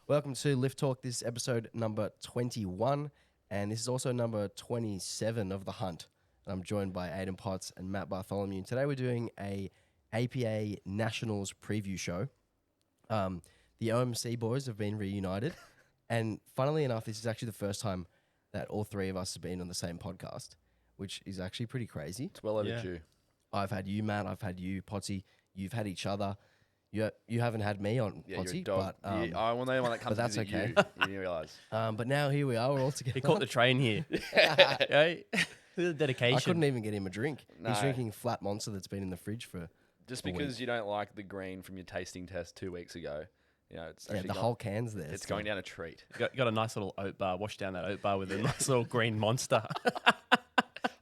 Welcome to Liftalk. This is episode number 21, and this is also number 27 of The Hunt. And I'm joined by Aiden Potts and Matt Bartholomew. And today we're doing a APA Nationals preview show. The OMC boys have been reunited, and funnily enough, this is actually the first time that all three of us have been on the same podcast, which is actually pretty crazy. It's well overdue. I've had you, Matt. I've had you, Potsy. You've had each other. You haven't had me on, Potsy, but well, no one that comes but that's to visit okay. you didn't realise. But now here we are. We're all together. He caught the train here. Right? The dedication. I couldn't even get him a drink. No. He's drinking flat monster that's been in the fridge for Just a because week. you don't like the green from your tasting test 2 weeks ago, you know, it's Yeah, actually the whole can's there. it's still. going down a treat. Got a nice little oat bar. Washed down that oat bar with a nice little green monster.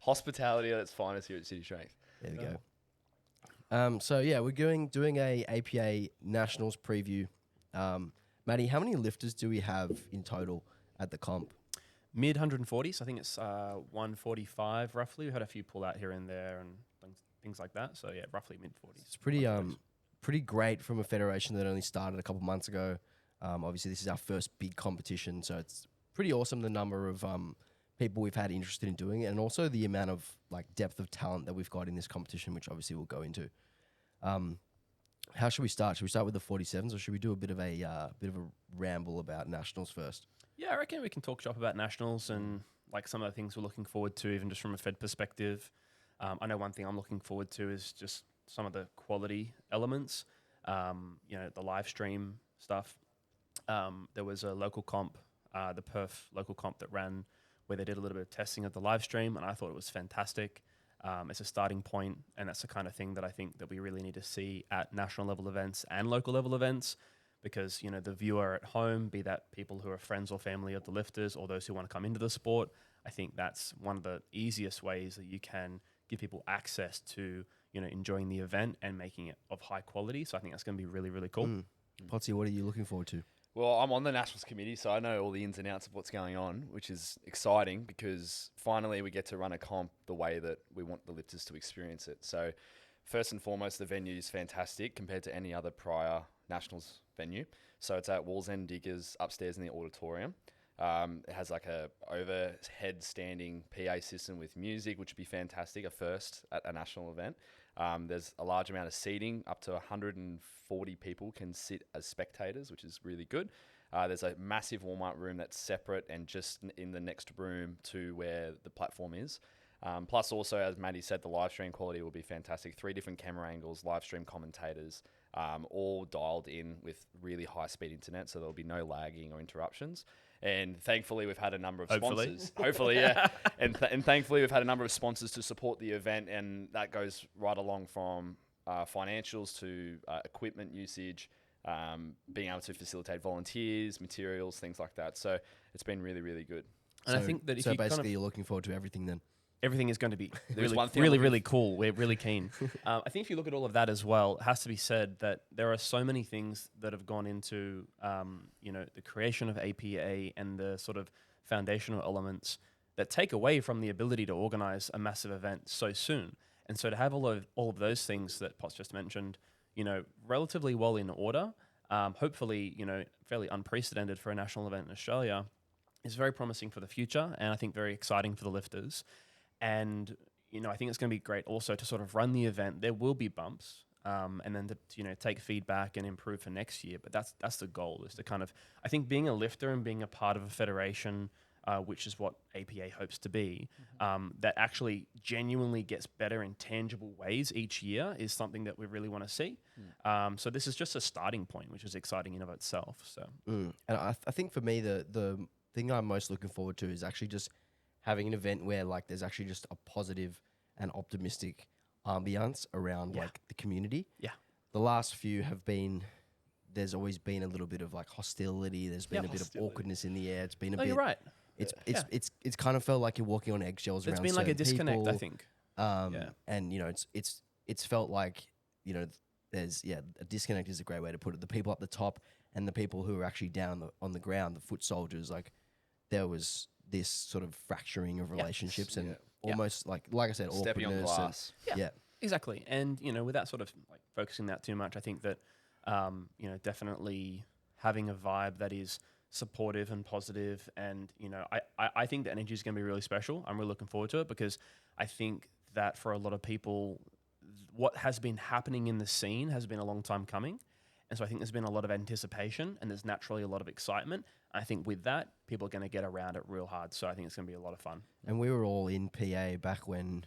Hospitality at its finest here at City Strength. There we go. So yeah, we're doing a APA Nationals preview. Matty, how many lifters do we have in total at the comp? Mid 140s. I think it's 145 roughly. We had a few pull out here and there and things like that. So yeah, roughly mid 40s. It's pretty great from a federation that only started a couple months ago. Obviously, this is our first big competition, so it's pretty awesome the number of people we've had interested in doing it, and also the amount of like depth of talent that we've got in this competition, which obviously we'll go into. How should we start? Should we start with the 47s, or should we do a bit of a ramble about nationals first? Yeah, I reckon we can talk shop about nationals and like some of the things we're looking forward to, even just from a Fed perspective. I know one thing I'm looking forward to is just some of the quality elements. The live stream stuff. There was a local comp, the Perth local comp that ran where they did a little bit of testing of the live stream, and I thought it was fantastic. It's a starting point, and that's the kind of thing that I think that we really need to see at national level events and local level events, because the viewer at home, be that people who are friends or family of the lifters or those who want to come into the sport, I think that's one of the easiest ways that you can give people access to enjoying the event and making it of high quality. So I think that's going to be really, really cool. Potsy, what are you looking forward to? Well, I'm on the Nationals committee, so I know all the ins and outs of what's going on, which is exciting because finally we get to run a comp the way that we want the lifters to experience it. So first and foremost, the venue is fantastic compared to any other prior Nationals venue. So it's at Walls End Diggers upstairs in the auditorium. It has like a overhead standing PA system with music, which would be fantastic, a first at a national event. There's a large amount of seating, up to 140 people can sit as spectators, which is really good. There's a massive warm-up room that's separate and just in the next room to where the platform is. Plus also, as Maddie said, the live stream quality will be fantastic. 3 different camera angles, live stream commentators, all dialed in with really high-speed internet, so there'll be no lagging or interruptions. And thankfully, we've had a number of sponsors. Hopefully, yeah. And thankfully, we've had a number of sponsors to support the event, and that goes right along from financials to equipment usage, being able to facilitate volunteers, materials, things like that. So it's been really, really good. And I think that if so you basically you're looking forward to everything then. everything is going to be There's one thing really cool. We're really keen. I think if you look at all of that as well, it has to be said that there are so many things that have gone into, the creation of APA and the sort of foundational elements that take away from the ability to organize a massive event so soon. And so to have all of those things that Potts just mentioned, relatively well in order, hopefully, fairly unprecedented for a national event in Australia, is very promising for the future, and I think very exciting for the lifters. And, I think it's going to be great also to sort of run the event. There will be bumps, and then to, take feedback and improve for next year. But that's the goal, is to kind of, I think being a lifter and being a part of a federation, which is what APA hopes to be, that actually genuinely gets better in tangible ways each year is something that we really want to see. So this is just a starting point, which is exciting in of itself. So, And I think for me, the thing I'm most looking forward to is actually just having an event where like there's actually just a positive and optimistic ambiance around like the community. Yeah. The last few have been, there's always been a little bit of like hostility. There's been a bit of awkwardness in the air. It's been a bit. You're right. It's kind of felt like you're walking on eggshells around. It's been like a disconnect, people. I think. And it's felt like there's a disconnect is a great way to put it. The people up the top and the people who are actually down on the ground, the foot soldiers, like there was this sort of fracturing of relationships and almost like I said, stepping on glass. Yeah, exactly. And without sort of like focusing that too much, I think that definitely having a vibe that is supportive and positive. And, you know, I think the energy is going to be really special. I'm really looking forward to it because I think that for a lot of people, what has been happening in the scene has been a long time coming. And so I think there's been a lot of anticipation and there's naturally a lot of excitement. I think with that, people are going to get around it real hard. So I think it's going to be a lot of fun. And we were all in PA back when,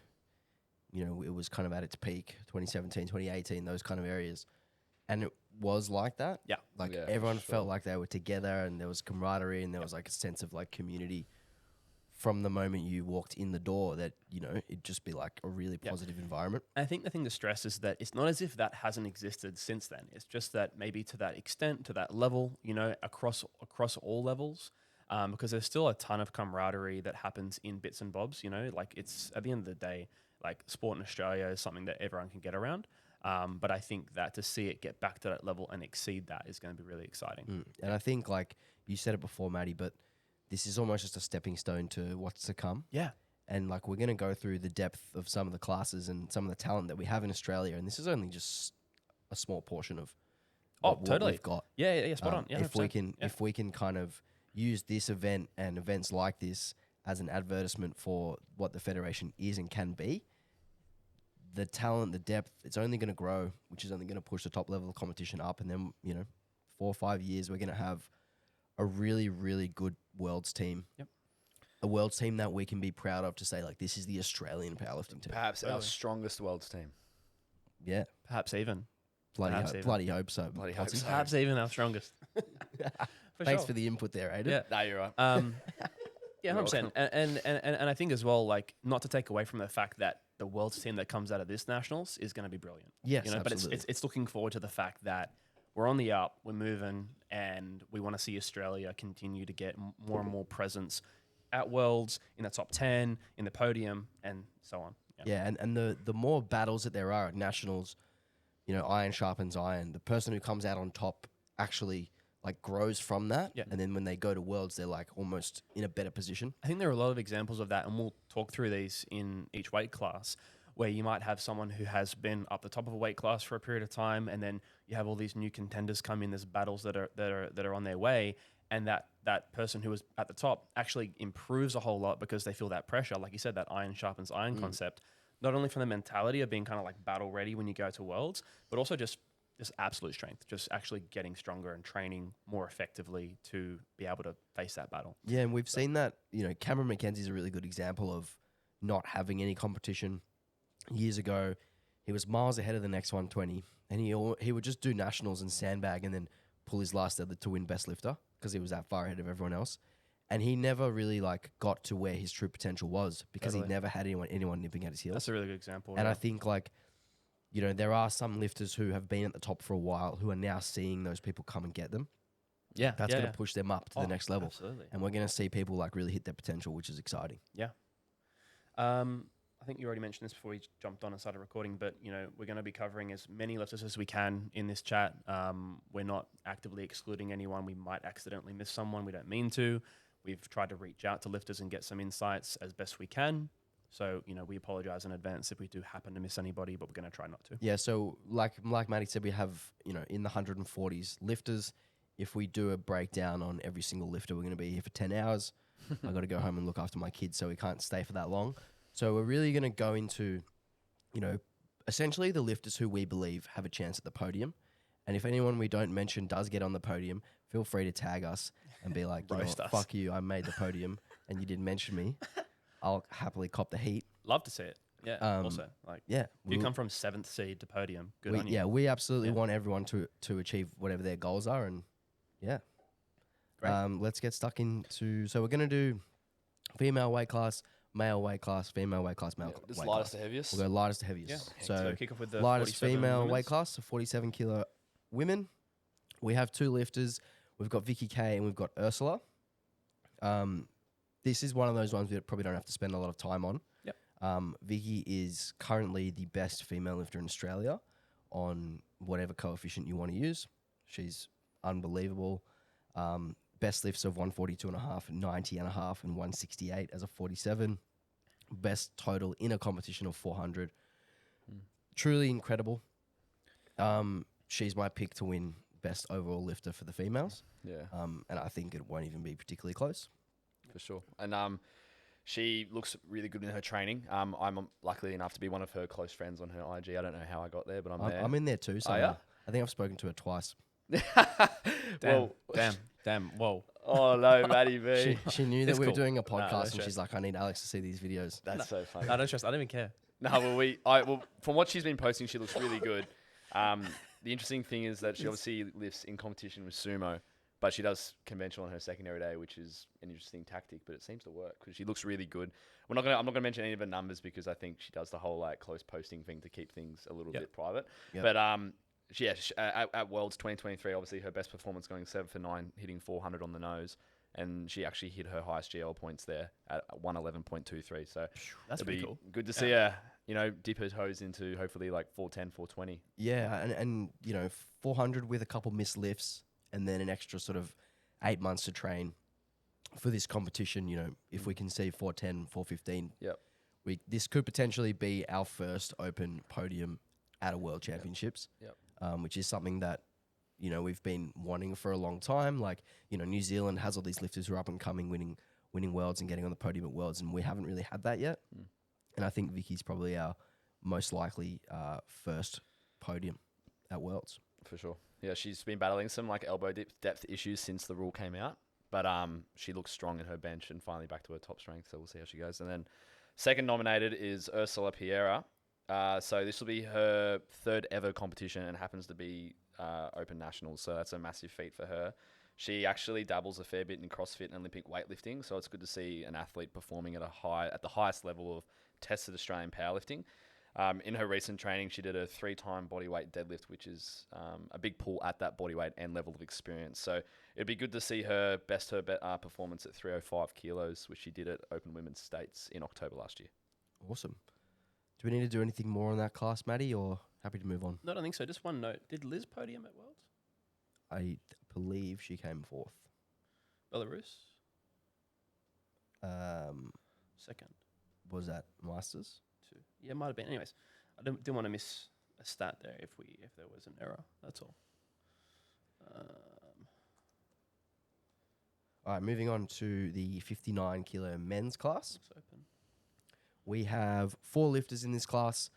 you know, it was kind of at its peak, 2017, 2018, those kind of areas. And it was like that. Yeah. Like Yeah, everyone sure. felt like they were together and there was camaraderie and there was like a sense of like community from the moment you walked in the door that, you know, it'd just be like a really positive environment. I think the thing to stress is that it's not as if that hasn't existed since then. It's just that maybe to that extent, to that level, you know, across all levels, because there's still a ton of camaraderie that happens in bits and bobs, you know, like it's at the end of the day, like sport in Australia is something that everyone can get around. But I think that to see it get back to that level and exceed that is going to be really exciting. And I think like you said it before, Maddie, but this is almost just a stepping stone to what's to come. Yeah. And like we're going to go through the depth of some of the classes and some of the talent that we have in Australia. And this is only just a small portion of what Totally. we've got. Yeah, spot on. Yeah, If we can kind of use this event and events like this as an advertisement for what the Federation is and can be, the talent, the depth, it's only going to grow, which is only going to push the top level of competition up. And then, you know, 4 or 5 years, we're going to have a really, really good Worlds team. Yep. A Worlds team that we can be proud of to say, like, this is the Australian powerlifting team. Perhaps our Totally. strongest world's team. Yeah. Perhaps even. Bloody hope so. Bloody hope Potsy. so. Perhaps even our strongest. Thanks for the input there, Aiden. Yeah. No, you're right. Yeah, 100%. And I think as well, like, not to take away from the fact that the world's team that comes out of this nationals is going to be brilliant. Yes, you know, absolutely. But it's looking forward to the fact that we're on the up, we're moving, and we want to see Australia continue to get more and more presence at Worlds, in the top 10, in the podium, and so on. Yeah, and the more battles that there are at nationals, you know, iron sharpens iron. The person who comes out on top actually like grows from that. Yeah. And then when they go to Worlds, they're like almost in a better position. I think there are a lot of examples of that, and we'll talk through these in each weight class, where you might have someone who has been up the top of a weight class for a period of time, and then you have all these new contenders come in. There's battles that are on their way, and that person who was at the top actually improves a whole lot because they feel that pressure. Like you said, that iron sharpens iron concept, not only from the mentality of being kind of like battle ready when you go to Worlds, but also just absolute strength, just actually getting stronger and training more effectively to be able to face that battle. Yeah, and we've seen that, you know, Cameron McKenzie's a really good example of not having any competition. Years ago, he was miles ahead of the next 120, and he would just do nationals and sandbag and then pull his last tether to win best lifter because he was that far ahead of everyone else. And he never really like got to where his true potential was because he never had anyone nipping at his heels. That's a really good example. And I think like, you know, there are some lifters who have been at the top for a while who are now seeing those people come and get them. yeah, That's going to push them up to the next level. Absolutely. And we're going to see people like really hit their potential, which is exciting. Yeah. I think you already mentioned this before we jumped on and started recording, but you know, we're going to be covering as many lifters as we can in this chat. We're not actively excluding anyone. We might accidentally miss someone. We don't mean to. We've tried to reach out to lifters and get some insights as best we can. So, you know, we apologize in advance if we do happen to miss anybody, but we're going to try not to. Yeah, so like Matty said, we have, you know, in the 140s lifters. If we do a breakdown on every single lifter, we're going to be here for 10 hours. I got to go home and look after my kids, so we can't stay for that long. So we're really going to go into, you know, essentially the lifters who we believe have a chance at the podium. And if anyone we don't mention does get on the podium, feel free to tag us and be like, you know, Roast us. fuck you, I made the podium and you didn't mention me. I'll happily cop the heat. Love to see it. Yeah. Also, like, Yeah. if you come from 7th seed to podium, good we, on you. yeah, we absolutely want everyone to achieve whatever their goals are. And yeah. Great. Let's get stuck into, so we're going to do female weight class, male weight class, female weight class, male Just weight lightest class. to heaviest. We'll go lightest to heaviest. Yeah. So kick off with the lightest 47 female weight women's. class, so 47 kilo women. We have 2 lifters. We've got Vicky Kay and we've got Ursula. This is one of those ones we probably don't have to spend a lot of time on. Yep. Vicky is currently the best female lifter in Australia on whatever coefficient you want to use. She's unbelievable. Best lifts of 142.5, 90.5, and 168 as a 47. Best total in a competition of 400. Truly incredible. She's my pick to win best overall lifter for the females. Yeah, And I think it won't even be particularly close. for sure. And she looks really good in her training. I'm lucky enough to be one of her close friends on her IG. I don't know how I got there, but I'm there. I'm in there too. So ya? I think I've spoken to her twice. Damn, Well, damn. Whoa. oh no, Maddie B. She knew that It's we were cool. doing a No, podcast, that's and stress. she's like, "I need Alex to see these videos." That's so funny. I don't stress. I don't even care. No, well, from what she's been posting, she looks really good. The interesting thing is that she obviously lifts in competition with sumo, but she does conventional on her secondary day, which is an interesting tactic. But it seems to work because she looks really good. I'm not gonna mention any of her numbers because I think she does the whole like close posting thing to keep things a little bit private. Yep. But at Worlds 2023, obviously her best performance going 7 for 9, hitting 400 on the nose. And she actually hit her highest GL points there at 111.23. So That's it'd pretty be cool. good to see her, dip her toes into hopefully like 410, 420. Yeah, and 400 with a couple missed lifts, and then an extra sort of 8 months to train for this competition. If we can see 410, 415, Yep. This could potentially be our first open podium at a World Championships. Yep. Which is something that we've been wanting for a long time. Like New Zealand has all these lifters who are up and coming, winning worlds and getting on the podium at worlds, and we haven't really had that yet. And I think Vicky's probably our most likely first podium at worlds. For sure. Yeah, she's been battling some like elbow depth issues since the rule came out, but she looks strong in her bench and finally back to her top strength. So we'll see how she goes. And then second nominated is Ursula Piera. So this will be her third ever competition and happens to be Open Nationals. So that's a massive feat for her. She actually dabbles a fair bit in CrossFit and Olympic weightlifting. So it's good to see an athlete performing at the highest level of tested Australian powerlifting. In her recent training, she did a 3-time bodyweight deadlift, which is a big pull at that bodyweight and level of experience. So it'd be good to see her performance at 305 kilos, which she did at Open Women's States in October last year. Awesome. Do we need to do anything more on that class, Maddie, or happy to move on? No, I don't think so. Just one note. Did Liz podium at Worlds? I believe she came fourth. Belarus? Second. Was that Masters? 2. Yeah, it might have been. Anyways, I didn't want to miss a stat there if there was an error. That's all. All right, moving on to the 59 kilo men's class. Looks open. We have 4 lifters in this class,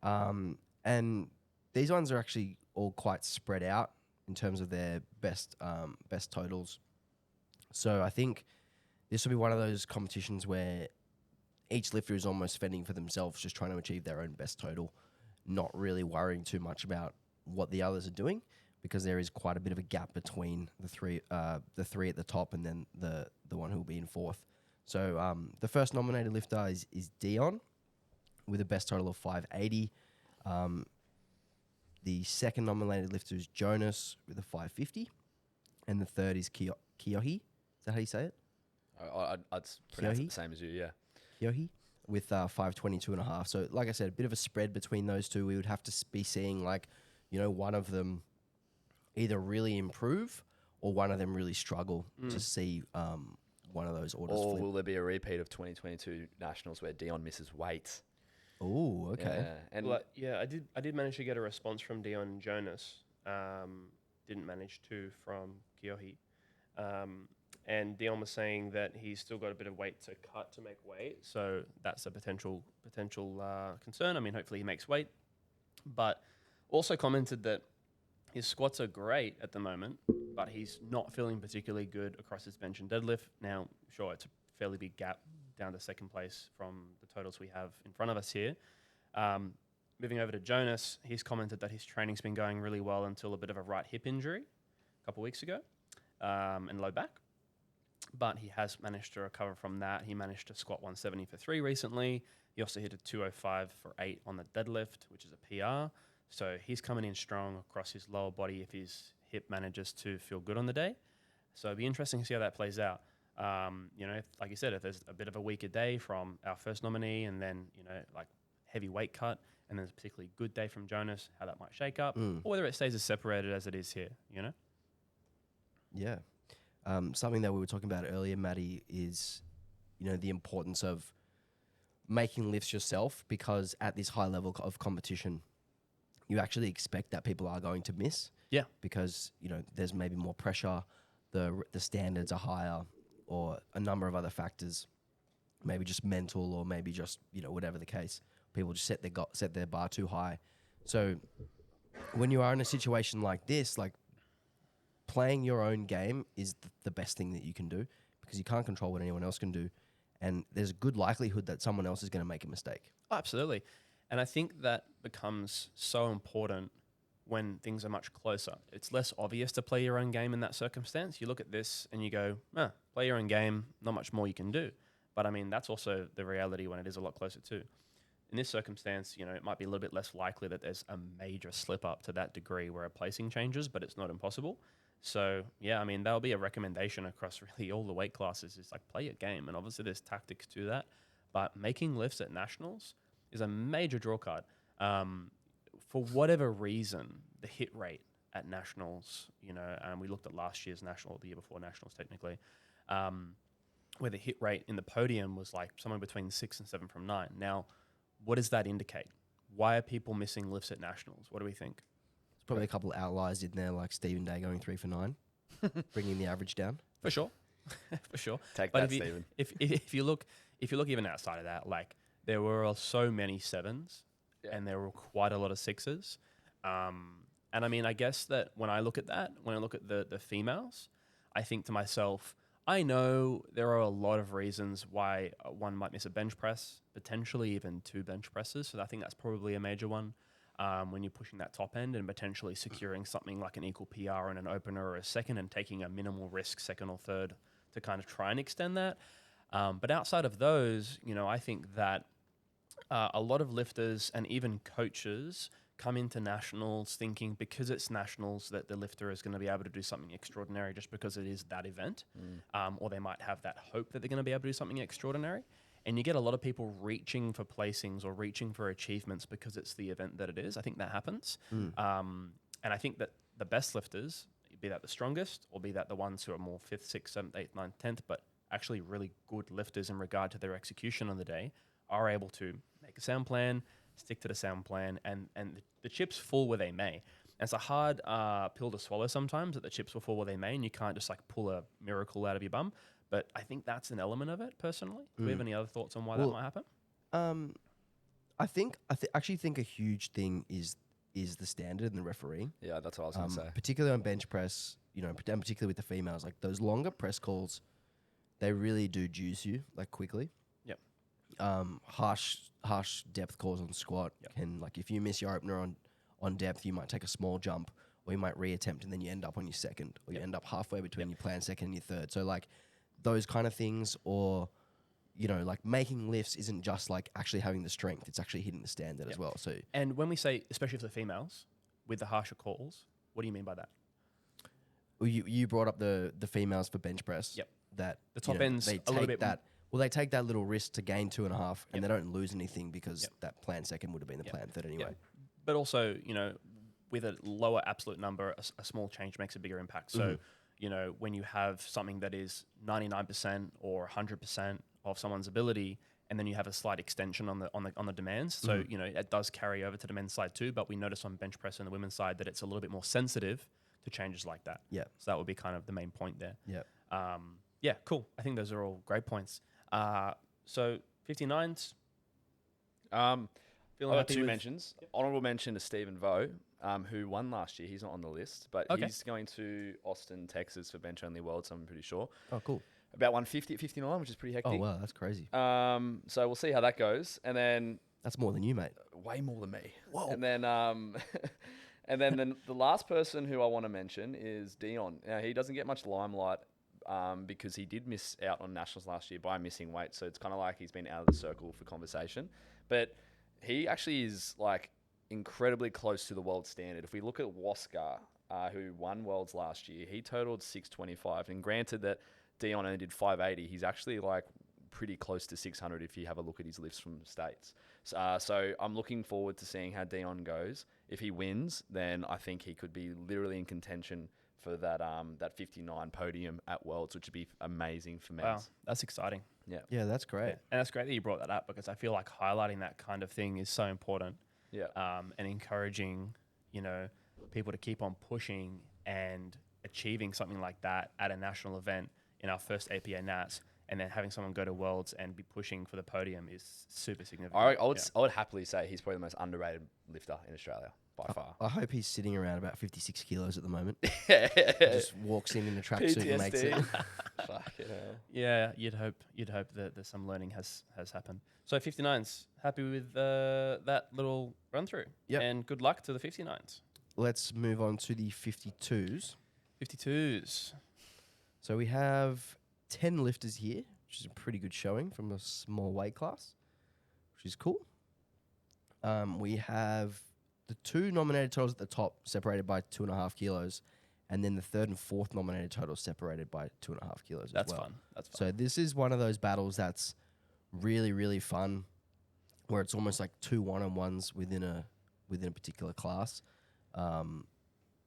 and these ones are actually all quite spread out in terms of their best totals. So I think this will be one of those competitions where each lifter is almost fending for themselves, just trying to achieve their own best total, not really worrying too much about what the others are doing, because there is quite a bit of a gap between the three at the top and then the one who will be in fourth. So the first nominated lifter is Dion with a best total of 580. The second nominated lifter is Jonas with a 550. And the third is Kyohi. Is that how you say it? I'd pronounce Kyohi? it the same as you, yeah. Kyohi with 522.5. So like I said, a bit of a spread between those two. We would have to be seeing one of them either really improve or one of them really struggle to see one of those orders Or flip. will there be a repeat of 2022 Nationals where Dion misses weight? Oh, okay. Yeah. And Well, I did manage to get a response from Dion Jonas. Didn't manage to from Kyohi. And Dion was saying that he's still got a bit of weight to cut to make weight. So that's a potential concern. I mean, hopefully he makes weight. But also commented that his squats are great at the moment, but he's not feeling particularly good across his bench and deadlift. Now, sure, it's a fairly big gap down to second place from the totals we have in front of us here. Moving over to Jonas, he's commented that his training's been going really well until a bit of a right hip injury a couple of weeks ago and low back. But he has managed to recover from that. He managed to squat 170 for 3 recently. He also hit a 205 for 8 on the deadlift, which is a PR. So he's coming in strong across his lower body if his hip manages to feel good on the day. So it'd be interesting to see how that plays out. Like you said, if there's a bit of a weaker day from our first nominee and then, like heavy weight cut and then a particularly good day from Jonas, how that might shake up, or whether it stays as separated as it is here, Yeah. Something that we were talking about earlier, Maddie, is, the importance of making lifts yourself, because at this high level of competition, you actually expect that people are going to miss. Yeah. because there's maybe more pressure, the standards are higher, or a number of other factors, maybe just mental, or maybe just whatever the case. People just set their bar too high. So when you are in a situation like this, like playing your own game is the best thing that you can do, because you can't control what anyone else can do, and there's a good likelihood that someone else is going to make a mistake. Oh, absolutely. And I think that becomes so important when things are much closer. It's less obvious to play your own game in that circumstance. You look at this and you go, play your own game, not much more you can do. But I mean, that's also the reality when it is a lot closer too. In this circumstance, it might be a little bit less likely that there's a major slip up to that degree where a placing changes, but it's not impossible. So yeah, I mean, that'll be a recommendation across really all the weight classes, is like play your game. And obviously there's tactics to that, but making lifts at nationals is a major draw card. For whatever reason, the hit rate at nationals, and we looked at last year's national, the year before nationals technically, where the hit rate in the podium was like somewhere between 6 and 7 from 9. Now, what does that indicate? Why are people missing lifts at nationals? What do we think? There's probably a couple of outliers in there, like Stephen Day going 3 for 9, bringing the average down. For sure. For sure. Take But that, Stephen. If you look even outside of that, like there were so many 7s and there were quite a lot of 6s. And I mean, I guess that when I look at the females, I think to myself, I know there are a lot of reasons why one might miss a bench press, potentially even 2 bench presses. So I think that's probably a major one when you're pushing that top end and potentially securing something like an equal PR and an opener or a second, and taking a minimal risk second or third to kind of try and extend that. But outside of those, I think that a lot of lifters and even coaches come into nationals thinking because it's nationals that the lifter is going to be able to do something extraordinary just because it is that event. Or they might have that hope that they're going to be able to do something extraordinary. And you get a lot of people reaching for placings or reaching for achievements because it's the event that it is. I think that happens. And I think that the best lifters, be that the strongest or be that the ones who are more 5th, 6th, 7th, 8th, 9th, 10th, but actually really good lifters in regard to their execution on the day, are able to make a sound plan, stick to the sound plan, and the chips fall where they may. And it's a hard pill to swallow sometimes, that the chips will fall where they may, and you can't just like pull a miracle out of your bum. But I think that's an element of it, personally. Do we have any other thoughts on why that might happen? I actually think a huge thing is the standard and the refereeing. Yeah, that's what I was going to say. Particularly on bench press, and particularly with the females, like those longer press calls, they really do juice you like quickly. Yep. Harsh depth calls on squat can, like, if you miss your opener on depth, you might take a small jump, or you might reattempt and then you end up on your second, or you end up halfway between your planned second and your third. So like those kind of things, or like making lifts isn't just like actually having the strength, it's actually hitting the standard as well. So, and when we say, especially for the females, with the harsher calls, what do you mean by that? Well, you brought up the females for bench press. Yep. That the top end's they a little take bit that. Well, they take that little risk to gain 2.5, and they don't lose anything because Yep. that planned second would have been the planned third anyway. Yep. But also, with a lower absolute number, a small change makes a bigger impact. So, when you have something that is 99% or 100% of someone's ability, and then you have a slight extension on the demands. So, it does carry over to the men's side too, but we notice on bench press on the women's side that it's a little bit more sensitive to changes like that. Yeah. So that would be kind of the main point there. Yeah. Yeah, cool. I think those are all great points. So 59s. I've Feeling got happy 2 with- mentions. Honourable mention to Stephen Vo, who won last year. He's not on the list, but Okay. he's going to Austin, Texas for Bench Only Worlds, I'm pretty sure. Oh, cool. About 150 at 59, which is pretty hectic. Oh, wow, that's crazy. So we'll see how that goes. And then That's more than you, mate. way more than me. Whoa. And then and then the last person who I want to mention is Dion. Now, he doesn't get much limelight because he did miss out on nationals last year by missing weight. So it's kind of like he's been out of the circle for conversation. But he actually is like incredibly close to the world standard. If we look at Wasker, who won worlds last year, he totaled 625. And granted that Dion only did 580, he's actually like pretty close to 600 if you have a look at his lifts from the States. So I'm looking forward to seeing how Dion goes. If he wins, then I think he could be literally in contention for that 59 podium at Worlds, which would be amazing for men's. Wow, that's exciting. Yeah, that's great. And that's great that you brought that up, because I feel like highlighting that kind of thing is so important. Yeah. And encouraging, people to keep on pushing and achieving something like that at a national event in our first APA Nats, and then having someone go to Worlds and be pushing for the podium is super significant. I would happily say he's probably the most underrated lifter in Australia by far. I hope he's sitting around about 56 kilos at the moment. Yeah. Just walks in a tracksuit and makes it. Fucking hell. Yeah, you'd hope that some learning has happened. So 59s, happy with that little run through. Yep. And good luck to the 59s. Let's move on to the 52s. 52s. So we have 10 lifters here, which is a pretty good showing from a small weight class, which is cool. We have the 2 nominated totals at the top separated by 2.5 kilos, and then the 3rd and 4th nominated totals separated by 2.5 kilos That's as well. fun. That's fun. So this is one of those battles that's really, really fun, where it's almost like 2 one-on-ones within a particular class.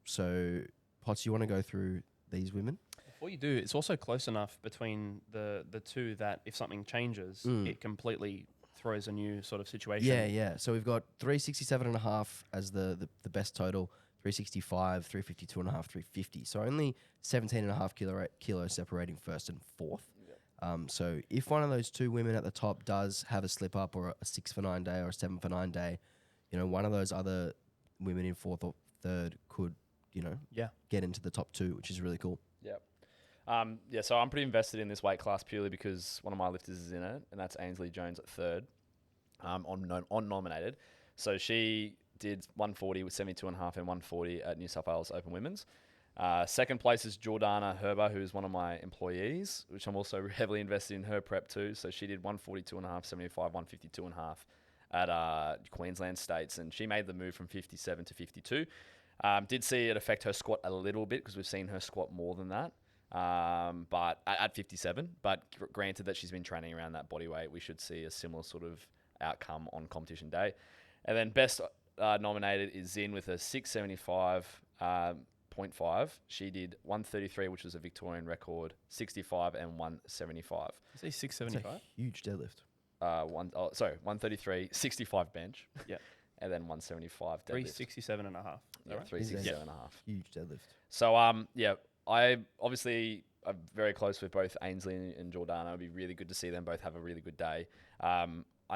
So, Potts, you want to go through these women? Before you do, it's also close enough between the two that if something changes, it completely throws a new sort of situation. Yeah. So we've got 367.5 as the best total, 365, 352.5, 350. So only 17.5 kilos separating 1st and 4th. Yep. So if one of those 2 women at the top does have a slip up or a 6 for 9 day or a 7 for 9 day, one of those other women in 4th or 3rd could, get into the top 2, which is really cool. Yep. So I'm pretty invested in this weight class purely because one of my lifters is in it, and that's Ainsley Jones at 3rd, on nominated. So she did 140 with 72.5 and 140 at New South Wales Open Women's. Second place is Jordana Herber, who is one of my employees, which I'm also heavily invested in her prep too. So she did 142.5, 75, 152.5 at Queensland States, and she made the move from 57 to 52. Did see it affect her squat a little bit because we've seen her squat more than that. But at 57, but granted that she's been training around that body weight, we should see a similar sort of outcome on competition day. And then best nominated is Zin with a 675.5. She did 133, which was a Victorian record, 65 and 175. You say 675? Huge deadlift. 133, 65 bench. Yeah. And then 175 deadlift. 367 and a half. Yeah, 367 and a half. Huge deadlift. So, I obviously am very close with both Ainsley and Jordana. It'd be really good to see them both have a really good day. I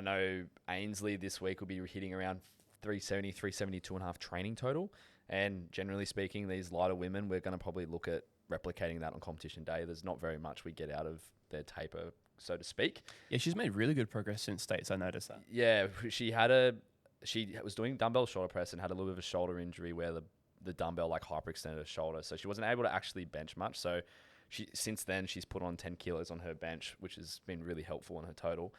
know Ainsley this week will be hitting around 370, 372.5 training total. And generally speaking, these lighter women, we're going to probably look at replicating that on competition day. There's not very much we get out of their taper, so to speak. Yeah, she's made really good progress since States. I noticed that. Yeah, she was doing dumbbell shoulder press and had a little bit of a shoulder injury where the dumbbell hyperextended her shoulder. So she wasn't able to actually bench much. So since then she's put on 10 kilos on her bench, which has been really helpful on her total.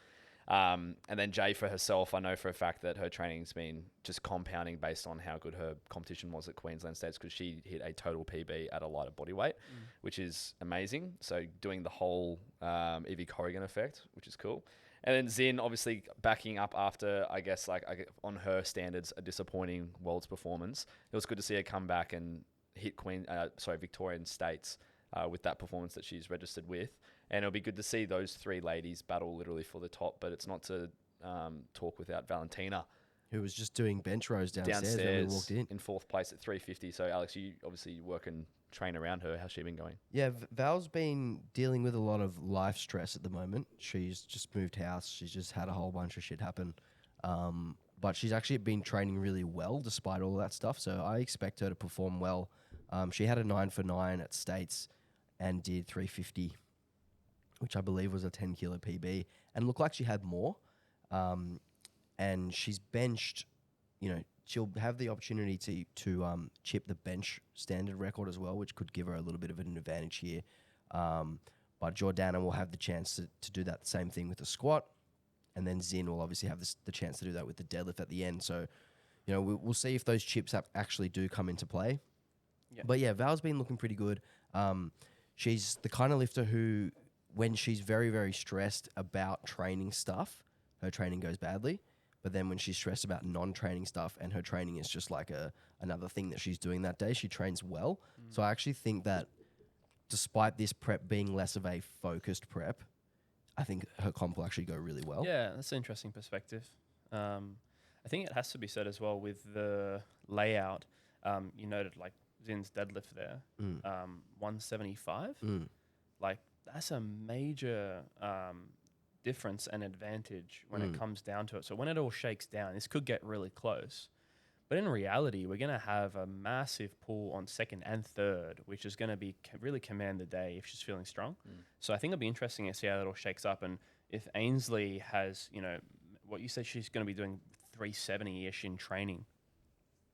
And then Jay for herself, I know for a fact that her training's been just compounding based on how good her competition was at Queensland States, because she hit a total PB at a lighter body weight, which is amazing. So doing the whole Evie Corrigan effect, which is cool. And then Zin obviously backing up after, I guess, on her standards, a disappointing Worlds performance. It was good to see her come back and hit Victorian States with that performance that she's registered with. And it'll be good to see those 3 ladies battle literally for the top, but it's not to talk without Valentina, who was just doing bench rows downstairs when we walked in 4th place at 350. So Alex, you obviously work and train around her. How's she been going? Yeah, Val's been dealing with a lot of life stress at the moment. She's just moved house. She's just had a whole bunch of shit happen. But she's actually been training really well despite all that stuff. So I expect her to perform well. She had a 9 for 9 at States and did 350, which I believe was a 10 kilo PB, and looked like she had more. And she's benched, she'll have the opportunity to chip the bench standard record as well, which could give her a little bit of an advantage here. But Jordana will have the chance to do that same thing with the squat, and then Zin will obviously have the chance to do that with the deadlift at the end. So, we'll see if those chips actually do come into play. Yeah. But yeah, Val's been looking pretty good. She's the kind of lifter who, when she's very, very stressed about training stuff, her training goes badly. But then when she's stressed about non-training stuff and her training is just like another thing that she's doing that day, she trains well. So I actually think that despite this prep being less of a focused prep, I think her comp will actually go really well. Yeah, that's an interesting perspective. I think it has to be said as well with the layout. You noted like Zin's deadlift there, Mm. 175. Mm. Like that's a major difference and advantage when it comes down to it. So when it all shakes down, this could get really close. But in reality, we're going to have a massive pull on second and third, which is going to be really command the day if she's feeling strong. So I think it'll be interesting to see how it all shakes up. And if Ainsley has, what you said she's going to be doing 370-ish in training.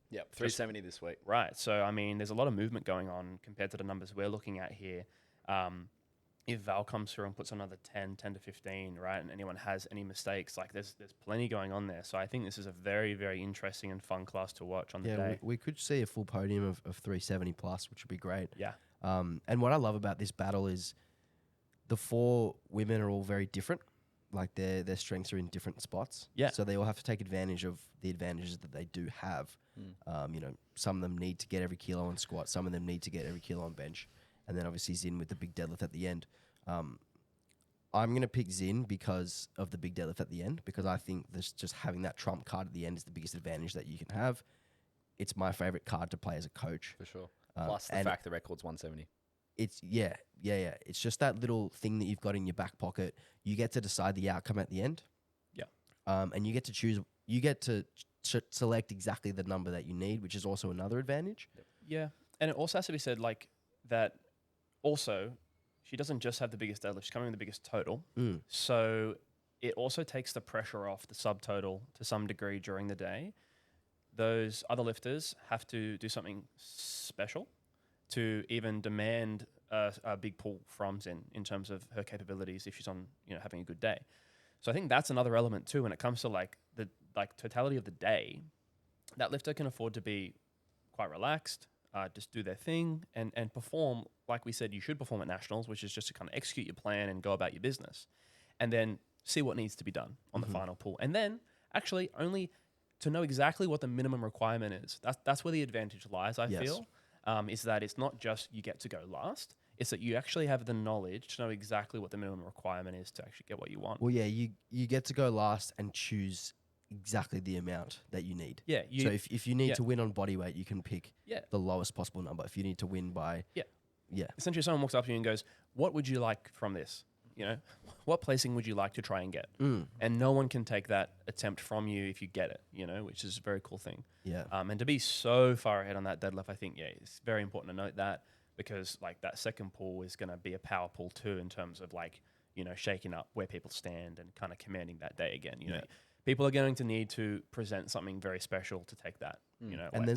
Yep, 370 this week. Right. So, I mean, there's a lot of movement going on compared to the numbers we're looking at here. If Val comes through and puts another 10 to 15, right, and anyone has any mistakes, like there's plenty going on there. So I think this is a very, very interesting and fun class to watch on the day. We could see a full podium of 370 plus, which would be great. Yeah. And what I love about this battle is the 4 women are all very different. Like their strengths are in different spots. Yeah. So they all have to take advantage of the advantages that they do have. Some of them need to get every kilo on squat. Some of them need to get every kilo on bench. And then obviously Zin with the big deadlift at the end. I'm going to pick Zin because of the big deadlift at the end, because I think this just having that trump card at the end is the biggest advantage that you can have. It's my favorite card to play as a coach. For sure. Plus the fact the record's 170. It's yeah. It's just that little thing that you've got in your back pocket. You get to decide the outcome at the end. Yeah. And you get to choose. You get to select exactly the number that you need, which is also another advantage. Yeah. And it also has to be said like that. Also, she doesn't just have the biggest deadlift; she's coming with the biggest total. So it also takes the pressure off the subtotal to some degree during the day. Those other lifters have to do something special to even demand a big pull from Zin in terms of her capabilities if she's on, having a good day. So I think that's another element too when it comes to like the totality of the day. That lifter can afford to be quite relaxed, just do their thing and perform like we said you should perform at nationals, which is just to kind of execute your plan and go about your business, and then see what needs to be done on the final pull, and then actually only to know exactly what the minimum requirement is. That's where the advantage lies. I feel. Is that it's not just you get to go last, it's that you actually have the knowledge to know exactly what the minimum requirement is to actually get what you want. Well, yeah, you get to go last and choose exactly the amount that you need. Yeah. So if you need to win on body weight, you can pick Yeah. the lowest possible number. If you need to win by... Yeah. Essentially, someone walks up to you and goes, what would you like from this? What placing would you like to try and get? And no one can take that attempt from you if you get it, which is a very cool thing. Yeah. And to be so far ahead on that deadlift, I think, it's very important to note that, because like that second pull is going to be a power pull too in terms of like, shaking up where people stand and kind of commanding that day again. People are going to need to present something very special to take that, And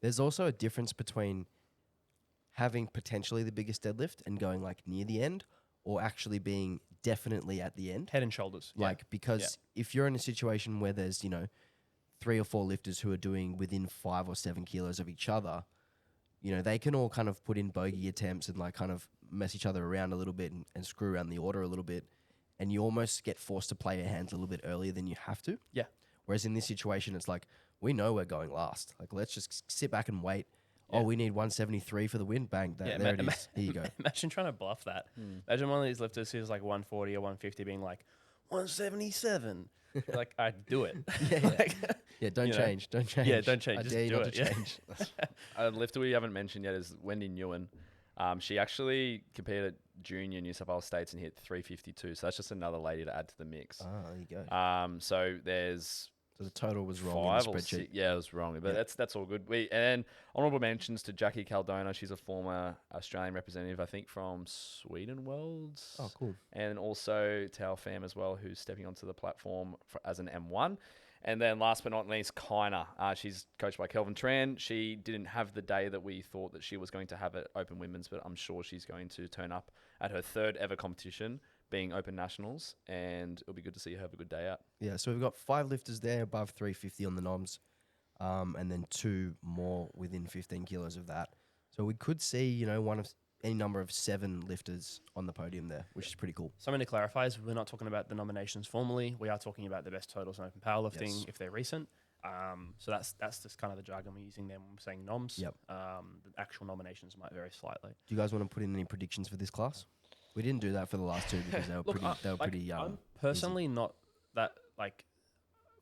there's also a difference between having potentially the biggest deadlift and going like near the end, or actually being definitely at the end. Head and shoulders. Because if you're in a situation where there's, 3 or 4 lifters who are doing within 5 or 7 kilos of each other, they can all kind of put in bogey attempts and like kind of mess each other around a little bit and screw around the order a little bit. And you almost get forced to play your hands a little bit earlier than you have to. Yeah. Whereas in this situation, it's like, we know we're going last. Like, let's just sit back and wait. Yeah. Oh, we need 173 for the win. Bang. There it is. Here you go. Imagine trying to bluff that. Imagine one of these lifters who's like 140 or 150 being like, 177. Like, I'd do it. Don't change. Don't change. Yeah, don't change. I Just dare you do not it. to change. A lifter we haven't mentioned yet is Wendy Nguyen. She actually competed at Junior New South Wales States and hit 352. So that's just another lady to add to the mix. There you go. So there's... So the total was wrong 5 in or the spreadsheet. 6. Yeah, it was wrong. But that's all good. And then honourable mentions to Jackie Caldona. She's a former Australian representative, I think, from Sweden Worlds. Oh, cool. And also Tao Pham as well, who's stepping onto the platform as an M1. And then last but not least, Kaina. She's coached by Kelvin Tran. She didn't have the day that we thought that she was going to have at Open Women's, but I'm sure she's going to turn up at her 3rd ever competition, being Open Nationals, and it'll be good to see her have a good day out. Yeah, so we've got 5 lifters there above 350 on the noms, and then 2 more within 15 kilos of that. So we could see, one of any number of 7 lifters on the podium there, which is pretty cool. Something to clarify is we're not talking about the nominations formally. We are talking about the best totals in open powerlifting if they're recent. So that's just kind of the jargon we're using there when we're saying noms. Yep. The actual nominations might vary slightly. Do you guys want to put in any predictions for this class? We didn't do that for the last 2 because they were pretty. I'm personally not that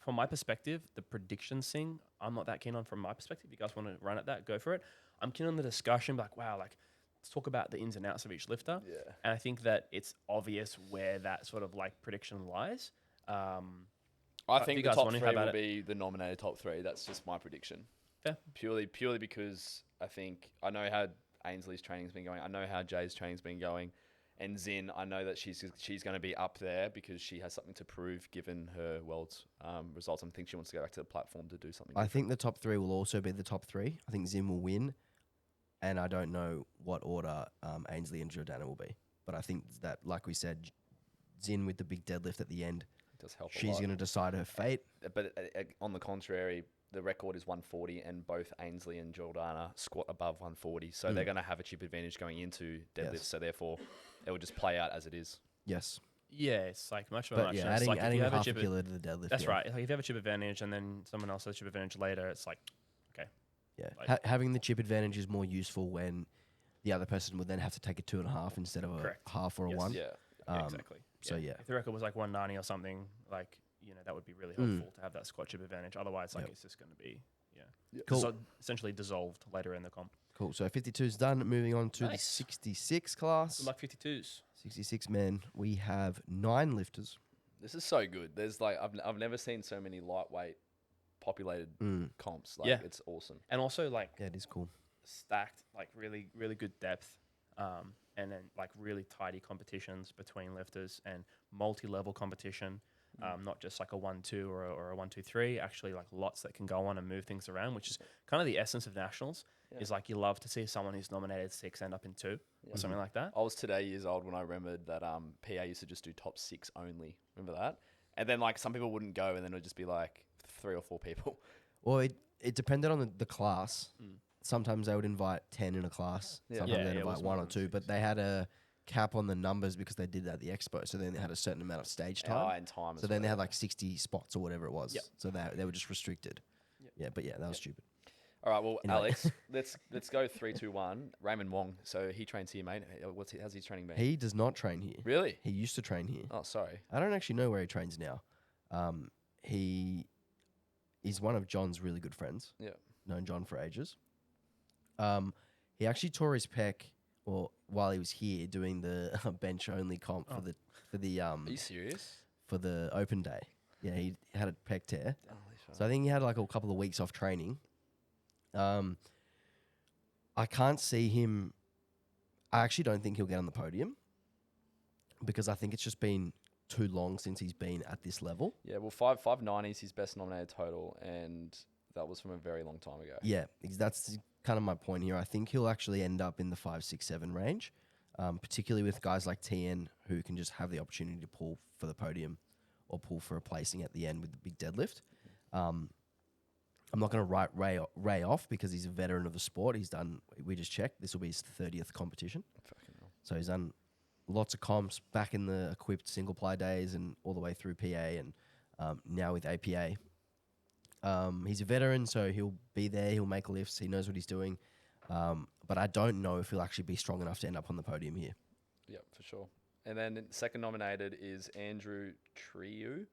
from my perspective, the predictions thing, I'm not that keen on from my perspective. If you guys want to run at that, go for it. I'm keen on the discussion, like, wow, like, let's talk about the ins and outs of each lifter. Yeah. And I think that it's obvious where that sort of like prediction lies. I if think you the guys top want to, three how about will it? be the nominated top three. That's just my prediction. Yeah. Purely because I know how Ainsley's training's been going. I know how Jay's training's been going. And Zin, I know that she's going to be up there because she has something to prove given her world's results. I think she wants to go back to the platform to do something. I think the top three will also be the top three. I think Zim will win, and I don't know what order Ainsley and Jordana will be. But I think that, like we said, Zin with the big deadlift at the end, It does help. she's going to decide her fate. But on the contrary, the record is 140, and both Ainsley and Jordana squat above 140, so they're going to have a chip advantage going into deadlifts. Yes. So therefore, it will just play out as it is. Yes. Yeah, it's like much of a But muchness. yeah, adding, like if adding you have a half a chip, kilo to the deadlift. that's yeah. right. Like if you have a chip advantage and then someone else has a chip advantage later, it's like, Yeah. Like- Having the chip advantage is more useful when the other person would then have to take a 2.5 instead of a Correct. half or a Yes. 1. Yeah. yeah, Um, exactly. so yeah. If the record was like 190 or something, like, you know, that would be really Mm. helpful to have that squat chip advantage. Otherwise, like, Yep. it's just going to be, Cool. essentially dissolved later in the comp. Cool. So 52 is done. Moving on to the Nice. 66 class. Good luck 52s. 66 men. We have 9 lifters. This is so good. There's like I've never seen so many lightweight populated Mm. comps. Like Yeah. it's awesome. And also, like, Yeah, it is cool. stacked, like, really, really good depth. And then, like, really tidy competitions between lifters and multi-level competition. Not just like a 1-2 or a 1-2-3. Actually, like, lots that can go on and move things around, which is kind of the essence of nationals. Yeah. Is like you love to see someone who's nominated 6 end up in 2 Yeah. or something like that. I was today years old when I remembered that PA used to just do top 6 only. Remember that? And then like some people wouldn't go, and then it would just be like 3 or 4 people. Well, it depended on the class. Mm. Sometimes they would invite 10 in a class. Yeah. Sometimes Yeah, they'd it invite was 1 more or than 2. But 6. they had a cap on the numbers because they did that at the expo. So then they had a certain amount of stage time. And time. So then they had like 60 spots or whatever it was. Yep. So they were just restricted. Yep. Yeah, but yeah, that was stupid. All right, well, Anyway. Alex, let's go 3, 2, 1. Raymond Wong. So he trains here, mate. How's his training been? He does not train here. Really? He used to train here. Oh, sorry. I don't actually know where he trains now. He is one of John's really good friends. Yeah. Known John for ages. He actually tore his pec while he was here doing the bench only comp for the Are you serious? for the open day. Yeah, he had a pec tear. Holy fuck. So I think he had like a couple of weeks off training. I can't see him. I actually don't think he'll get on the podium because I think it's just been too long since he's been at this level. Yeah, well, 590 is his best nominated total, and that was from a very long time ago. Yeah, that's kind of my point here. I think he'll actually end up in the 5, 6, 7 range, particularly with guys like TN who can just have the opportunity to pull for the podium or pull for a placing at the end with the big deadlift. I'm not going to write Ray off because he's a veteran of the sport. We just checked, this will be his 30th competition. Fucking hell. So he's done lots of comps back in the equipped single ply days and all the way through PA and now with APA. He's a veteran, so he'll be there. He'll make lifts. He knows what he's doing. But I don't know if he'll actually be strong enough to end up on the podium here. Yep, for sure. And then second nominated is Andrew Trieu.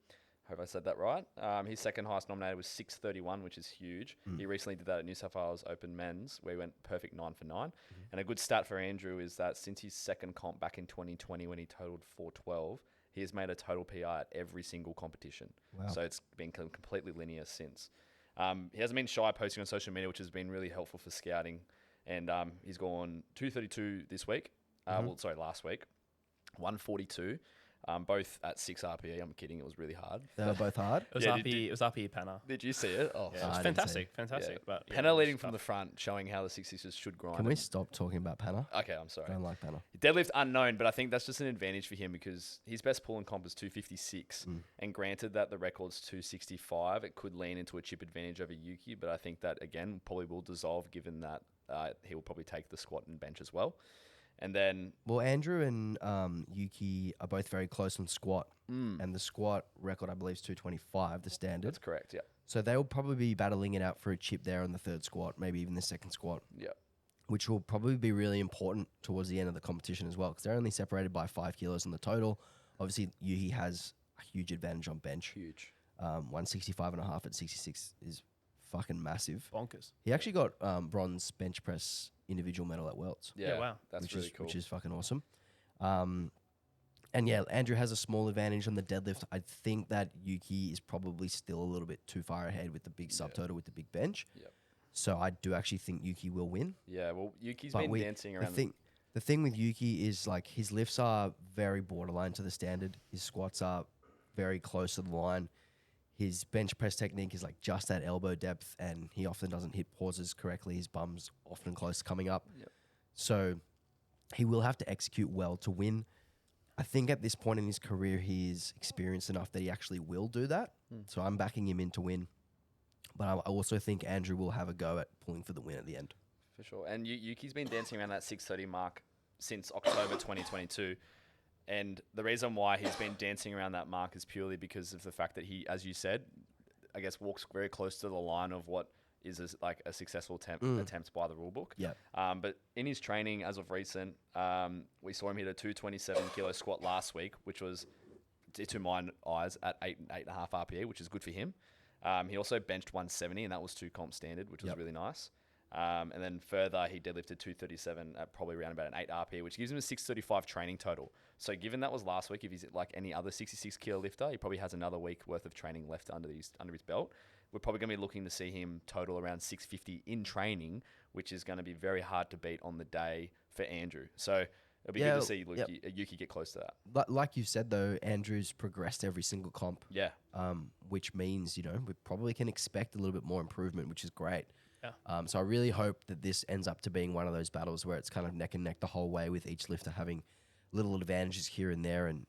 Hope I said that right. His second highest nominated was 631, which is huge. He recently did that at New South Wales Open Men's, where he went perfect 9 for 9. And a good stat for Andrew is that since his second comp back in 2020, when he totaled 412, he has made a total PR at every single competition. Wow. So it's been completely linear since. He hasn't been shy posting on social media, which has been really helpful for scouting. And he's gone 232 this week. Last week. 142. Both at 6 RPE. I'm kidding. It was really hard. They were both hard. It was Yeah, RP. It was RP Panna. Did you see it? Oh, Yeah, I it was didn't fantastic. see Fantastic. Yeah. But yeah, Penna it was leading from the tough. front, showing how the 66ers should grind. Can we stop talking about Panna? Okay, I'm sorry. I don't like Panna. Deadlift unknown, but I think that's just an advantage for him because his best pull and comp is 256. And granted that the record's 265, it could lean into a chip advantage over Yuki, but I think that, again, probably will dissolve given that he will probably take the squat and bench as well. And then... Well, Andrew and Yuki are both very close on squat. And the squat record, I believe, is 225, the standard. That's correct, yeah. So they'll probably be battling it out for a chip there on the third squat, maybe even the second squat, Yeah. which will probably be really important towards the end of the competition as well because they're only separated by 5 kilos in the total. Obviously, Yuki has a huge advantage on bench. Huge. 165.5 at 66 is fucking massive. Bonkers. He actually got bronze bench press individual medal at Worlds, Yeah, wow. that's which really is cool. which is fucking awesome. And yeah, Andrew has a small advantage on the deadlift. I think that Yuki is probably still a little bit too far ahead with the big subtotal with the big bench. Yep. So I do actually think Yuki will win. Yeah, well, Yuki's But been dancing around. The thing with Yuki is like his lifts are very borderline to the standard. His squats are very close to the line. His bench press technique is like just at elbow depth, and he often doesn't hit pauses correctly. His bum's often close to coming up. Yep. So he will have to execute well to win. I think at this point in his career, he is experienced enough that he actually will do that. So I'm backing him in to win. But I also think Andrew will have a go at pulling for the win at the end. For sure. And Yuki's been dancing around that 630 mark since October 2022. And the reason why he's been dancing around that mark is purely because of the fact that he, as you said, I guess walks very close to the line of what is a successful attempt by the rule book. Yeah. But in his training as of recent, we saw him hit a 227 kilo squat last week, which was, to my eyes, at 8.5 RPE, which is good for him. He also benched 170, and that was 2 comp standard, which was really nice. And then further, he deadlifted 237 at probably around about an 8 RPE, which gives him a 635 training total. So given that was last week, if he's like any other 66 kilo lifter, he probably has another week worth of training left under his belt. We're probably going to be looking to see him total around 650 in training, which is going to be very hard to beat on the day for Andrew. So it'll be good to see Yuki get close to that. But like you said, though, Andrew's progressed every single comp. Yeah. Which means, we probably can expect a little bit more improvement, which is great. Yeah. So I really hope that this ends up to being one of those battles where it's kind of neck and neck the whole way, with each lifter having little advantages here and there, and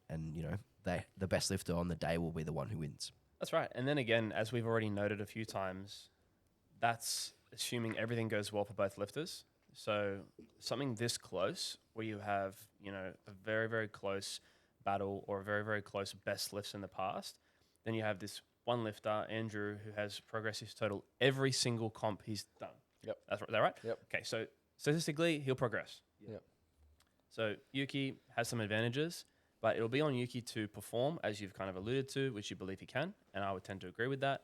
the best lifter on the day will be the one who wins. That's right. And then again, as we've already noted a few times, that's assuming everything goes well for both lifters. So something this close, where you have, a very, very close battle or a very, very close best lifts in the past, then you have this one lifter, Andrew, who has progressed his total every single comp he's done. Yep. Is that right? Yep. Okay, so statistically, he'll progress. Yep. So Yuki has some advantages, but it'll be on Yuki to perform, as you've kind of alluded to, which you believe he can, and I would tend to agree with that.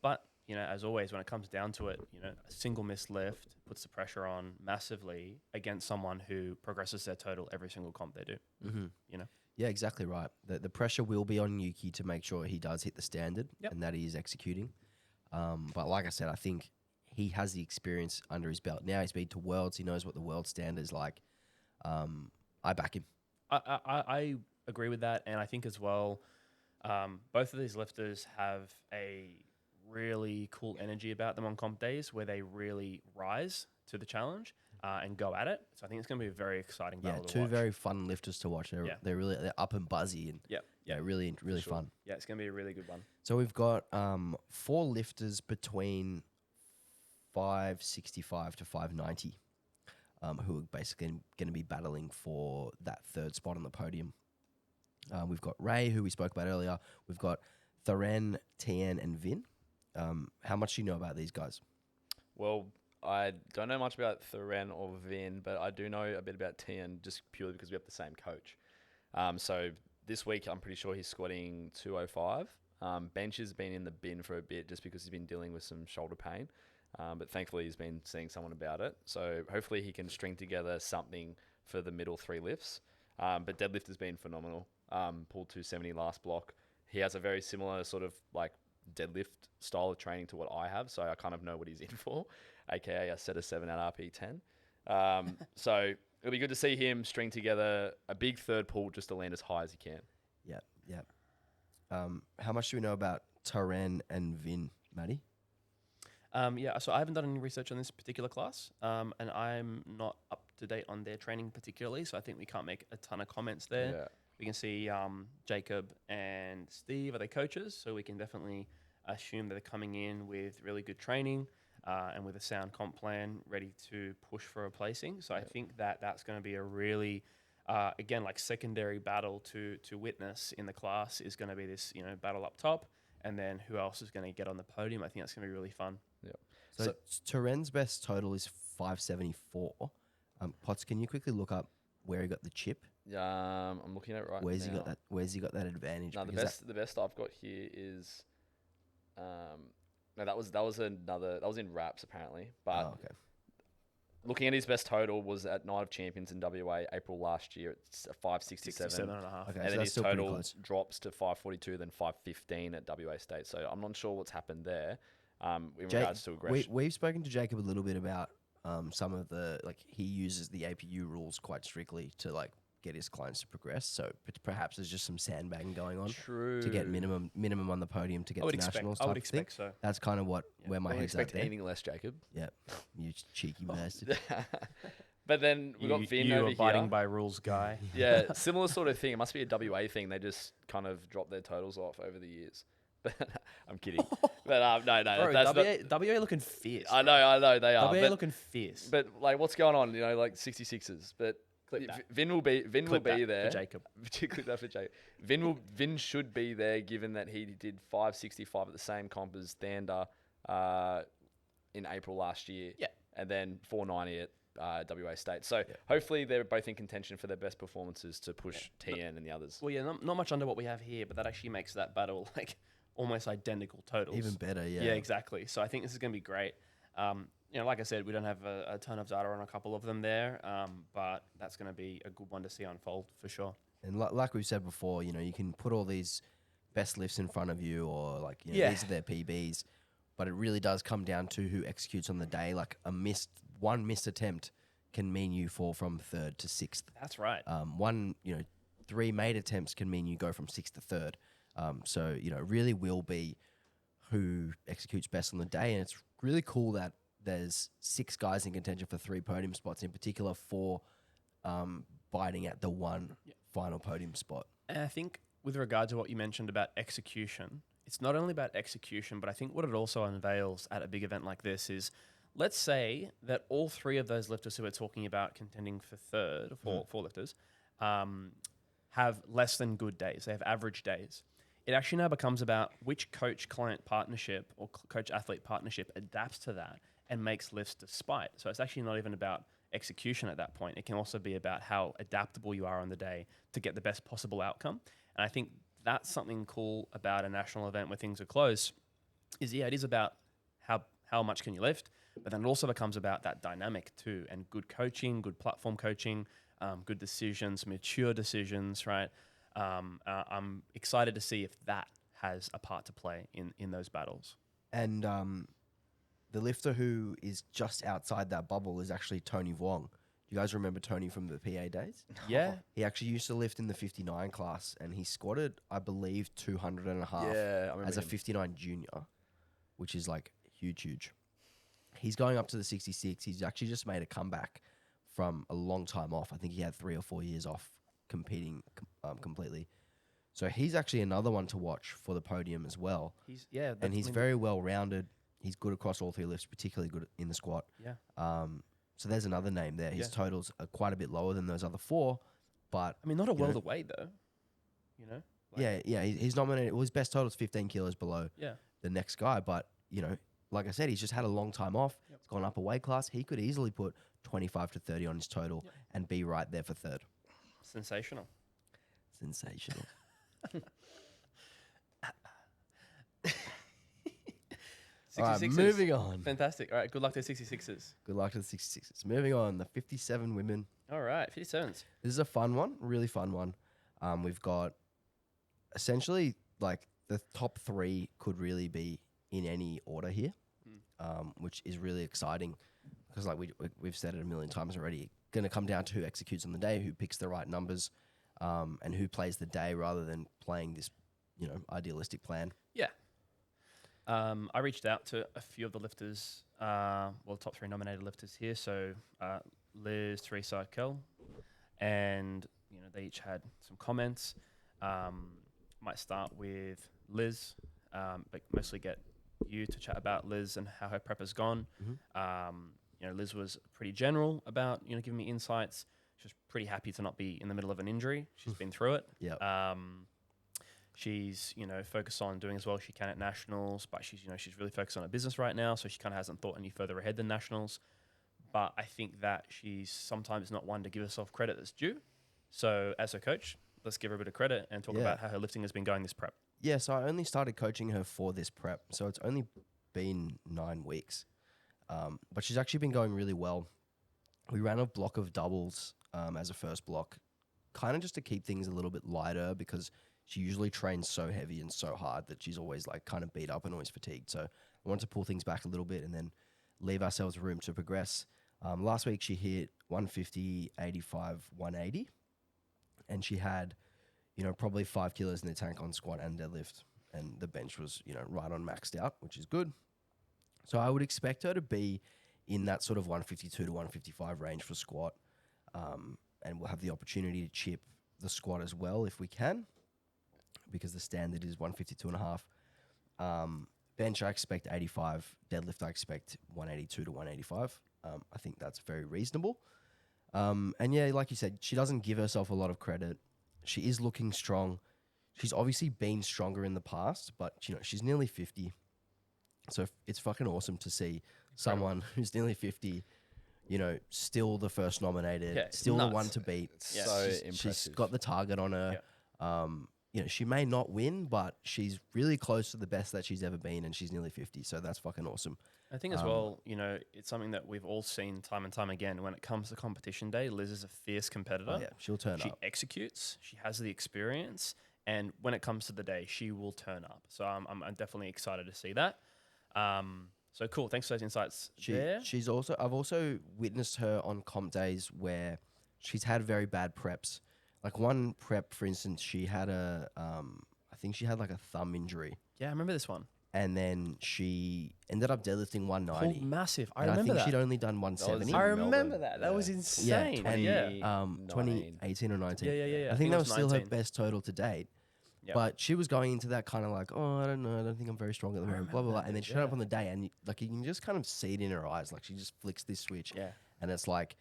But, as always, when it comes down to it, a single missed lift puts the pressure on massively against someone who progresses their total every single comp they do. Mm-hmm. Yeah, exactly right. The pressure will be on Yuki to make sure he does hit the standard and that he is executing. But like I said, I think he has the experience under his belt. Now he's been to Worlds. He knows what the world standard is like. I back him. I agree with that, and I think as well, both of these lifters have a really cool energy about them on comp days, where they really rise to the challenge and go at it. So I think it's going to be a very exciting battle to two watch. very fun lifters to watch. They're up and buzzy and really fun. Yeah, it's going to be a really good one. So we've got 4 lifters between 565 to 590. Who are basically going to be battling for that third spot on the podium. We've got Ray, who we spoke about earlier. We've got Tharen, Tien, and Vin. How much do you know about these guys? Well, I don't know much about Tharen or Vin, but I do know a bit about Tien just purely because we have the same coach. So this week, I'm pretty sure he's squatting 205. Bench has been in the bin for a bit just because he's been dealing with some shoulder pain. But thankfully, he's been seeing someone about it. So hopefully he can string together something for the middle 3 lifts. But deadlift has been phenomenal. Pulled 270 last block. He has a very similar sort of like deadlift style of training to what I have. So I kind of know what he's in for, aka a set of 7 at RP10. So it'll be good to see him string together a big third pull just to land as high as he can. Yeah. How much do we know about Taren and Vin, Maddie? So I haven't done any research on this particular class, and I'm not up to date on their training particularly, so I think we can't make a ton of comments there. Yeah. We can see Jacob and Steve are their coaches, so we can definitely assume that they're coming in with really good training and with a sound comp plan, ready to push for a placing. So I think that's going to be a really, again, like secondary battle to witness in the class is going to be this, battle up top, and then who else is going to get on the podium. I think that's going to be really fun. So Teren's best total is 574. Potts, can you quickly look up where he got the chip? I'm looking at it right now. Where's he got that advantage? No, the best I've got here is No, that was in wraps apparently. But Oh, okay. looking at his best total was at Night of Champions in WA April last year. It's a 567. 67.5. Okay, And so then that's his still pretty total close. drops to 542, then 515 at WA State. So I'm not sure what's happened there in Jake, regards to aggression. we've spoken to Jacob a little bit about some of the he uses the APU rules quite strictly to get his clients to progress. So perhaps there's just some sandbagging going on True. to get minimum on the podium to get I would to expect. nationals. I would type of thing. expect so. That's kind of where my I don't head's at expect there. anything less, Jacob. Yeah, you cheeky bastard. But then we got Vin you over abiding here. by rules guy. Yeah, similar sort of thing. It must be a WA thing. They just kind of drop their totals off over the years. But I'm kidding. But no, Bro, that's WA looking fierce. I know they are. WA But, looking fierce. but like, what's going on? 66ers. But Clip that. Vin will be Clip that there. for Jacob. Particularly that for Jacob. Vin should be there, given that he did 565 at the same comp as Thander in April last year. Yeah. And then 490 at WA State. So hopefully they're both in contention for their best performances to push TN and the others. Well, yeah, not much under what we have here, but that actually makes that battle almost identical totals. Even better, yeah. Yeah, exactly. So I think this is going to be great. Like I said, we don't have a ton of data on a couple of them there, but that's going to be a good one to see unfold for sure. And like we've said before, you can put all these best lifts in front of you, or these are their PBs, but it really does come down to who executes on the day. Like one missed attempt can mean you fall from third to sixth. That's right. Three made attempts can mean you go from sixth to third. So it really will be who executes best on the day, and it's really cool that there's 6 guys in contention for 3 podium spots, in particular 4 biting at the one final podium spot. And I think with regard to what you mentioned about execution, it's not only about execution, but I think what it also unveils at a big event like this is, let's say that all 3 of those lifters who are talking about contending for third, four lifters, have less than good days. They have average days. It actually now becomes about which coach-client partnership or coach-athlete partnership adapts to that and makes lifts despite. So it's actually not even about execution at that point. It can also be about how adaptable you are on the day to get the best possible outcome. And I think that's something cool about a national event where things are close is, it is about how much can you lift, but then it also becomes about that dynamic too, and good coaching, good platform coaching, good decisions, mature decisions, right? I'm excited to see if that has a part to play in those battles. And the lifter who is just outside that bubble is actually Tony Vuong. Do you guys remember Tony from the PA days? Yeah. He actually used to lift in the 59 class, and he squatted, I believe, 200 and a half Yeah, I remember as a him. 59 junior, which is huge. He's going up to the 66. He's actually just made a comeback from a long time off. I think he had 3 or 4 years off competing completely. So he's actually another one to watch for the podium as well. He's very well rounded. He's good across all 3 lifts, particularly good in the squat. Yeah. So there's another name there. His totals are quite a bit lower than those other 4, but I mean, not a world away though. He's nominated. Well, his best total is 15 kilos below the next guy, but like I said, he's just had a long time off. He's gone up a weight class. He could easily put 25 to 30 on his total and be right there for third. Sensational. All right, moving on. Fantastic. All right, good luck to the 66ers. Good luck to the 66ers. Moving on, the 57 women. All right, 57s. This is a fun one, really fun one. We've got essentially the top 3 could really be in any order here, which is really exciting because we've said it a million times already. Going to come down to who executes on the day, who picks the right numbers, and who plays the day rather than playing this, idealistic plan. Yeah. I reached out to a few of the lifters, top 3 nominated lifters here. So Liz, Teresa, Kel, and they each had some comments. Might start with Liz, but mostly get you to chat about Liz and how her prep has gone. Liz was pretty general about giving me insights. She's pretty happy to not be in the middle of an injury. She's been through it. Yeah. She's focused on doing as well as she can at nationals, but she's really focused on her business right now, so she kind of hasn't thought any further ahead than nationals. But I think that she's sometimes not one to give herself credit that's due. So as her coach, let's give her a bit of credit and talk about how her lifting has been going this prep. Yeah, so I only started coaching her for this prep, so it's only been 9 weeks. But she's actually been going really well. We ran a block of doubles as a first block, kind of just to keep things a little bit lighter because she usually trains so heavy and so hard that she's always like kind of beat up and always fatigued. So I wanted to pull things back a little bit and then leave ourselves room to progress. Last week she hit 150, 85, 180, and she had, probably 5 kilos in the tank on squat and deadlift, and the bench was, right on maxed out, which is good. So I would expect her to be in that sort of 152 to 155 range for squat, and we'll have the opportunity to chip the squat as well if we can, because the standard is 152 and a half. Bench I expect 85, deadlift I expect 182 to 185. I think that's very reasonable. And yeah, like you said, she doesn't give herself a lot of credit. She is looking strong. She's obviously been stronger in the past, but she's nearly 50. So it's fucking awesome to see someone who's nearly 50, still the first nominated, still the one to beat. It's so impressive. She's got the target on her. She may not win, but she's really close to the best that she's ever been, and she's nearly 50. So that's fucking awesome. I think as well, it's something that we've all seen time and time again. When it comes to competition day, Liz is a fierce competitor. Oh, yeah, she'll turn up. She executes. She has the experience. And when it comes to the day, she will turn up. So I'm definitely excited to see that. So cool. Thanks for those insights there. I've also witnessed her on comp days where she's had very bad preps. Like one prep, for instance, she had I think she had like a thumb injury. Yeah, I remember this one. And then she ended up deadlifting 190. Pulled massive. I and remember I think that. she'd only done 170. I remember Melbourne. that. That was Yeah, insane. and, Yeah. 2018 or 19. Yeah. I think that was still her 19. best total to date. Yep. But she was going into that kind of like, oh, I don't know, I don't think I'm very strong at the moment, blah, blah, blah. And then she turned up on the day and you can just kind of see it in her eyes. Like she just flicks this switch. Yeah. And it's like,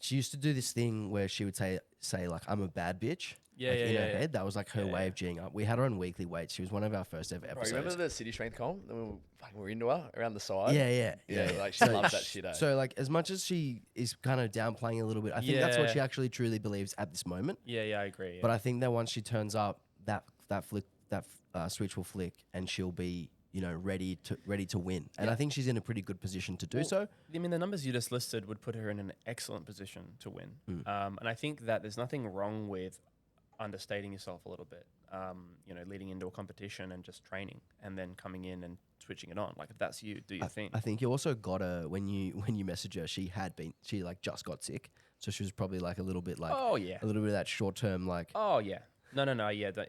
she used to do this thing where she would say like, I'm a bad bitch. Yeah, in her yeah. head. That was like her way of G'ing up. We had her on weekly weights. She was one of our first ever Bro, episodes. you remember the city strength comp? We were into her around the side. Yeah. Like she loves that shit. So like as much as she is kind of downplaying a little bit, I think that's what she actually truly believes at this moment. Yeah, I agree. Yeah. But I think that once she turns up, that switch will flick and she'll be ready to win. And I think she's in a pretty good position to do so. I mean, the numbers you just listed would put her in an excellent position to win. And I think that there's nothing wrong with understating yourself a little bit, leading into a competition and just training and then coming in and switching it on. Like if that's you, do your thing. I think you also got her when you message her, she like just got sick. So she was probably like a little bit like, a little bit of that short term, like, No. Yeah,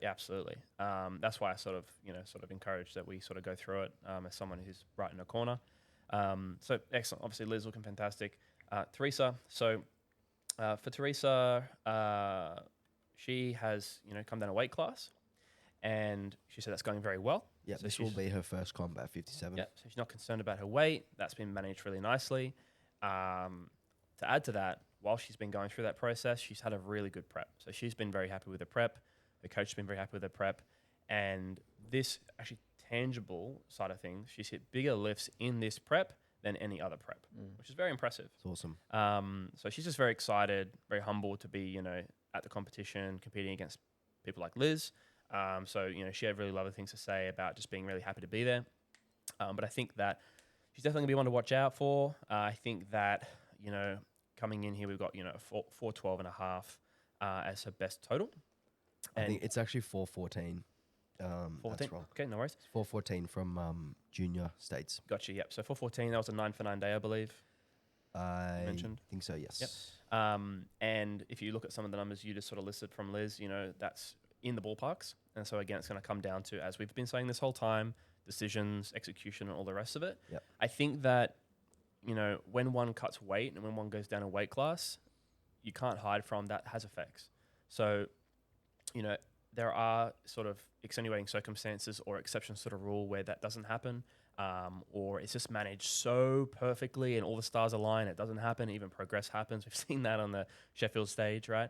absolutely. That's why I sort of encourage that we sort of go through it as someone who's right in the corner. So excellent. Obviously, Liz looking fantastic. Teresa. So for Teresa, she has come down a weight class, and she said that's going very well. Yeah, so this will be her first comp at 57. Yeah, so she's not concerned about her weight. That's been managed really nicely. To add to that, while she's been going through that process, she's had a really good prep. So she's been very happy with her prep. The coach has been very happy with her prep. And this actually tangible side of things, she's hit bigger lifts in this prep than any other prep, which is very impressive. It's awesome. So she's just very excited, very humble to be, at the competition, competing against people like Liz. So she had really lovely things to say about just being really happy to be there. But I think that she's definitely going to be one to watch out for. I think that, coming in here, we've got, 412 and a half as her best total. I think it's actually 414. 14? That's wrong. Okay, no worries. It's 414 from junior states. Gotcha, yep. So 414, that was a 9 for 9 day, I believe. I mentioned. think so, yes. Yep. And if you look at some of the numbers you just sort of listed from Liz, that's in the ballparks. And so again, it's going to come down to, as we've been saying this whole time, decisions, execution, and all the rest of it. Yep. I think that, when one cuts weight and when one goes down a weight class, you can't hide from that has effects. So, there are sort of extenuating circumstances or exceptions to the rule where that doesn't happen. Or it's just managed so perfectly and all the stars align, it doesn't happen, even progress happens. We've seen that on the Sheffield stage, right?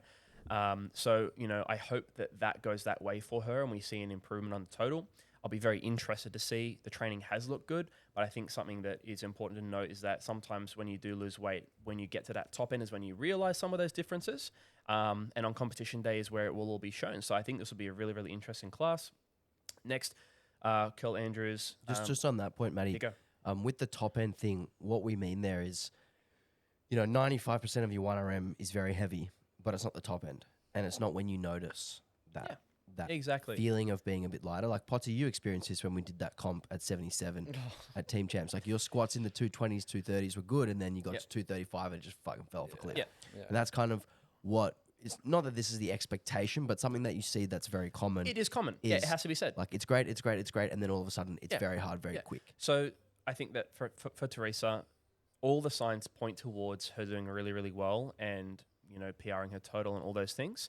So, I hope that goes that way for her and we see an improvement on the total. I'll be very interested to see. The training has looked good, but I think something that is important to note is that sometimes when you do lose weight, when you get to that top end is when you realize some of those differences. And on competition day is where it will all be shown. So I think this will be a really, really interesting class. Next, Curl Andrews. Just on that point, Matty. You go. With the top end thing, what we mean there is, 95% of your 1RM is very heavy, but it's not the top end, and it's not when you notice that Exactly. feeling of being a bit lighter. Like Potty, you experienced this when we did that comp at 77 at Team Champs. Like your squats in the 220s, 230s were good, and then you got to 235 and it just fucking fell off a cliff. Yeah. And that's kind of what is, not that this is the expectation, but something that you see that's very common. It is common. Yeah, it has to be said. Like it's great, and then all of a sudden it's very hard, very quick. So I think that for Teresa, all the signs point towards her doing really, really well and, PRing her total and all those things.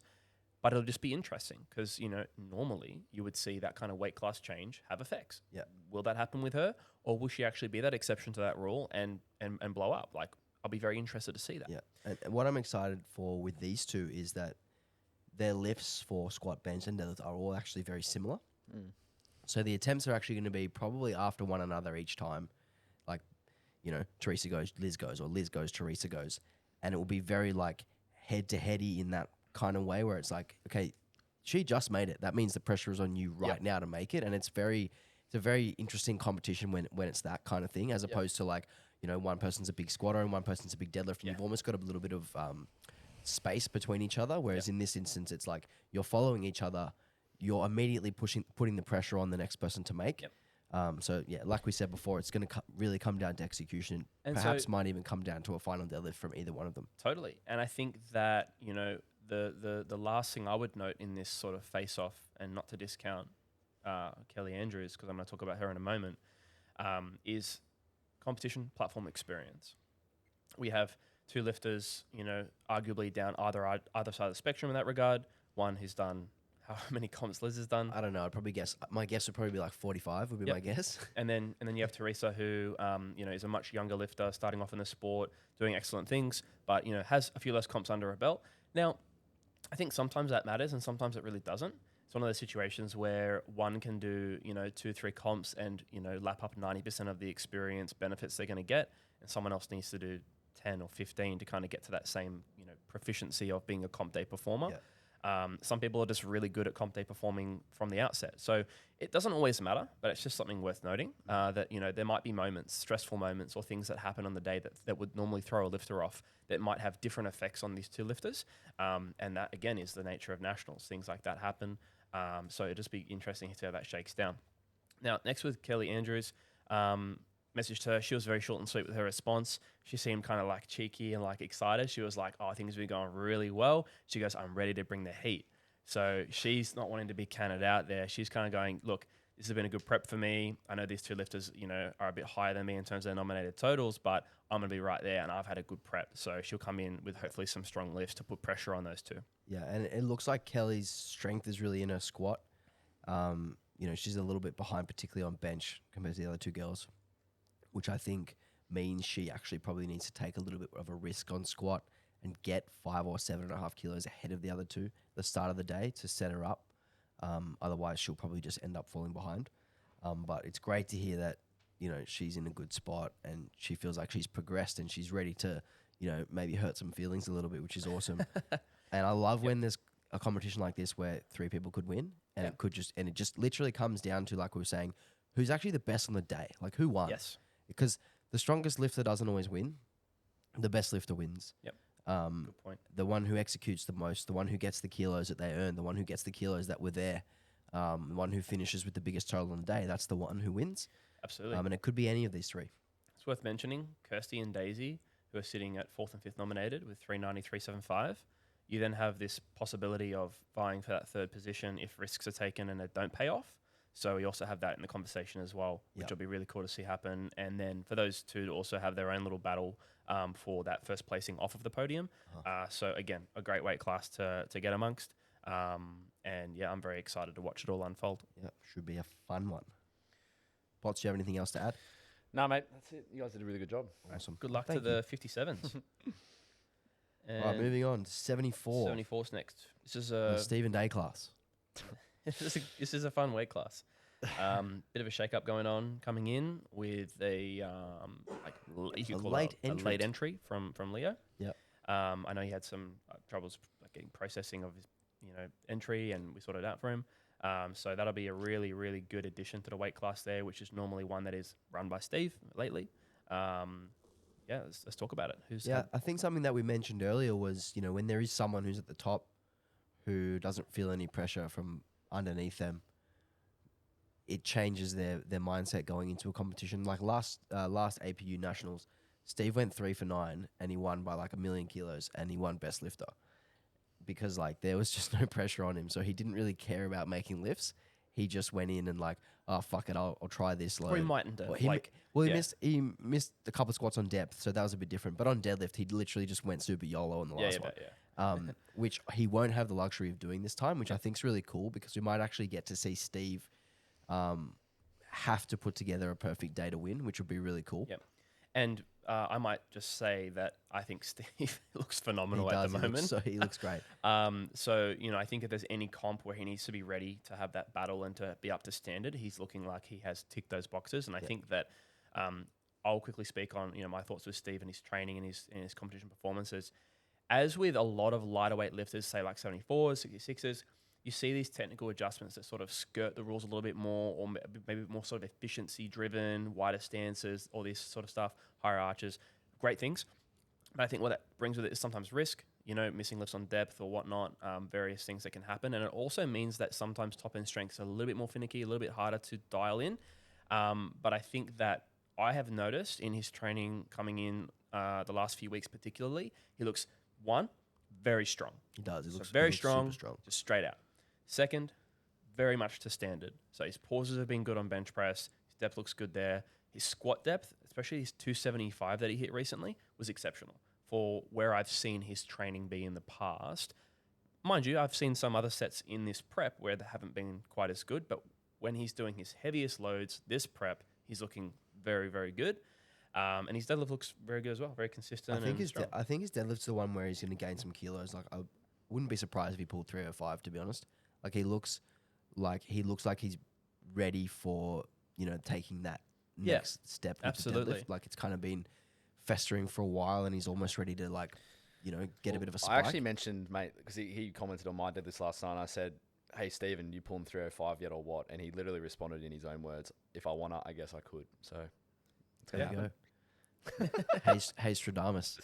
But it'll just be interesting because, normally you would see that kind of weight class change have effects. Yeah. Will that happen with her? Or will she actually be that exception to that rule and blow up? Like, I'll be very interested to see that. Yeah. And what I'm excited for with these two is that their lifts for squat, bench, and deadlift are all actually very similar. So the attempts are actually going to be probably after one another each time. Like, Teresa goes, Liz goes, or Liz goes, Teresa goes. And it will be very like head-to-heady in that kind of way where it's like, okay, she just made it. That means the pressure is on you right now to make it. And it's a very interesting competition when it's that kind of thing, as opposed to like, one person's a big squatter and one person's a big deadlift, and you've almost got a little bit of space between each other. Whereas in this instance, it's like you're following each other. You're immediately putting the pressure on the next person to make. So like we said before, it's going to really come down to execution. And perhaps might even come down to a final deadlift from either one of them. Totally. And I think that, the last thing I would note in this sort of face-off, and not to discount Kelly Andrews, because I'm going to talk about her in a moment, is competition platform experience. We have two lifters, arguably down either side of the spectrum in that regard. One who's done how many comps Liz has done. I don't know. I'd probably guess. My guess would probably be like 45 would be my guess. And then you have Teresa, who is a much younger lifter, starting off in the sport, doing excellent things, but has a few less comps under her belt. Now, I think sometimes that matters and sometimes it really doesn't. It's one of those situations where one can do, 2-3 comps and, lap up 90% of the experience benefits they're going to get, and someone else needs to do 10 or 15 to kind of get to that same, proficiency of being a comp day performer. Some people are just really good at comp day performing from the outset. So it doesn't always matter, but it's just something worth noting that, there might be moments, stressful moments or things that happen on the day that would normally throw a lifter off that might have different effects on these two lifters. And that, again, is the nature of nationals. Things like that happen. So it'll just be interesting to see how that shakes down. Now, next with Kelly Andrews, messaged her. She was very short and sweet with her response. She seemed kind of like cheeky and like excited. She was like, "Oh, things have been going really well." She goes, "I'm ready to bring the heat." So she's not wanting to be counted out there. She's kind of going, "Look, this has been a good prep for me. I know these two lifters, are a bit higher than me in terms of their nominated totals, but I'm going to be right there, and I've had a good prep." So she'll come in with hopefully some strong lifts to put pressure on those two. Yeah, and it looks like Kelly's strength is really in her squat. She's a little bit behind, particularly on bench compared to the other two girls, which I think means she actually probably needs to take a little bit of a risk on squat and get 5 or 7.5 kilos ahead of the other two at the start of the day to set her up. Otherwise, she'll probably just end up falling behind. But it's great to hear that, she's in a good spot and she feels like she's progressed and she's ready to, maybe hurt some feelings a little bit, which is awesome. And I love when there's a competition like this where 3 people could win and it just literally comes down to, like we were saying, who's actually the best on the day, like who won. Yes. Because the strongest lifter doesn't always win. The best lifter wins. Yep. Good point. The one who executes the most, the one who gets the kilos that they earn, the one who gets the kilos that were there, the one who finishes with the biggest total on the day, that's the one who wins. Absolutely. And it could be any of these 3. It's worth mentioning Kirsty and Daisy, who are sitting at 4th and 5th nominated with 390, 375. You then have this possibility of vying for that 3rd position if risks are taken and it don't pay off. So we also have that in the conversation as well, which will be really cool to see happen. And then for those two to also have their own little battle for that first placing off of the podium. So again, a great weight class to get amongst. And yeah, I'm very excited to watch it all unfold. Yeah, should be a fun one. Potts, do you have anything else to add? No, mate, that's it. You guys did a really good job. Awesome. Good luck to the 57s. All right, moving on to 74. 74's next. This is The Stephen Day class. this is a fun weight class. Bit of a shake-up going on coming in with a late entry from Leo. Yep. I know he had some troubles getting processing of his entry, and we sorted it out for him. So that'll be a really, really good addition to the weight class there, which is normally one that is run by Steve lately. Let's talk about it. I think something that we mentioned earlier was, when there is someone who's at the top who doesn't feel any pressure from underneath them, it changes their mindset going into a competition. Like last APU Nationals, Steve went 3 for 9 and he won by like 1,000,000 kilos and he won best lifter because like there was just no pressure on him. So he didn't really care about making lifts. He just went in and like, oh fuck it, I'll try this load. Or he mightn't have. He missed a couple of squats on depth, so that was a bit different. But on deadlift, he literally just went super YOLO on the last one. Which he won't have the luxury of doing this time, which I think is really cool because we might actually get to see Steve have to put together a perfect day to win, which would be really cool. Yep. And I might just say that I think Steve looks phenomenal at the moment. He looks great. I think if there's any comp where he needs to be ready to have that battle and to be up to standard, he's looking like he has ticked those boxes. And I think that I'll quickly speak on my thoughts with Steve and his training and his competition performances. As with a lot of lighter weight lifters, say like 74s, 66s, you see these technical adjustments that sort of skirt the rules a little bit more, or maybe more sort of efficiency driven, wider stances, all this sort of stuff, higher arches, great things. But I think what that brings with it is sometimes risk, missing lifts on depth or whatnot, various things that can happen. And it also means that sometimes top end strengths are a little bit more finicky, a little bit harder to dial in. But I think that I have noticed in his training coming in the last few weeks particularly, he looks, one, very strong. He does. He looks very strong, super strong, just straight out. Second, very much to standard. So his pauses have been good on bench press. His depth looks good there. His squat depth, especially his 275 that he hit recently, was exceptional for where I've seen his training be in the past. Mind you, I've seen some other sets in this prep where they haven't been quite as good, but when he's doing his heaviest loads, this prep, he's looking very, very good. And his deadlift looks very good as well, very consistent. I think his deadlift's the one where he's going to gain some kilos. Like I wouldn't be surprised if he pulled 305, to be honest. Like he looks like he's ready for taking that next step. Absolutely. With the deadlift. Like it's kind of been festering for a while, and he's almost ready to get a bit of a spike. I actually mentioned, mate, because he commented on my deadlift last night. And I said, "Hey, Stephen, you pulling 305 yet or what?" And he literally responded in his own words, "If I wanna, I guess I could." So it's gonna happen. Hey, Stradamus.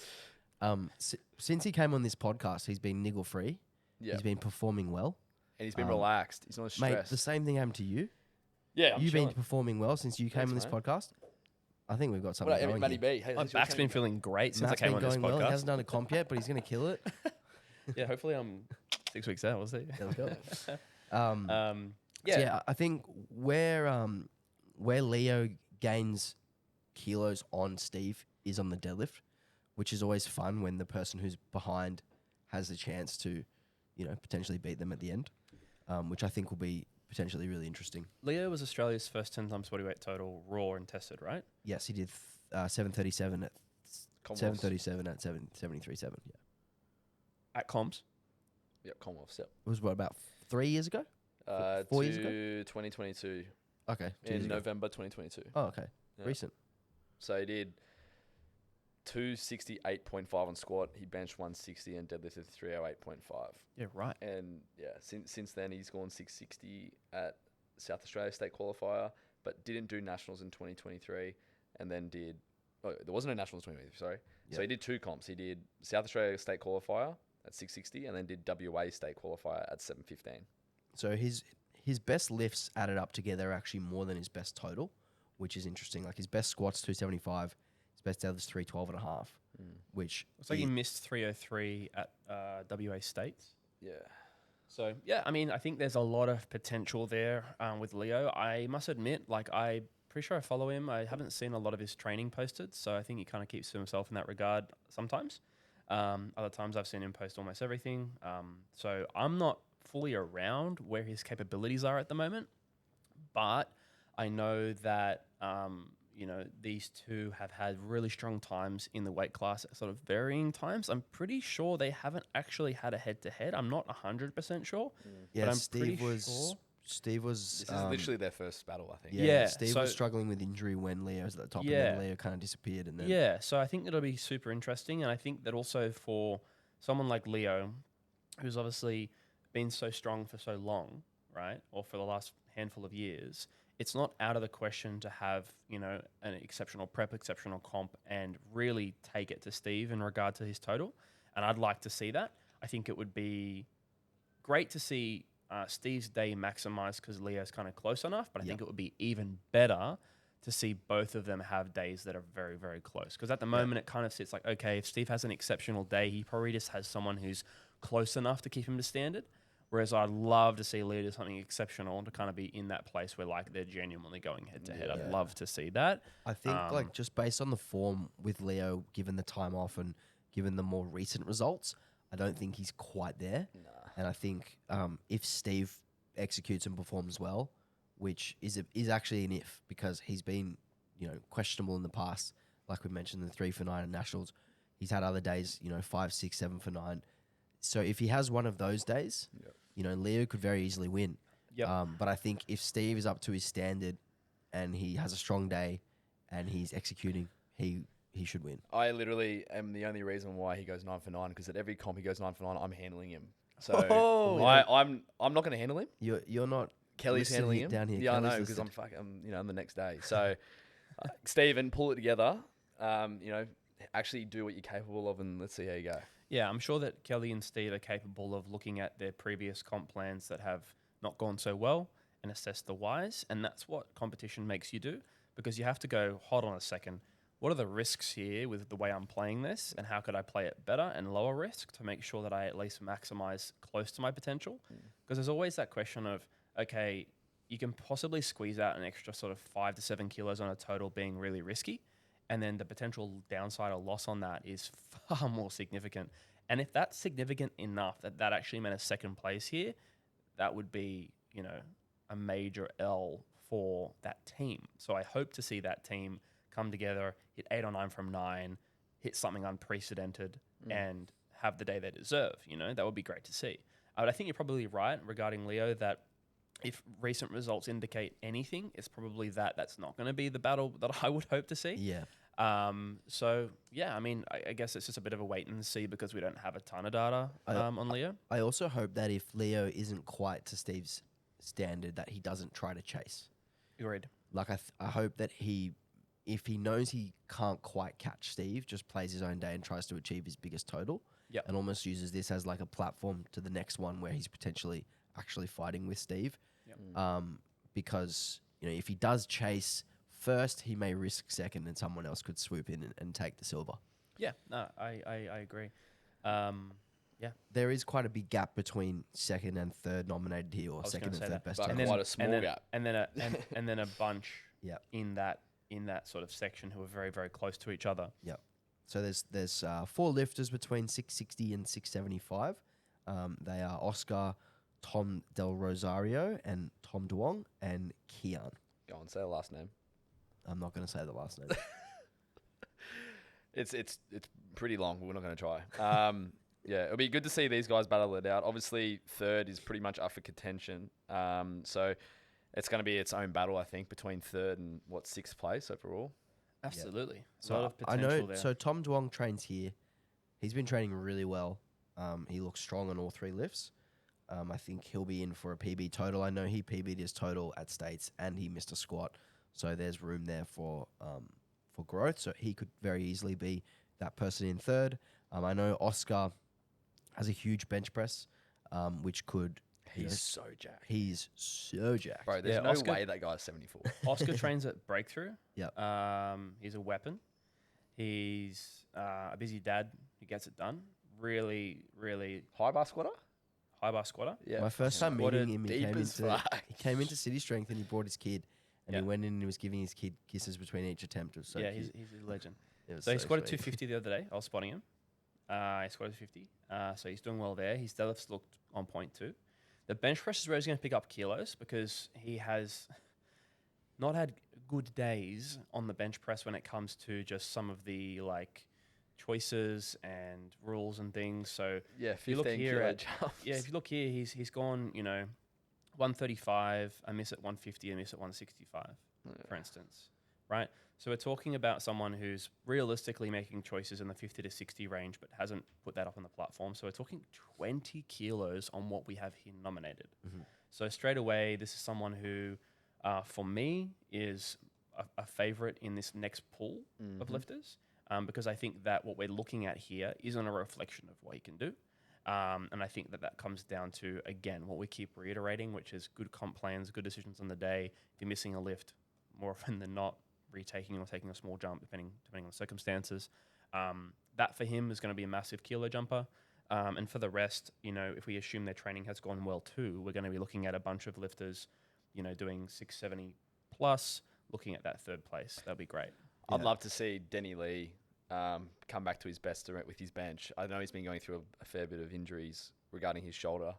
Since he came on this podcast, he's been niggle free. Yeah. He's been performing well. And he's been relaxed. He's not stressed. Mate, the same thing happened to you. Yeah, You've been performing well since you came on this podcast. I think we've got something going Matty here. B? Hey, My back's been feeling great since Matt's I came on this going well. He podcast. hasn't done a comp yet, but he's going to kill it. Yeah, hopefully I'm 6 weeks out. We'll see. There we go. I think where Leo gains kilos on Steve is on the deadlift, which is always fun when the person who's behind has the chance to, potentially beat them at the end, which I think will be potentially really interesting. Leo was Australia's first 10 times bodyweight total raw and tested, right? Yes, he did 737 at 737 at 773.7. Yeah. At comps? Yep, Commonwealths, yep. It was about 3 years ago? 4 years ago? 2022. Okay. In November 2022. Oh, okay. Yeah. Recent. So he did 268.5 on squat. He benched 160 and deadlifted 308.5. Yeah, right. And since then he's gone 660 at South Australia State Qualifier, but didn't do nationals in 2023, and then there wasn't a nationals in 2023. Sorry. Yep. So he did 2 comps. He did South Australia State Qualifier at 660, and then did WA State Qualifier at 715. So his best lifts added up together are actually more than his best total, which is interesting. Like his best squats 275. Best deadlift is 312.5, which looks like he missed 303 at WA States. Yeah. So I think there's a lot of potential there with Leo. I must admit, I'm pretty sure I follow him. I haven't seen a lot of his training posted, so I think he kind of keeps to himself in that regard sometimes. Other times I've seen him post almost everything. So I'm not fully around where his capabilities are at the moment, but I know that these two have had really strong times in the weight class at sort of varying times. I'm pretty sure they haven't actually had a head-to-head. I'm not 100% sure. Yeah, but I'm Steve was... This is literally their first battle, I think. Yeah, Steve was struggling with injury when Leo was at the top, and then Leo kind of disappeared. And then so I think it'll be super interesting, and I think that also for someone like Leo, who's obviously been so strong for so long, right, or for the last handful of years, it's not out of the question to have, an exceptional prep, exceptional comp, and really take it to Steve in regard to his total. And I'd like to see that. I think it would be great to see Steve's day maximized because Leo's kind of close enough, but I think it would be even better to see both of them have days that are very, very close. Because at the moment, it kind of sits like, okay, if Steve has an exceptional day, he probably just has someone who's close enough to keep him to standard. Whereas I'd love to see Leo do something exceptional to kind of be in that place where like they're genuinely going head to head. I'd love to see that. I think like just based on the form with Leo, given the time off and given the more recent results, I don't think he's quite there. Nah. And I think if Steve executes and performs well, which is actually an if, because he's been, questionable in the past. Like we mentioned, the 3 for 9 at Nationals. He's had other days, 5, 6, 7 for 9. So if he has one of those days, Leo could very easily win. Yep. But I think if Steve is up to his standard and he has a strong day and he's executing, he should win. I literally am the only reason why he goes 9 for 9, because at every comp he goes 9 for 9, I'm handling him. So I'm not going to handle him. You're not. Kelly's handling him down here. Yeah, Kelly's I know, because I'm on the next day. So, Stephen, pull it together. Actually do what you're capable of, and let's see how you go. Yeah, I'm sure that Kelly and Steve are capable of looking at their previous comp plans that have not gone so well and assess the whys, and that's what competition makes you do, because you have to go, hold on a second, what are the risks here with the way I'm playing this, and how could I play it better and lower risk to make sure that I at least maximize close to my potential? Because there's always that question of, okay, you can possibly squeeze out an extra sort of 5 to 7 kilos on a total being really risky, and then the potential downside or loss on that is far more significant. And if that's significant enough that actually meant a second place here, that would be, a major L for that team. So I hope to see that team come together, hit 8 or 9 from 9, hit something unprecedented, and have the day they deserve. That would be great to see. But I think you're probably right regarding Leo that if recent results indicate anything, it's probably that's not going to be the battle that I would hope to see. Yeah. I guess it's just a bit of a wait and see because we don't have a ton of data on Leo. I also hope that if Leo isn't quite to Steve's standard, that he doesn't try to chase. Agreed. Like I hope that if he knows he can't quite catch Steve, just plays his own day and tries to achieve his biggest total. Yep. And almost uses this as like a platform to the next one where he's potentially actually fighting with Steve. Yep. Because, if he does chase first, he may risk second and someone else could swoop in and take the silver. Yeah, no, I agree. There is quite a big gap between second and third nominated here, or second and third best. But talent. quite a small gap. And then a bunch Yep. in that sort of section who are very, very close to each other. Yep. So there's 4 lifters between 660 and 675. They are Oscar, Tom Del Rosario, and Tom Duong, and Kian. Go on, say the last name. I'm not going to say the last name. It's pretty long, but we're not going to try. It'll be good to see these guys battle it out. Obviously, third is pretty much up for contention. So it's going to be its own battle, I think, between third and 6th place overall. Absolutely. So a lot of I potential know. there. So Tom Duong trains here. He's been training really well. He looks strong on all 3 lifts. I think he'll be in for a PB total. I know he PB'd his total at States and he missed a squat. So there's room there for growth. So he could very easily be that person in third. I know Oscar has a huge bench press, which could... He's so jacked. He's so jacked. Bro, there's no way that guy's 74. Oscar trains at Breakthrough. Yep. He's a weapon. He's a busy dad who gets it done. Really, really High bar squatter? high bar squatter. Yeah. My first time meeting him, deep as fuck. he came into City Strength and he brought his kid. And Yeah. he went in and he was giving his kid kisses between each attempt. It was so yeah, cute. he's a legend. It was So he squatted sweet. 250 the other day. I was spotting him. He squatted 50. So he's doing well there. His deadlifts looked on point too. The bench press is where he's going to pick up kilos because he has not had good days on the bench press when it comes to just some of the choices and rules and things. So Yeah, if you look 15 here kilo at jumps. if you look here, he's gone 135, a miss at 150, a miss at 165, for instance, right? So we're talking about someone who's realistically making choices in the 50 to 60 range, but hasn't put that up on the platform. So we're talking 20 kilos on what we have here nominated. Mhm. So straight away, this is someone who, for me, is a favorite in this next pool of lifters, because I think that what we're looking at here isn't a reflection of what he can do. And I think that comes down to, again, what we keep reiterating, which is good comp plans, good decisions on the day. If you're missing a lift, more often than not, retaking or taking a small jump, depending on the circumstances. That for him is going to be a massive kilo jumper. And for the rest, if we assume their training has gone well too, we're going to be looking at a bunch of lifters, doing 670 plus, looking at that third place. That'd be great. I'd love to see Denny Lee come back to his best with his bench. I know he's been going through a fair bit of injuries regarding his shoulder.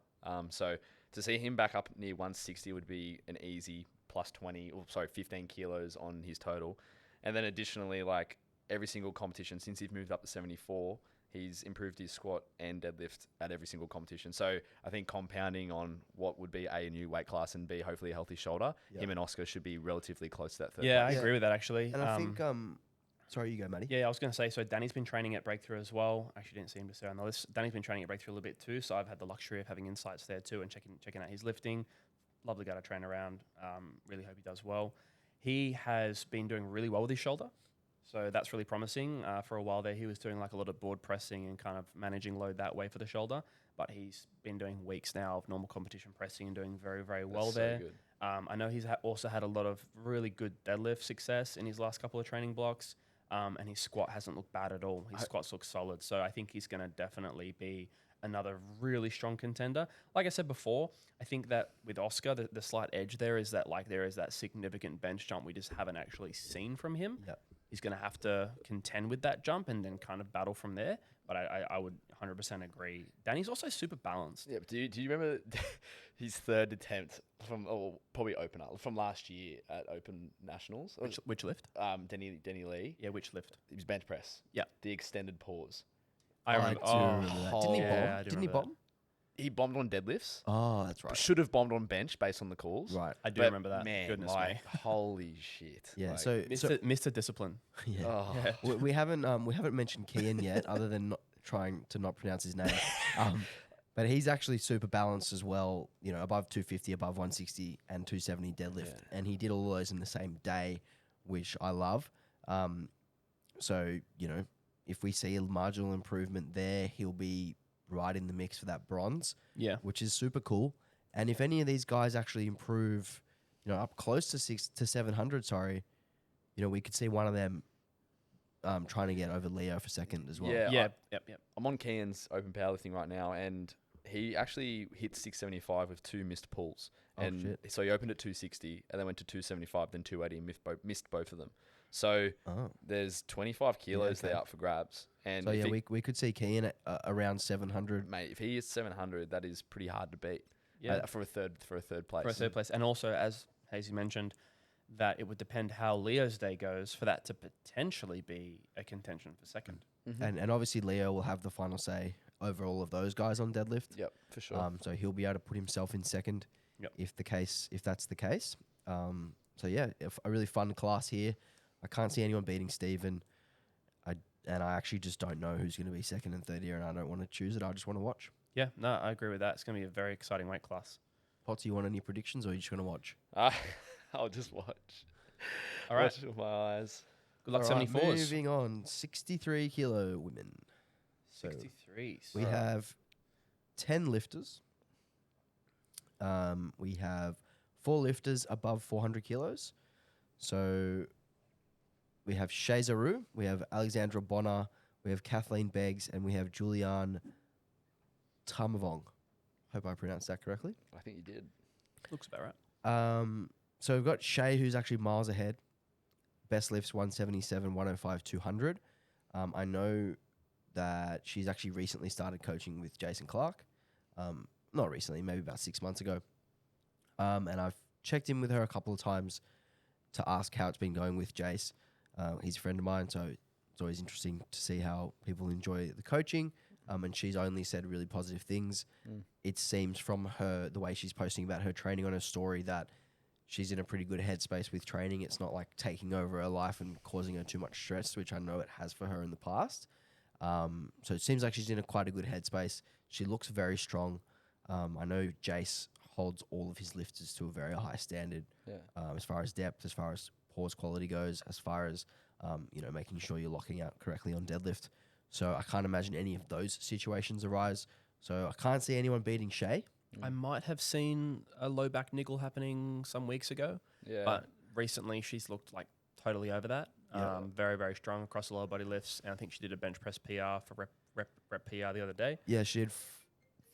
So to see him back up near 160 would be an easy plus 15 kilos on his total. And then additionally, like every single competition since he's moved up to 74, he's improved his squat and deadlift at every single competition. So I think compounding on what would be a new weight class and B, hopefully a healthy shoulder, him and Oscar should be relatively close to that third Yeah, place. I agree with that actually. And I think, sorry, you go, Matty. Yeah, I was going to say, so Danny's been training at Breakthrough as well. Actually, didn't see him just there on the list. Danny's been training at Breakthrough a little bit too, so I've had the luxury of having insights there too and checking out his lifting. Lovely guy to train around. Really hope he does well. He has been doing really well with his shoulder, so that's really promising. For a while there, he was doing like a lot of board pressing and kind of managing load that way for the shoulder, but he's been doing weeks now of normal competition pressing and doing very, very well That's so there. good. I know he's also had a lot of really good deadlift success in his last couple of training blocks. And his squat hasn't looked bad at all. His squats look solid. So I think he's going to definitely be another really strong contender. Like I said before, I think that with Oscar, the slight edge there is that there is that significant bench jump we just haven't actually seen from him. Yep. He's going to have to contend with that jump and then kind of battle from there. But I would 100% agree. Danny's also super balanced. Yeah, but do you remember his third attempt probably opener from last year at Open Nationals? Which lift? Denny Lee. Yeah, which lift? It was bench press. Yeah. The extended pause. I remember. do remember that. Didn't he yeah, bomb? I do Didn't he remember that. bomb? He bombed on deadlifts. Oh, that's right. Should have bombed on bench based on the calls. Right. I do But remember that. Man, Goodness like, me. holy shit. Yeah. Like, So Mr. Discipline. yeah. oh, We haven't mentioned Kian yet, other than trying to not pronounce his name. But he's actually super balanced as well. Above 250, above 160, and 270 deadlift, and he did all those in the same day, which I love. So if we see a marginal improvement there, he'll be right in the mix for that bronze. Yeah. Which is super cool. And if any of these guys actually improve, up close to 600 to 700, we could see one of them trying to get over Leo for second as well. Yeah. Yep. I'm on Kian's open powerlifting right now, and he actually hit 675 with 2 missed pulls. Oh, And shit. so he opened at 260 and then went to 275, then 280 and missed both of them. So there's 25 kilos there up for grabs. And So we could see Kian at around 700. mate, if he is 700, that is pretty hard to beat. Yeah. For a third place. For a third place. And also, as Hazy mentioned, that it would depend how Leo's day goes for that to potentially be a contention for second. And obviously Leo will have the final say over all of those guys on deadlift. Yep, for sure. So he'll be able to put himself in second Yep. if that's the case. So yeah, a really fun class here. I can't see anyone beating Steven. And I actually just don't know who's going to be second and third here, and I don't want to choose it. I just want to watch. Yeah, no, I agree with that. It's going to be a very exciting weight class. Potts, you want any predictions, or are you just going to watch? I'll just watch. All right. Watch with my eyes. Good luck, All right, 74s. moving on, 63 kilo women. So 63. we have 10 lifters. We have 4 lifters above 400 kilos. So we have Shea Zaru, we have Alexandra Bonner, we have Kathleen Beggs, and we have Julianne Tamavong. Hope I pronounced that correctly. I think you did. Looks about right. So we've got Shea, who's actually miles ahead. Best lifts 177, 105, 200. I know that she's actually recently started coaching with Jason Clark. Not recently, maybe about 6 months ago. And I've checked in with her a couple of times to ask how it's been going with Jace. He's a friend of mine, so it's always interesting to see how people enjoy the coaching. And she's only said really positive things. It seems from her, the way she's posting about her training on her story, that she's in a pretty good headspace with training. It's not like taking over her life and causing her too much stress, which I know it has for her in the past. So it seems like she's in quite a good headspace. She looks very strong. I know Jace holds all of his lifters to a very high standard. Yeah. As far as depth, as far as pause quality goes, as far as making sure you're locking out correctly on deadlift. So I can't imagine any of those situations arise. So I can't see anyone beating Shay. I might have seen a low back niggle happening some weeks ago, Yeah. but recently she's looked like totally over that. Yeah. Very, very strong across the lower body lifts. And I think she did a bench press PR for rep PR the other day. Yeah, she had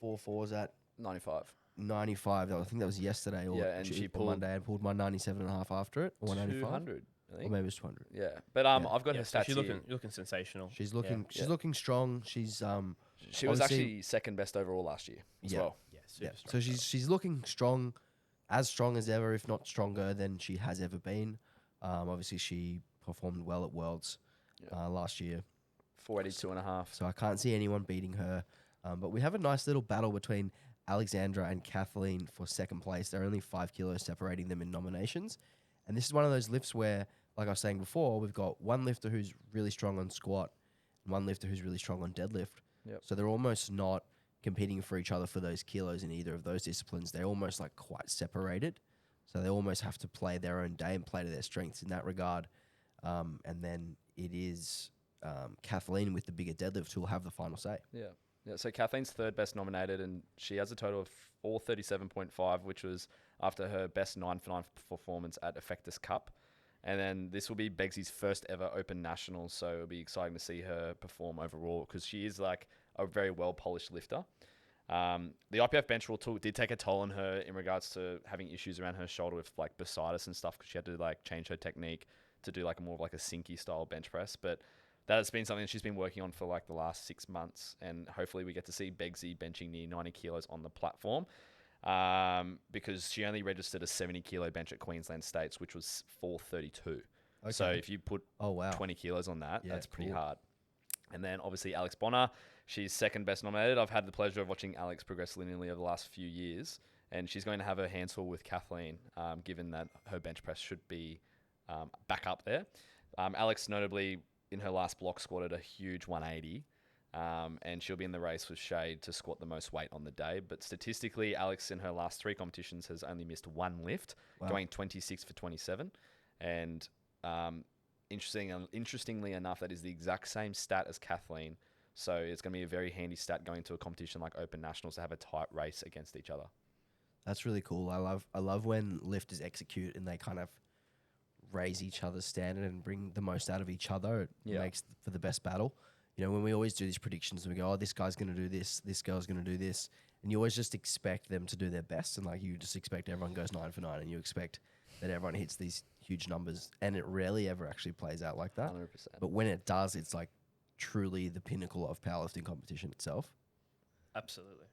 4.4s at 95. 95. I think that was yesterday or Yeah, and she or pulled Monday and pulled my 97.5 after it. Or 195. 200, I Or think. maybe it was 200. Yeah. But I've got her So stats she's here. looking sensational. She's looking Yeah. looking strong. She's She was obviously- actually second best overall last year as Yeah. well. Yeah, super yeah. strong. So she's looking strong as ever, if not stronger than she has ever been. Obviously she performed well at Worlds last year. 482.5. So I can't see anyone beating her. But we have a nice little battle between Alexandra and Kathleen for second place. There are only 5 kilos separating them in nominations. And this is one of those lifts where, like I was saying before, we've got one lifter who's really strong on squat and one lifter who's really strong on deadlift. Yep. So they're almost not competing for each other for those kilos in either of those disciplines. They're almost like quite separated. So they almost have to play their own day and play to their strengths in that regard. And then it is Kathleen with the bigger deadlift who will have the final say. Yeah. Yeah. So Kathleen's third best nominated, and she has a total of 437.5, which was after her best 9 for 9 performance at Effectus Cup. And then this will be Beggsy's first ever Open Nationals, so it'll be exciting to see her perform overall because she is like a very well polished lifter. The IPF bench rule tool did take a toll on her in regards to having issues around her shoulder with like bursitis and stuff because she had to like change her technique to do like more of like a sinky style bench press. But that has been something she's been working on for like the last 6 months, and hopefully we get to see Beggsy benching near 90 kilos on the platform. Because she only registered a 70 kilo bench at Queensland States, which was 432. Okay. So if you put Oh, wow. 20 kilos on that, Yeah, that's pretty cool. hard. And then obviously Alex Bonner, she's second best nominated. I've had the pleasure of watching Alex progress linearly over the last few years, and she's going to have her hands full with Kathleen, given that her bench press should be back up there. Alex notably in her last block squatted a huge 180. And she'll be in the race with Shade to squat the most weight on the day. But statistically, Alex in her last 3 competitions has only missed 1 lift, Wow. going 26 for 27. And interestingly enough, that is the exact same stat as Kathleen. So it's going to be a very handy stat going to a competition like Open Nationals to have a tight race against each other. That's really cool. I love when lifters execute and they kind of raise each other's standard and bring the most out of each other. It Yeah. makes for the best battle. You know, when we always do these predictions and we go, oh, this guy's going to do this girl's going to do this. And you always just expect them to do their best. And like you just expect everyone goes 9 for 9 and you expect that everyone hits these huge numbers. And it rarely ever actually plays out like that. 100%. But when it does, it's like truly the pinnacle of powerlifting competition itself. Absolutely.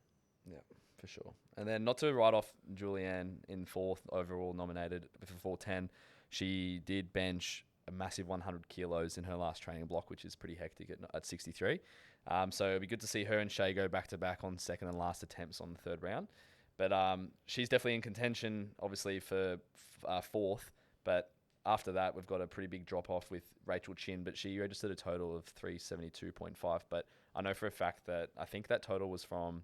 Yeah, for sure. And then not to write off Julianne in 4th overall nominated for 410, she did bench a massive 100 kilos in her last training block, which is pretty hectic at 63. So it'd be good to see her and Shay go back to back on second and last attempts on the 3rd round. But she's definitely in contention, obviously, for 4th. But after that, we've got a pretty big drop off with Rachel Chin, but she registered a total of 372.5. But I know for a fact that I think that total was from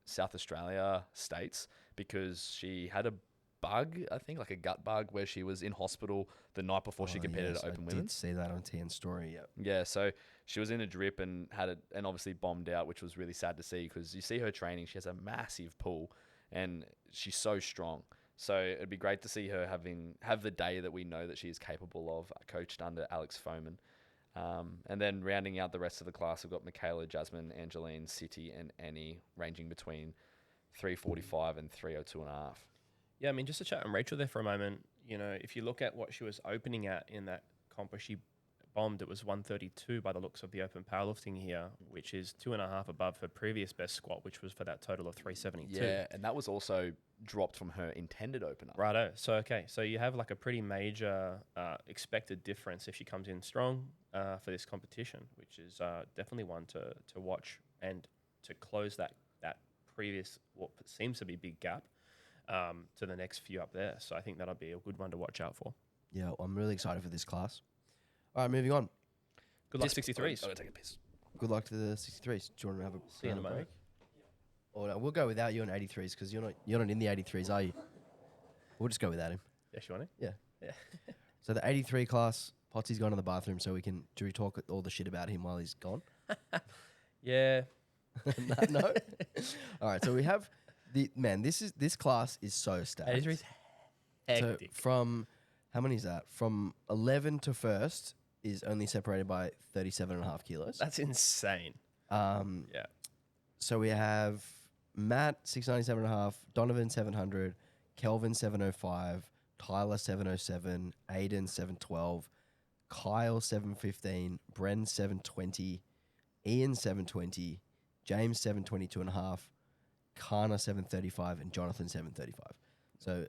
South Australia states because she had a bug, I think, like a gut bug, where she was in hospital the night before she competed at Open I Women's. did see that on TN's story, yeah. Yeah, so she was in a drip and had it, and obviously bombed out, which was really sad to see because you see her training, she has a massive pull, and she's so strong. So it'd be great to see her have the day that we know that she is capable of, coached under Alex Foman. And then rounding out the rest of the class, we've got Michaela, Jasmine, Angeline, City, and Annie, ranging between 345 and 302.5. Yeah, I mean, just to chat on Rachel there for a moment, you know, if you look at what she was opening at in that comp where she bombed, it was 132 by the looks of the open powerlifting here, which is 2.5 above her previous best squat, which was for that total of 372. Yeah, and that was also dropped from her intended opener. Righto. So, okay. So you have like a pretty major expected difference if she comes in strong for this competition, which is definitely one to watch and to close that previous, what seems to be big gap to the next few up there. So I think that'll be a good one to watch out for. Yeah, I'm really excited for this class. All right, moving on. Good luck, Just- 63s. I'm going to take a piss. Good luck to the 63s. Do you want to have a See you in a break? moment. Or no, we'll go without you on 83s because you're not in the 83s, are you? We'll just go without him. Yes, you want Yeah. Yeah. So the 83 class, Potsy's gone to the bathroom, so do we talk all the shit about him while he's gone? Yeah. No. All right. So we have this class is so stacked. 83's So hectic. from how many is that? From 11 to first is only separated by 37.5 kilos. That's insane. Yeah. So we have Matt 697.5, Donovan 700, Kelvin 705, Tyler 707, Aiden 712, Kyle 715, Bren 720, Ian 720, James 722.5, Kana 735, and Jonathan 735. So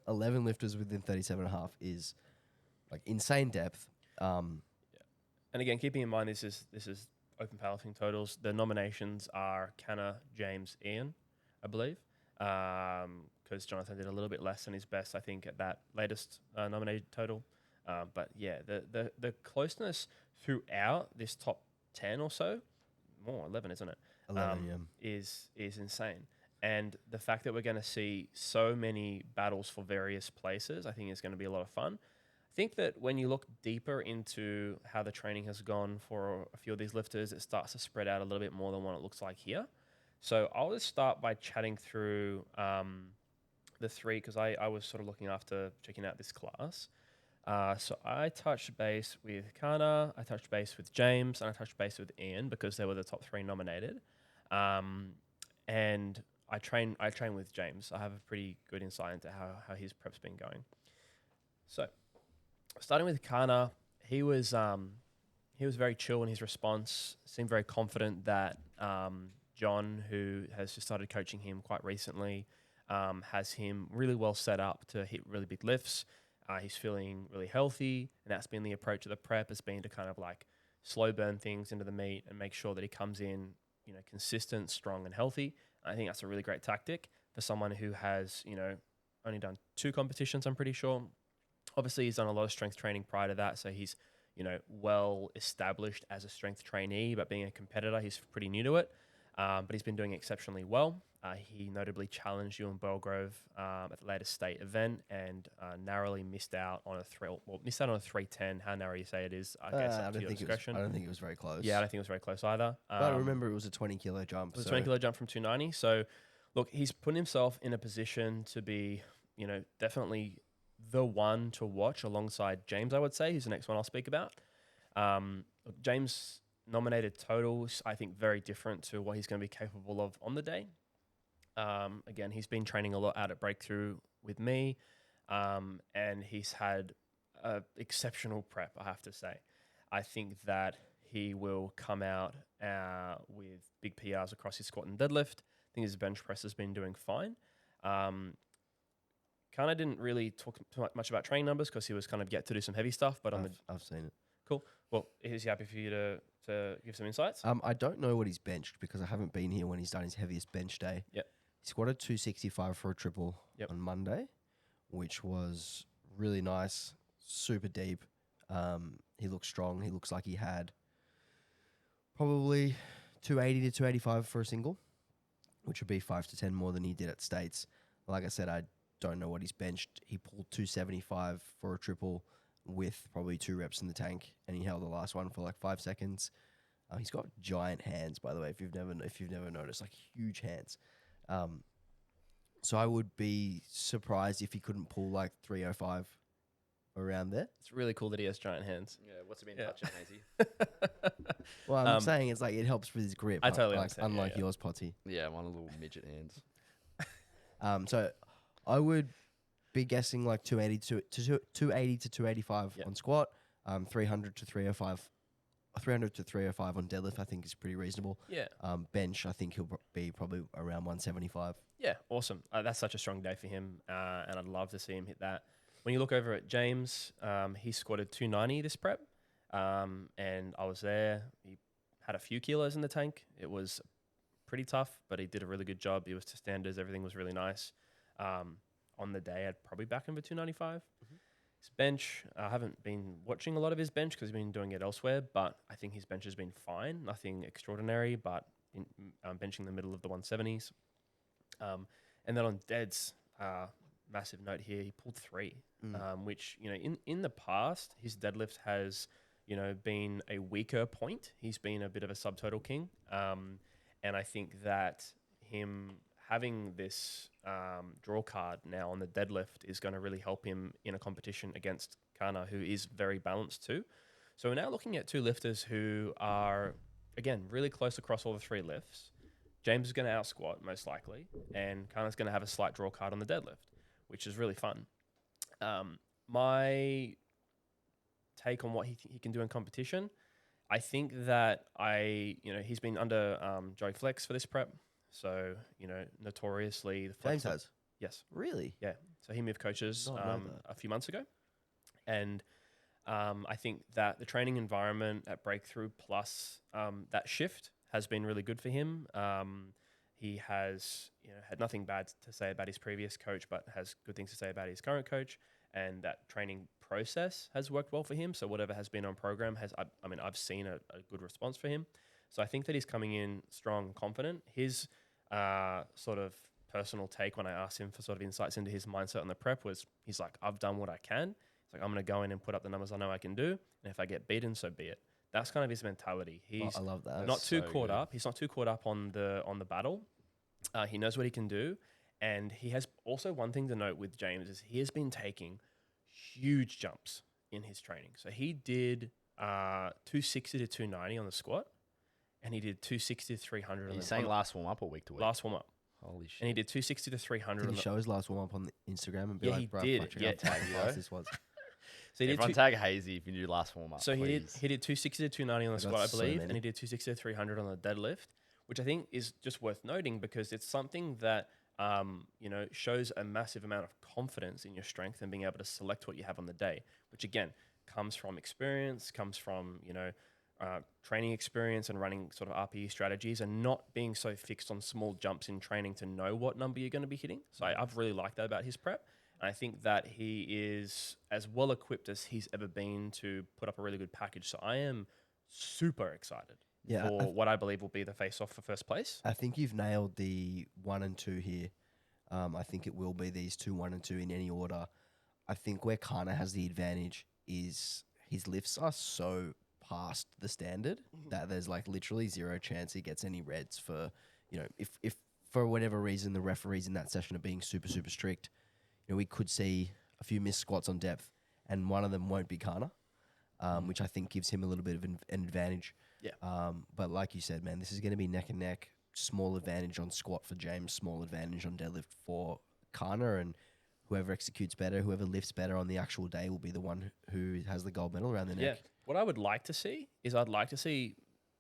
11 lifters within 37.5 is like insane depth. And again, keeping in mind this is open powerlifting totals. The nominations are Canna, James, Ian, I believe, because Jonathan did a little bit less than his best, I think, at that latest nominated total. But yeah, the closeness throughout this top 10 or so, more 11, isn't it? 11, is insane. And the fact that we're going to see so many battles for various places, I think is going to be a lot of fun. I think that when you look deeper into how the training has gone for a few of these lifters, it starts to spread out a little bit more than what it looks like here. So I'll just start by chatting through the three, because I was sort of looking after checking out this class. So I touched base with Kana, I touched base with James, and I touched base with Ian because they were the top three nominated. And I train with James. I have a pretty good insight into how his prep's been going. So starting with Kana, he was very chill in his response, seemed very confident that John, who has just started coaching him quite recently, has him really well set up to hit really big lifts. He's feeling really healthy, and that's been the approach of the prep, has been to kind of like slow burn things into the meet and make sure that he comes in, consistent, strong, and healthy. I think that's a really great tactic for someone who has, only done 2 competitions, I'm pretty sure. Obviously, he's done a lot of strength training prior to that, so he's, well established as a strength trainee, but being a competitor, he's pretty new to it. But he's been doing exceptionally well. He notably challenged you in Belgrove at the latest state event and narrowly missed out on a 310. How narrow you say it is, I guess up to your discretion. I don't think it was very close. Yeah, I don't think it was very close either. But I remember it was a 20 kilo jump. It was a 20 kilo jump from 290. So, look, he's putting himself in a position to be, definitely the one to watch alongside James, I would say, who's the next one I'll speak about. James' nominated totals, I think, very different to what he's going to be capable of on the day. Again, he's been training a lot out at Breakthrough with me, and he's had an exceptional prep, I have to say. I think that he will come out with big PRs across his squat and deadlift. I think his bench press has been doing fine. Kind of didn't really talk too much about training numbers because he was kind of yet to do some heavy stuff. But I've seen it. Cool. Well, is he happy for you to give some insights? I don't know what he's benched because I haven't been here when he's done his heaviest bench day. Yep. He squatted 265 for a triple on Monday, which was really nice, super deep. He looks strong. He looks like he had probably 280 to 285 for a single, which would be 5 to 10 more than he did at States. Like I said, I don't know what he's benched. He pulled 275 for a triple with probably 2 reps in the tank, and he held the last one for like 5 seconds. He's got giant hands, by the way. If you've never noticed, like huge hands. So I would be surprised if he couldn't pull like 305 around there. It's really cool that he has giant hands. Yeah, what's it been touching, Hazy? Well, I'm saying it's like it helps with his grip. I totally like, understand. Unlike yours, Potty. Yeah, one of the little midget hands. So I would be guessing like 280 to 285 on squat, 300 to 305. 300 to 305 on deadlift, I think, is pretty reasonable. Yeah. Bench, I think he'll be probably around 175. Yeah, awesome. That's such a strong day for him, and I'd love to see him hit that. When you look over at James, he squatted 290 this prep, and I was there. He had a few kilos in the tank. It was pretty tough, but he did a really good job. He was to standards. Everything was really nice. On the day, I'd probably back him for 295. Mm-hmm. His bench, I haven't been watching a lot of his bench because he's been doing it elsewhere, but I think his bench has been fine. Nothing extraordinary, but benching the middle of the 170s. And then on deads, massive note here, he pulled 3, which, in the past, his deadlift has, been a weaker point. He's been a bit of a subtotal king. And I think that him having this draw card now on the deadlift is going to really help him in a competition against Kana, who is very balanced too. So we're now looking at 2 lifters who are, again, really close across all the 3 lifts. James is going to out-squat, most likely, and Kana's going to have a slight draw card on the deadlift, which is really fun. My take on what he can do in competition, I think that he's been under Joey Flex for this prep. So, notoriously... the Flex James has? Yes. Really? Yeah. So he moved coaches a few months ago. And I think that the training environment at Breakthrough plus that shift has been really good for him. He has had nothing bad to say about his previous coach, but has good things to say about his current coach. And that training process has worked well for him. So whatever has been on program I've seen a good response for him. So I think that he's coming in strong and confident. His sort of personal take when I asked him for sort of insights into his mindset on the prep was, he's like, I've done what I can. He's like, I'm going to go in and put up the numbers I know I can do. And if I get beaten, so be it. That's kind of his mentality. He's I love that. not too caught up. He's not too caught up on the battle. He knows what he can do. And he has also one thing to note with James is he has been taking huge jumps in his training. So he did 260 to 290 on the squat, and he did 260 to 300. Are you saying last warm up or week to week? Last warm up. Holy shit! And he did 260 to 300. Did he show his last warm up on the Instagram and be Yeah, like, he bro, did. fuck, check Yeah. out how fast this was? So he Everyone tag Hazy if you do last warm up. So he did 260 to 290 on the squat, I so believe, many. and he did 260 to 300 on the deadlift, which I think is just worth noting because it's something that shows a massive amount of confidence in your strength and being able to select what you have on the day, which again comes from experience, comes from training experience and running sort of RPE strategies and not being so fixed on small jumps in training to know what number you're going to be hitting. So I've really liked that about his prep. And I think that he is as well equipped as he's ever been to put up a really good package. So I am super excited for what I believe will be the face-off for first place. I think you've nailed the 1 and 2 here. I think it will be these 2, 1 and 2 in any order. I think where Kana has the advantage is his lifts are so past the standard that there's like literally zero chance he gets any reds for, if for whatever reason the referees in that session are being super, super strict, we could see a few missed squats on depth and one of them won't be Kana, which I think gives him a little bit of an advantage. Yeah. But like you said, man, this is going to be neck and neck. Small advantage on squat for James, small advantage on deadlift for Kana, and whoever executes better, whoever lifts better on the actual day will be the one who has the gold medal around their neck. What I would like to see is I'd like to see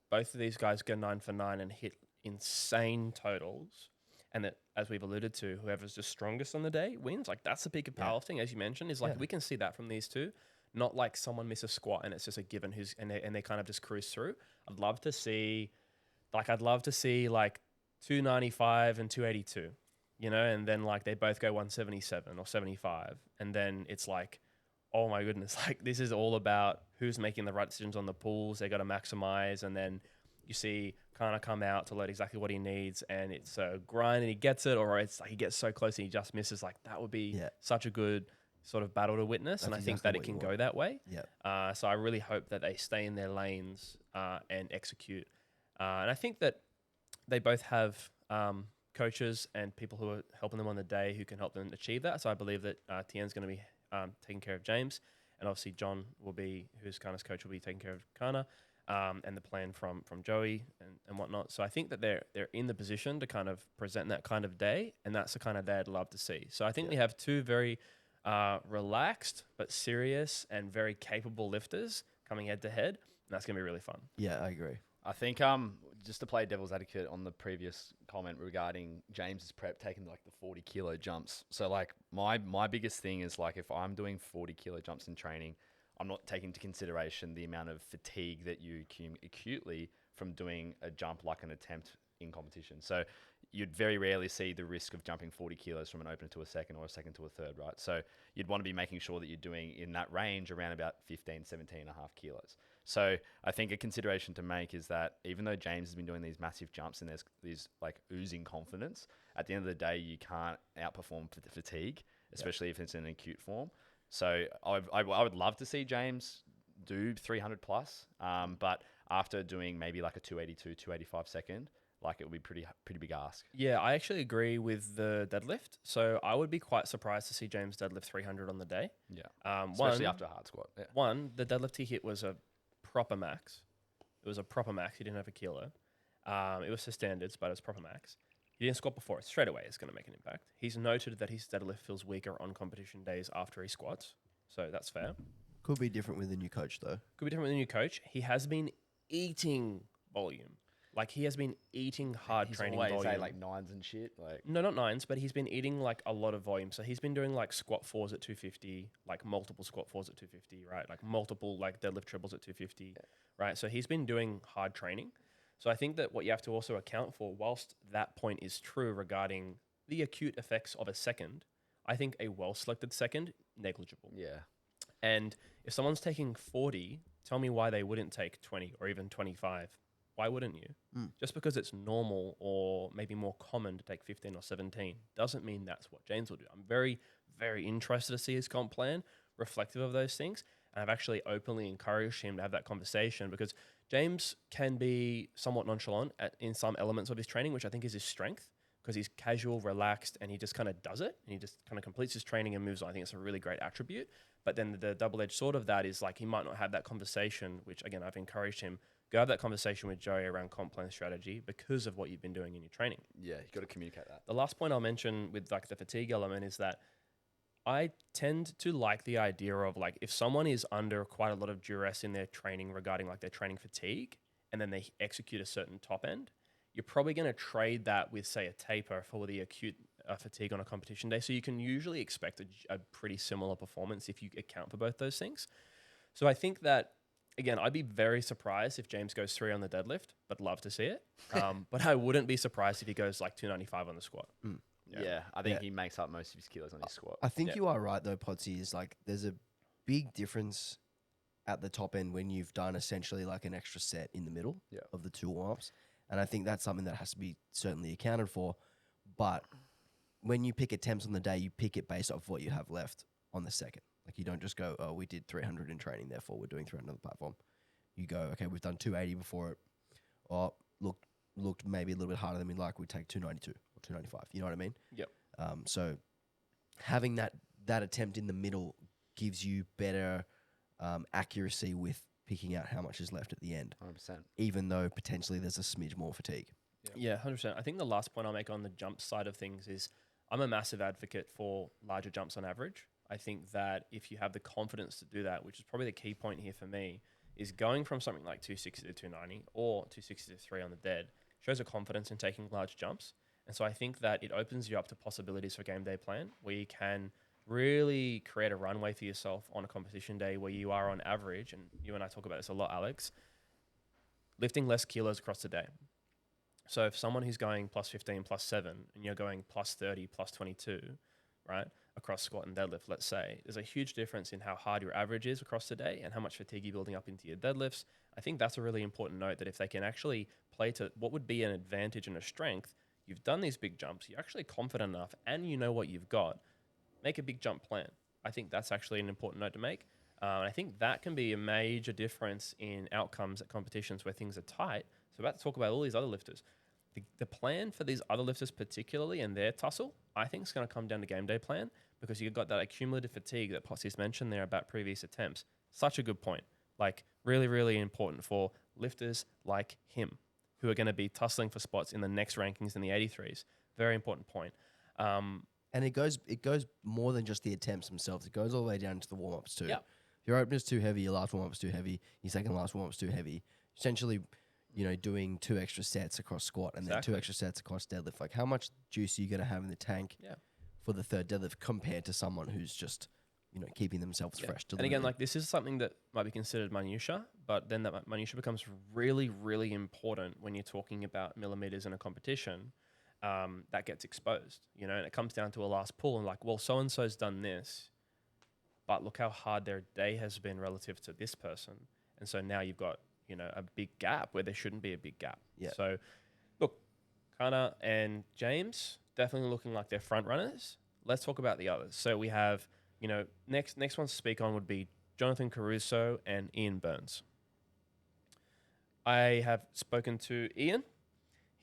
both of these guys go 9 for 9 and hit insane totals. And that, as we've alluded to, whoever's just strongest on the day wins. Like, that's the peak of powerlifting, as you mentioned, is like we can see that from these two. Not like someone miss a squat and it's just a given and they kind of just cruise through. I'd love to see like 295 and 282, and then like they both go 177 or 75. And then it's like, oh my goodness, like this is all about who's making the right decisions on the pulls. They got to maximize. And then you see Kana come out to load exactly what he needs and it's a grind and he gets it, or it's like he gets so close and he just misses. Like that would be such a good sort of battle to witness. And I think that it can go that way. Yeah. So I really hope that they stay in their lanes and execute. And I think that they both have coaches and people who are helping them on the day who can help them achieve that. So I believe that Tien's going to be taking care of James, and obviously John will be, who's Kana's coach, will be taking care of Kana, and the plan from Joey and whatnot. So I think that they're in the position to kind of present that kind of day, and that's the kind of day I'd love to see. So I think we have two very relaxed but serious and very capable lifters coming head to head, and that's going to be really fun. Yeah, I agree. I think just to play devil's advocate on the previous comment regarding James's prep taking like the 40 kilo jumps. So like my biggest thing is like if I'm doing 40 kilo jumps in training, I'm not taking into consideration the amount of fatigue that you acutely from doing a jump like an attempt in competition. So you'd very rarely see the risk of jumping 40 kilos from an opener to a second or a second to a third, right? So you'd want to be making sure that you're doing in that range around about 15, 17 and a half kilos. So I think a consideration to make is that even though James has been doing these massive jumps and there's these like oozing confidence, at the end of the day, you can't outperform fatigue, especially if it's in acute form. So I would love to see James do 300 plus, but after doing maybe like a 282, 285 second, like it would be pretty big ask. Yeah, I actually agree with the deadlift. So I would be quite surprised to see James deadlift 300 on the day. Yeah, especially after a hard squat. Yeah. One, the deadlift he hit was a proper max. It was a proper max. He didn't have a kilo. It was to standards, but it's proper max. He didn't squat before it. Straight away, it's going to make an impact. He's noted that his deadlift feels weaker on competition days after he squats. So that's fair. Could be different with the new coach, though. Could be different with the new coach. He has been eating volume. Like, he has been eating hard training volume. Say like nines and shit. Like No, not nines, but he's been eating like a lot of volume. So he's been doing like squat fours at 250, like multiple squat fours at 250, right? Like multiple like deadlift triples at 250, right? So he's been doing hard training. So I think that what you have to also account for, whilst that point is true regarding the acute effects of a second, I think a well-selected second, negligible. yeah. And if someone's taking 40, tell me why they wouldn't take 20 or even 25. Why wouldn't you? Just because it's normal or maybe more common to take 15 or 17 doesn't mean that's what James will do. I'm very, very interested to see his comp plan reflective of those things. And I've actually openly encouraged him to have that conversation because James can be somewhat nonchalant in some elements of his training, which I think is his strength because he's casual, relaxed, and he just kind of does it. And he just kind of completes his training and moves on. I think it's a really great attribute. But then the double-edged sword of that is like he might not have that conversation, which again, I've encouraged him, go have that conversation with Joey around comp plan strategy because of what you've been doing in your training. Yeah, you got to communicate that. The last point I'll mention with like the fatigue element is that I tend to like the idea of like if someone is under quite a lot of duress in their training regarding like their training fatigue and then they execute a certain top end, you're probably going to trade that with say a taper for the acute fatigue on a competition day. So you can usually expect a pretty similar performance if you account for both those things. So I think that, again, I'd be very surprised if James goes 3 on the deadlift, but love to see it. But I wouldn't be surprised if he goes like 295 on the squat. Yeah, I think he makes up most of his kilos on his squat. I think you are right, though, Podsy, is like there's a big difference at the top end when you've done essentially like an extra set in the middle of the 2 warm-ups. And I think that's something that has to be certainly accounted for. But when you pick attempts on the day, you pick it based off what you have left on the second. Like you don't just go, oh, we did 300 in training, therefore we're doing 300 on the platform. You go, okay, we've done 280 before it. Oh, looked maybe a little bit harder than we'd like. We take 292 or 295. You know what I mean? Yep. So having that attempt in the middle gives you better accuracy with picking out how much is left at the end. 100%. Even though potentially there's a smidge more fatigue. Yeah, 100%. I think the last point I'll make on the jump side of things is I'm a massive advocate for larger jumps on average. I think that if you have the confidence to do that, which is probably the key point here for me, is going from something like 260 to 290 or 260 to 3 on the dead shows a confidence in taking large jumps. And so I think that it opens you up to possibilities for game day plan where you can really create a runway for yourself on a competition day where you are on average, and you and I talk about this a lot, Alex, lifting less kilos across the day. So if someone who's going plus 15, plus 7, and you're going plus 30, plus 22, right, across squat and deadlift, let's say, there's a huge difference in how hard your average is across the day and how much fatigue you're building up into your deadlifts. I think that's a really important note that if they can actually play to what would be an advantage and a strength, you've done these big jumps, you're actually confident enough, and you know what you've got, make a big jump plan. I think that's actually an important note to make. I think that can be a major difference in outcomes at competitions where things are tight. So about to talk about all these other lifters. The plan for these other lifters particularly and their tussle, I think is going to come down to game day plan because you've got that accumulative fatigue that Potsy's mentioned there about previous attempts. Such a good point. Like really, really important for lifters like him who are going to be tussling for spots in the next rankings in the 83s. Very important point. And it goes more than just the attempts themselves. It goes all the way down to the warm-ups too. Yep. If your opener's too heavy, your last warm-up's too heavy, your second last warm-up's too heavy. Essentially, doing 2 extra sets across squat and then 2 extra sets across deadlift. Like how much juice are you going to have in the tank for the third deadlift compared to someone who's just, keeping themselves fresh. And again, like this is something that might be considered minutia, but then that minutia becomes really, really important when you're talking about millimeters in a competition that gets exposed, and it comes down to a last pull and like, well, so-and-so's done this, but look how hard their day has been relative to this person. And so now you've got, a big gap where there shouldn't be a big gap. Yeah. So look, Kana and James definitely looking like they're front runners. Let's talk about the others. So we have, next ones to speak on would be Jonathan Caruso and Ian Burns. I have spoken to Ian.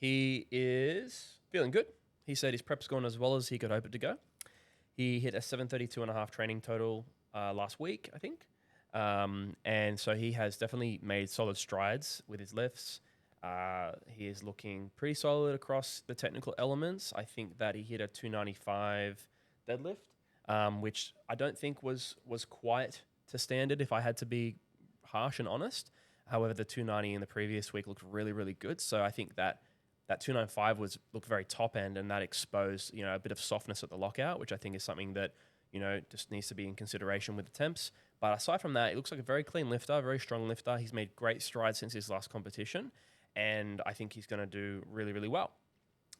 He is feeling good. He said his prep's gone as well as he could hope it to go. He hit a 732.5 training total last week, I think. And so he has definitely made solid strides with his lifts. He is looking pretty solid across the technical elements. I think that he hit a 295 deadlift, which I don't think was quite to standard if I had to be harsh and honest. However, the 290 in the previous week looked really, really good. So I think that 295 looked very top end, and that exposed, a bit of softness at the lockout, which I think is something that, just needs to be in consideration with the temps. But aside from that, it looks like a very clean lifter, very strong lifter. He's made great strides since his last competition, and I think he's going to do really, really well.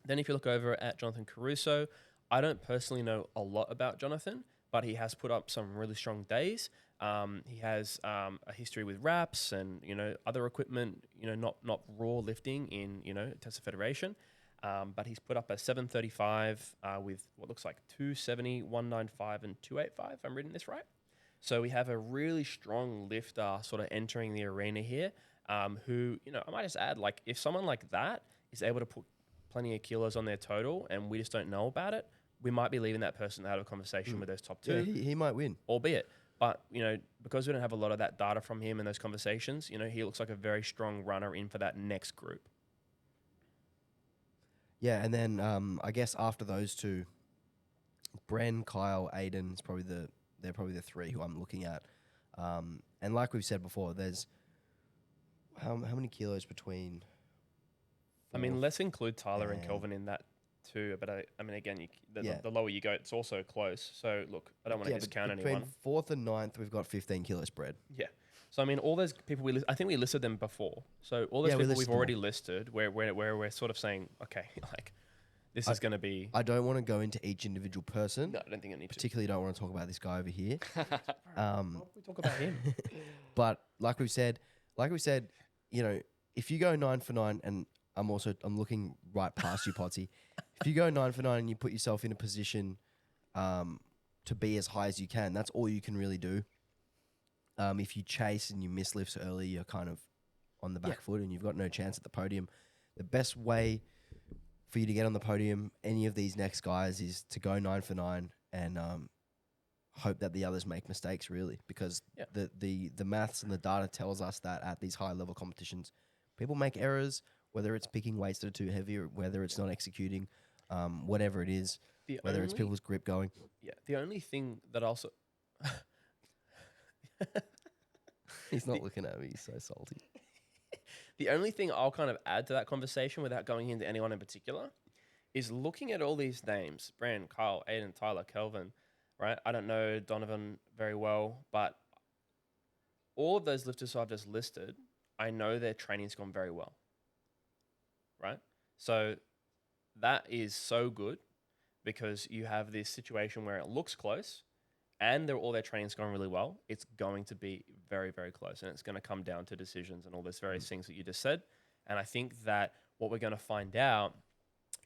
Then if you look over at Jonathan Caruso, I don't personally know a lot about Jonathan, but he has put up some really strong days. He has a history with wraps and, other equipment, not raw lifting in, Tesla Federation. But he's put up a 735 with what looks like 270, 195, and 285, if I'm reading this right. So we have a really strong lifter sort of entering the arena here, who, I might just add, like, if someone like that is able to put plenty of kilos on their total and we just don't know about it, we might be leaving that person out of conversation with those top two. Yeah, he might win. Albeit. But, because we don't have a lot of that data from him in those conversations, he looks like a very strong runner in for that next group. Yeah, and then I guess after those two, Bren, Kyle, Aiden is they're probably the three who I'm looking at. And like we've said before, there's how many kilos between? Let's include Tyler and Kelvin in that too. But again, the lower you go, it's also close. So look, I don't want to discount anyone. Between fourth and ninth, we've got 15 kilos spread. Yeah. So all those people I think we listed them before. So all those people we've already listed, where we're sort of saying, okay, like this is going to be. I don't want to go into each individual person. No, I don't think I need particularly don't want to talk about this guy over here. We talk about him. But like we said, if you go 9 for 9, and I'm looking right past you, Potsy. If you go 9 for 9 and you put yourself in a position to be as high as you can, that's all you can really do. If you chase and you miss lifts early, you're kind of on the back foot and you've got no chance at the podium. The best way for you to get on the podium, any of these next guys, is to go 9 for 9 and hope that the others make mistakes, really, because the maths and the data tells us that at these high level competitions, people make errors, whether it's picking weights that are too heavy or whether it's not executing, whatever it is, whether it's people's grip going. Yeah, the only thing that also... He's not looking at me. He's so salty. The only thing I'll kind of add to that conversation without going into anyone in particular is looking at all these names, Brandon, Kyle, Aiden, Tyler, Kelvin, right? I don't know Donovan very well, but all of those lifters I've just listed, I know their training's gone very well, right? So that is so good because you have this situation where it looks close, and all their training's gone really well. It's going to be very, very close, and it's going to come down to decisions and all those various things that you just said. And I think that what we're going to find out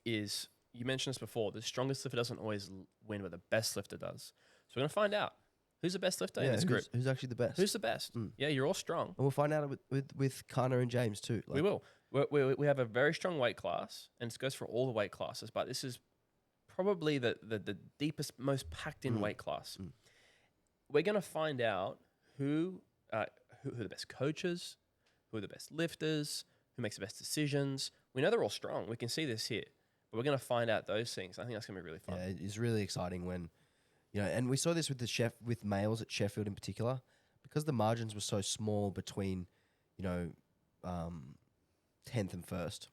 is, you mentioned this before, the strongest lifter doesn't always win, but the best lifter does. So we're going to find out who's the best lifter in this group. Who's actually the best? Who's the best? Yeah, you're all strong. And we'll find out with Kana and James too. We will. We have a very strong weight class, and it goes for all the weight classes, but this is probably the deepest, most packed in weight class. We're going to find out who are the best coaches, who are the best lifters, who makes the best decisions. We know they're all strong. We can see this here. But we're going to find out those things. I think that's going to be really fun. Yeah, it's really exciting when, and we saw this with males at Sheffield in particular, because the margins were so small between, 10th and 1st.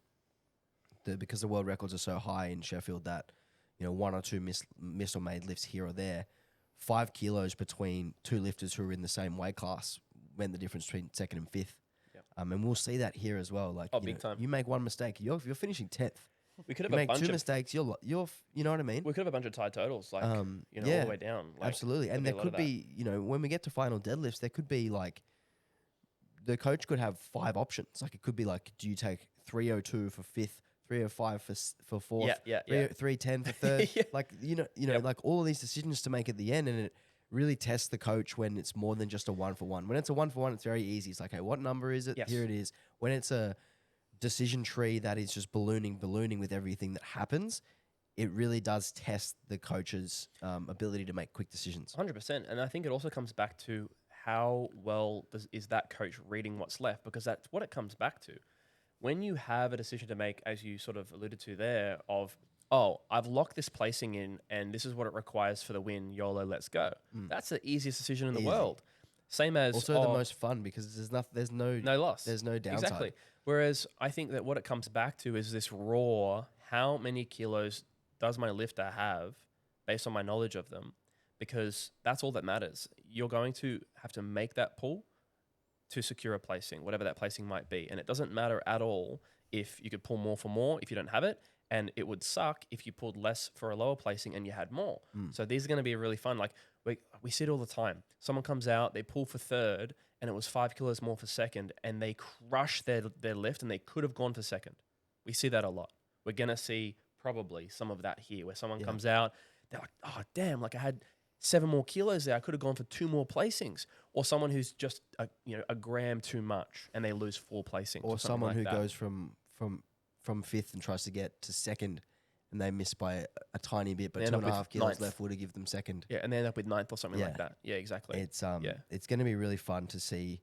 Because the world records are so high in Sheffield that, one or two missed or made lifts here or there, 5 kilos between two lifters who are in the same weight class meant the difference between 2nd and 5th. Yep. And we'll see that here as well. Like, big time. You make one mistake, you're finishing 10th. We could have you make two mistakes, you're you know what I mean? We could have a bunch of tied totals, like all the way down. Like, absolutely. And there could be, when we get to final deadlifts, there could be like the coach could have 5 options. Like it could be like, do you take 302 for 5th, 305 for 4th, Yeah, yeah. 310 for 3rd? Yeah. Like Yep. like all of these decisions to make at the end, and it really tests the coach when it's more than just a 1-for-1. When it's a 1-for-1, it's very easy. It's like, hey, what number is it? Yes. Here it is. When it's a decision tree that is just ballooning with everything that happens, it really does test the coach's ability to make quick decisions. 100%. And I think it also comes back to how well is that coach reading what's left, because that's what it comes back to. When you have a decision to make, as you sort of alluded to there, of, oh, I've locked this placing in and this is what it requires for the win, YOLO, let's go. That's the easiest decision in the Easy. world. Same as... Also the most fun, because there's no loss. There's no downside. Exactly. Whereas I think that what it comes back to is this raw, how many kilos does my lifter have based on my knowledge of them? Because that's all that matters. You're going to have to make that pull to secure a placing, whatever that placing might be. And it doesn't matter at all if you could pull more for more if you don't have it. And it would suck if you pulled less for a lower placing and you had more. So these are going to be really fun. Like we see it all the time. Someone comes out, they pull for 3rd, and it was 5 kilos more for 2nd, and they crush their lift, and they could have gone for 2nd. We see that a lot. We're going to see probably some of that here, where someone comes out, they're like, oh, damn, like I had 7 more kilos there. I could have gone for 2 more placings. Or someone who's just a gram too much, and they lose 4 placings. Or someone like who that. goes from 5th and tries to get to 2nd, and they miss by a tiny bit, but They end up 2.5 with kilos 9th. left would have given them 2nd. Yeah, and they end up with 9th or something Yeah. like that. Yeah, exactly. It's going to be really fun to see,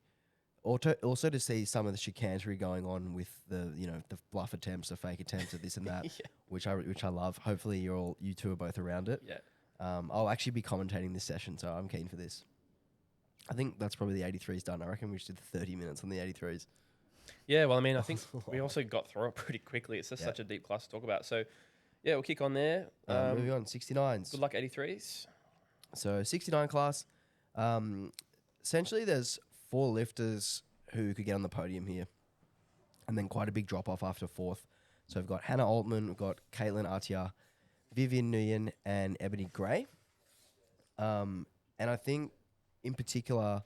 also to see some of the chicanery going on with the the bluff attempts, the fake attempts, of this and that, which I love. Hopefully you two are both around it. Yeah. I'll actually be commentating this session, so I'm keen for this. I think that's probably the 83s done. I reckon we just did 30 minutes on the 83s. Yeah, well, I mean, I think we also got through it pretty quickly. It's just such a deep class to talk about. So, yeah, we'll kick on there. Moving on, 69s. Good luck, 83s. So 69 class, essentially there's 4 lifters who could get on the podium here, and then quite a big drop off after 4th. So we've got Hannah Altman, we've got Caitlin Atia, Vivian Nguyen, and Ebony Gray. And I think in particular,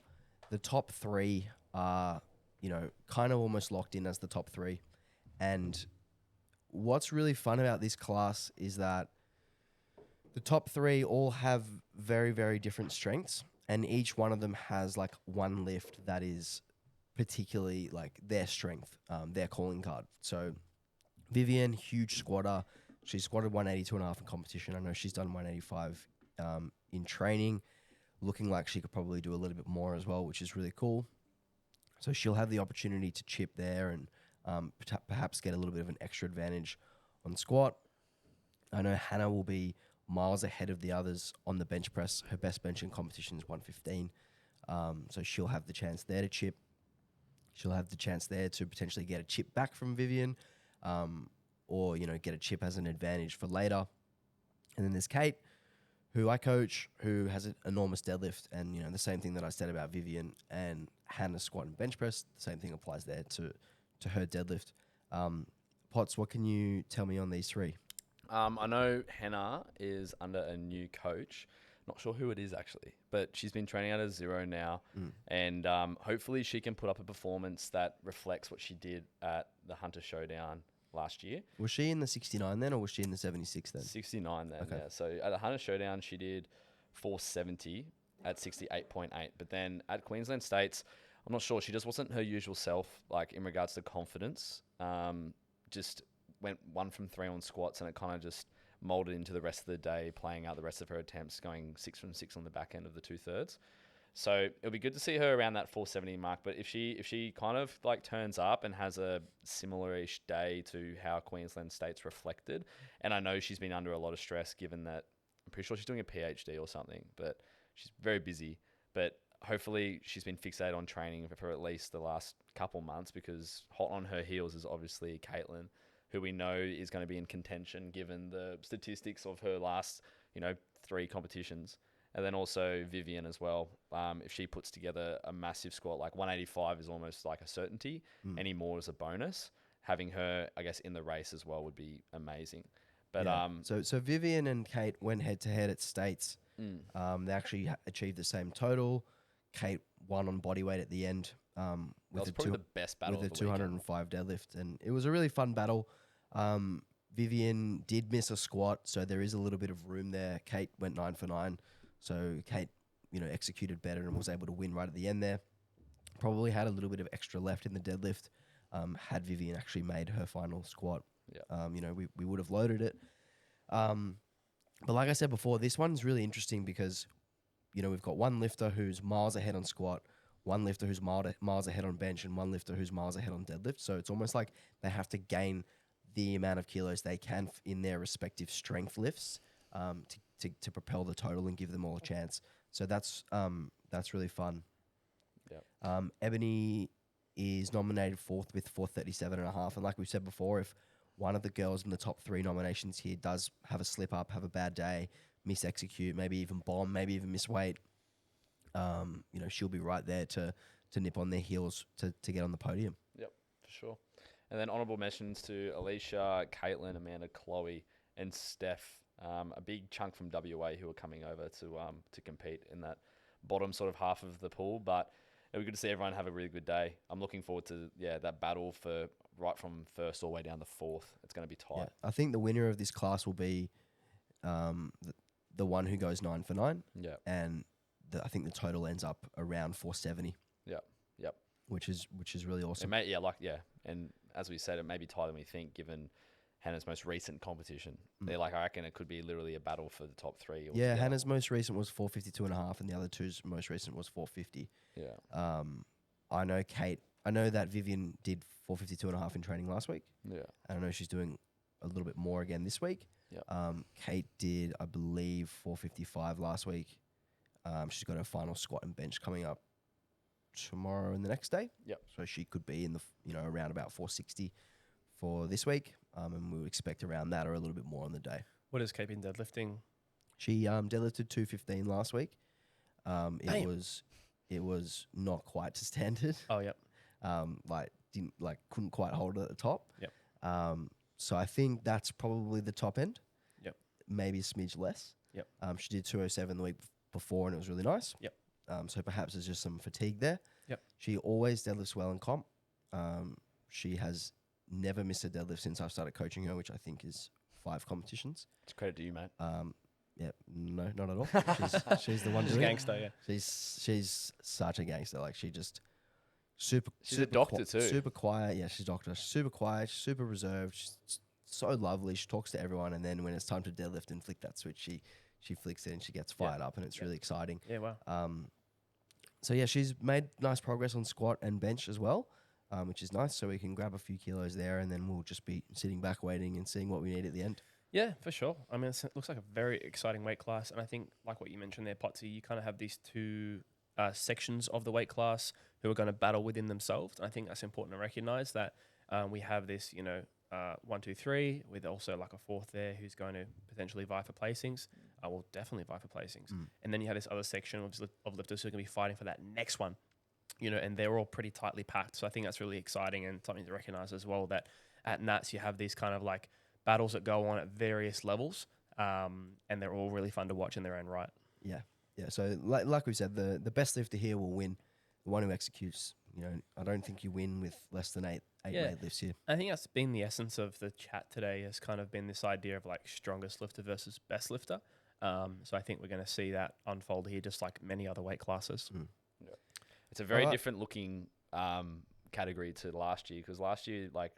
the top 3 are, kind of almost locked in as the top 3. And what's really fun about this class is that the top 3 all have very, very different strengths, and each one of them has like one lift that is particularly like their strength, their calling card. So Vivian, huge squatter. She squatted 182.5 in competition. I know she's done 185 in training, looking like she could probably do a little bit more as well, which is really cool. So she'll have the opportunity to chip there and perhaps get a little bit of an extra advantage on squat. I know Hannah will be miles ahead of the others on the bench press. Her best bench in competition is 115. So she'll have the chance there to chip. She'll have the chance there to potentially get a chip back from Vivian, or, get a chip as an advantage for later. And then there's Kate, who I coach, who has an enormous deadlift. And, the same thing that I said about Vivian and Hannah's squat and bench press, the same thing applies there to her deadlift. Potts, what can you tell me on these 3? I know Hannah is under a new coach. Not sure who it is actually, but she's been training out of 0 now. And hopefully she can put up a performance that reflects what she did at the Hunter Showdown last year. Was she in the 69 then, or was she in the 76 then? 69 then, Okay. yeah. So at the Hunter Showdown, she did 470 at 68.8. But then at Queensland States, I'm not sure. She just wasn't her usual self, like in regards to confidence. Just went 1 from 3 on squats, and it kind of just molded into the rest of the day, playing out the rest of her attempts, going 6 from 6 on the back end of the 2/3. So it'll be good to see her around that 470 mark. But if she kind of like turns up and has a similar-ish day to how Queensland State's reflected, and I know she's been under a lot of stress given that I'm pretty sure she's doing a PhD or something, but she's very busy. But hopefully she's been fixated on training for at least the last couple months, because hot on her heels is obviously Caitlin, who we know is going to be in contention given the statistics of her last, 3 competitions. And then also Vivian as well. If she puts together a massive squat, like 185 is almost like a certainty. Any more is a bonus. Having her, I guess, in the race as well would be amazing. But So Vivian and Kate went head to head at States. They actually achieved the same total. Kate won on body weight at the end. That with was the probably the best battle with of the the weekend. 205 deadlift, and it was a really fun battle. Vivian did miss a squat, so there is a little bit of room there. Kate went 9 for 9, so Kate, executed better and was able to win right at the end there. Probably had a little bit of extra left in the deadlift. Had Vivian actually made her final squat, Yeah. we would have loaded it. But like I said before, this one's really interesting because, we've got one lifter who's miles ahead on squat, one lifter who's miles ahead on bench, and one lifter who's miles ahead on deadlift. So it's almost like they have to gain the amount of kilos they can in their respective strength lifts to propel the total and give them all a chance. So that's really fun. Yeah. Ebony is nominated fourth with 437.5. And like we said before, if one of the girls in the top 3 nominations here does have a slip up, have a bad day, miss execute, maybe even bomb, maybe even miss weight, she'll be right there to nip on their heels to get on the podium. Yep, for sure. And then honourable mentions to Alicia, Caitlin, Amanda, Chloe, and Steph. A big chunk from WA who are coming over to compete in that bottom sort of half of the pool. But it was good to see everyone have a really good day. I'm looking forward to that battle for right from first all the way down to fourth. It's going to be tight. Yeah. I think the winner of this class will be the one who goes 9 for 9. Yeah. And I think the total ends up around 470. Yep. Which is really awesome. And as we said, it may be tighter than we think, given Hannah's most recent competition. I reckon it could be literally a battle for the top 3. Yeah, Hannah's most recent was 452.5, and the other two's most recent was 450. Yeah. I know that Vivian did 452.5 in training last week. Yeah. And I know she's doing a little bit more again this week. Yeah. Kate did, I believe, 455 last week. She's got her final squat and bench coming up tomorrow and the next day. Yep. So she could be in the around about 460 for this week. And we would expect around that or a little bit more on the day. What is Kate been deadlifting? She deadlifted 215 last week. Damn. It was not quite to standard. Oh, yep. Couldn't quite hold it at the top. Yep. So I think that's probably the top end. Yep. Maybe a smidge less. Yep. She did 207 the week before and it was really nice. Yep. So perhaps there's just some fatigue there. Yep. She always deadlifts well in comp. She has never missed a deadlift since I've started coaching her, which I think is 5 competitions. It's credit to you, mate. Yeah, no, not at all. She's the one She's a doing it. gangster, yeah. She's such a gangster. Like she just super. She's a doctor too. Super quiet. Yeah, she's a doctor. She's super quiet. She's super reserved. She's so lovely. She talks to everyone, and then when it's time to deadlift and flick that switch, she flicks it and she gets fired up, and it's really exciting. Yeah, wow. So yeah, she's made nice progress on squat and bench as well, which is nice. So we can grab a few kilos there, and then we'll just be sitting back waiting and seeing what we need at the end. Yeah, for sure. I mean, it looks like a very exciting weight class. And I think, like what you mentioned there, Potsy, you kind of have these 2 sections of the weight class who are going to battle within themselves. And I think that's important to recognize that we have this, 1, 2, 3, with also like a 4th there who's going to potentially vie for placings. Will definitely vie for placings. And then you have this other section of lifters who are going to be fighting for that next one, and they're all pretty tightly packed. So I think that's really exciting and something to recognize as well, that at Nats you have these kind of like battles that go on at various levels, and they're all really fun to watch in their own right. Yeah. So like we said, the best lifter here will win. The one who executes. I don't think you win with less than eight weight lifts here. I think that's been the essence of the chat today, has kind of been this idea of like strongest lifter versus best lifter. So I think we're going to see that unfold here, just like many other weight classes. Yeah. It's a very different looking category to last year, because last year, like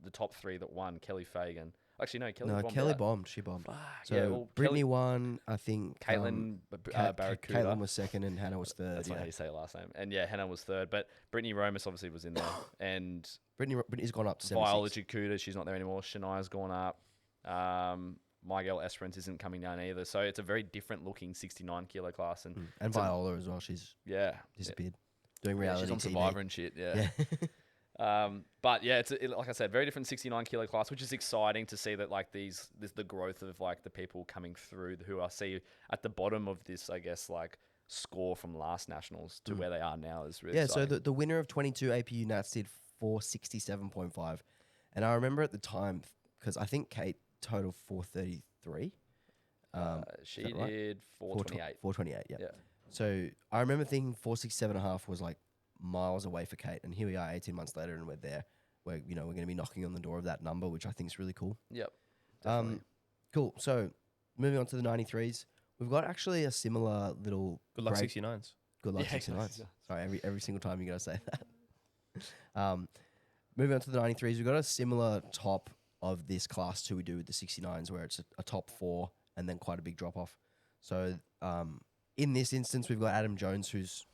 the top 3 that won, Kelly Fagan. Actually, no, Kelly bombed. She bombed. So Brittany won, I think. Caitlin Barracuda. Caitlin was second and Hannah was third. That's not how you say her last name. And Hannah was third. But Brittany Romus obviously was in there. And Brittany's gone up to 76. Viola Jakuta, she's not there anymore. Shania's gone up. My girl Esperance isn't coming down either. So it's a very different looking 69 kilo class. And Viola as well. She's disappeared. Doing reality she's on TV. Survivor and shit. Yeah. But yeah, like I said, very different 69 kilo class, which is exciting to see that like the growth of like the people coming through who I see at the bottom of this, I guess, like score from last nationals to where they are now is really exciting. So the winner of 22 APU Nats did 467.5, and I remember at the time, because I think Kate totaled 433. She did 428. 428, yeah. So I remember thinking 467.5 was like miles away for Kate, and here we are 18 months later, and we're there. We're going to be knocking on the door of that number, which I think is really cool. Yep. Definitely. Cool. So moving on to the 93s, we've got actually a similar little Good luck break. 69s. Good luck Yeah, 69s. Sorry, every single time you got to say that. Moving on to the 93s, we've got a similar top of this class to we do with the 69s, where it's a top 4 and then quite a big drop off. So in this instance, we've got Adam Jones, who's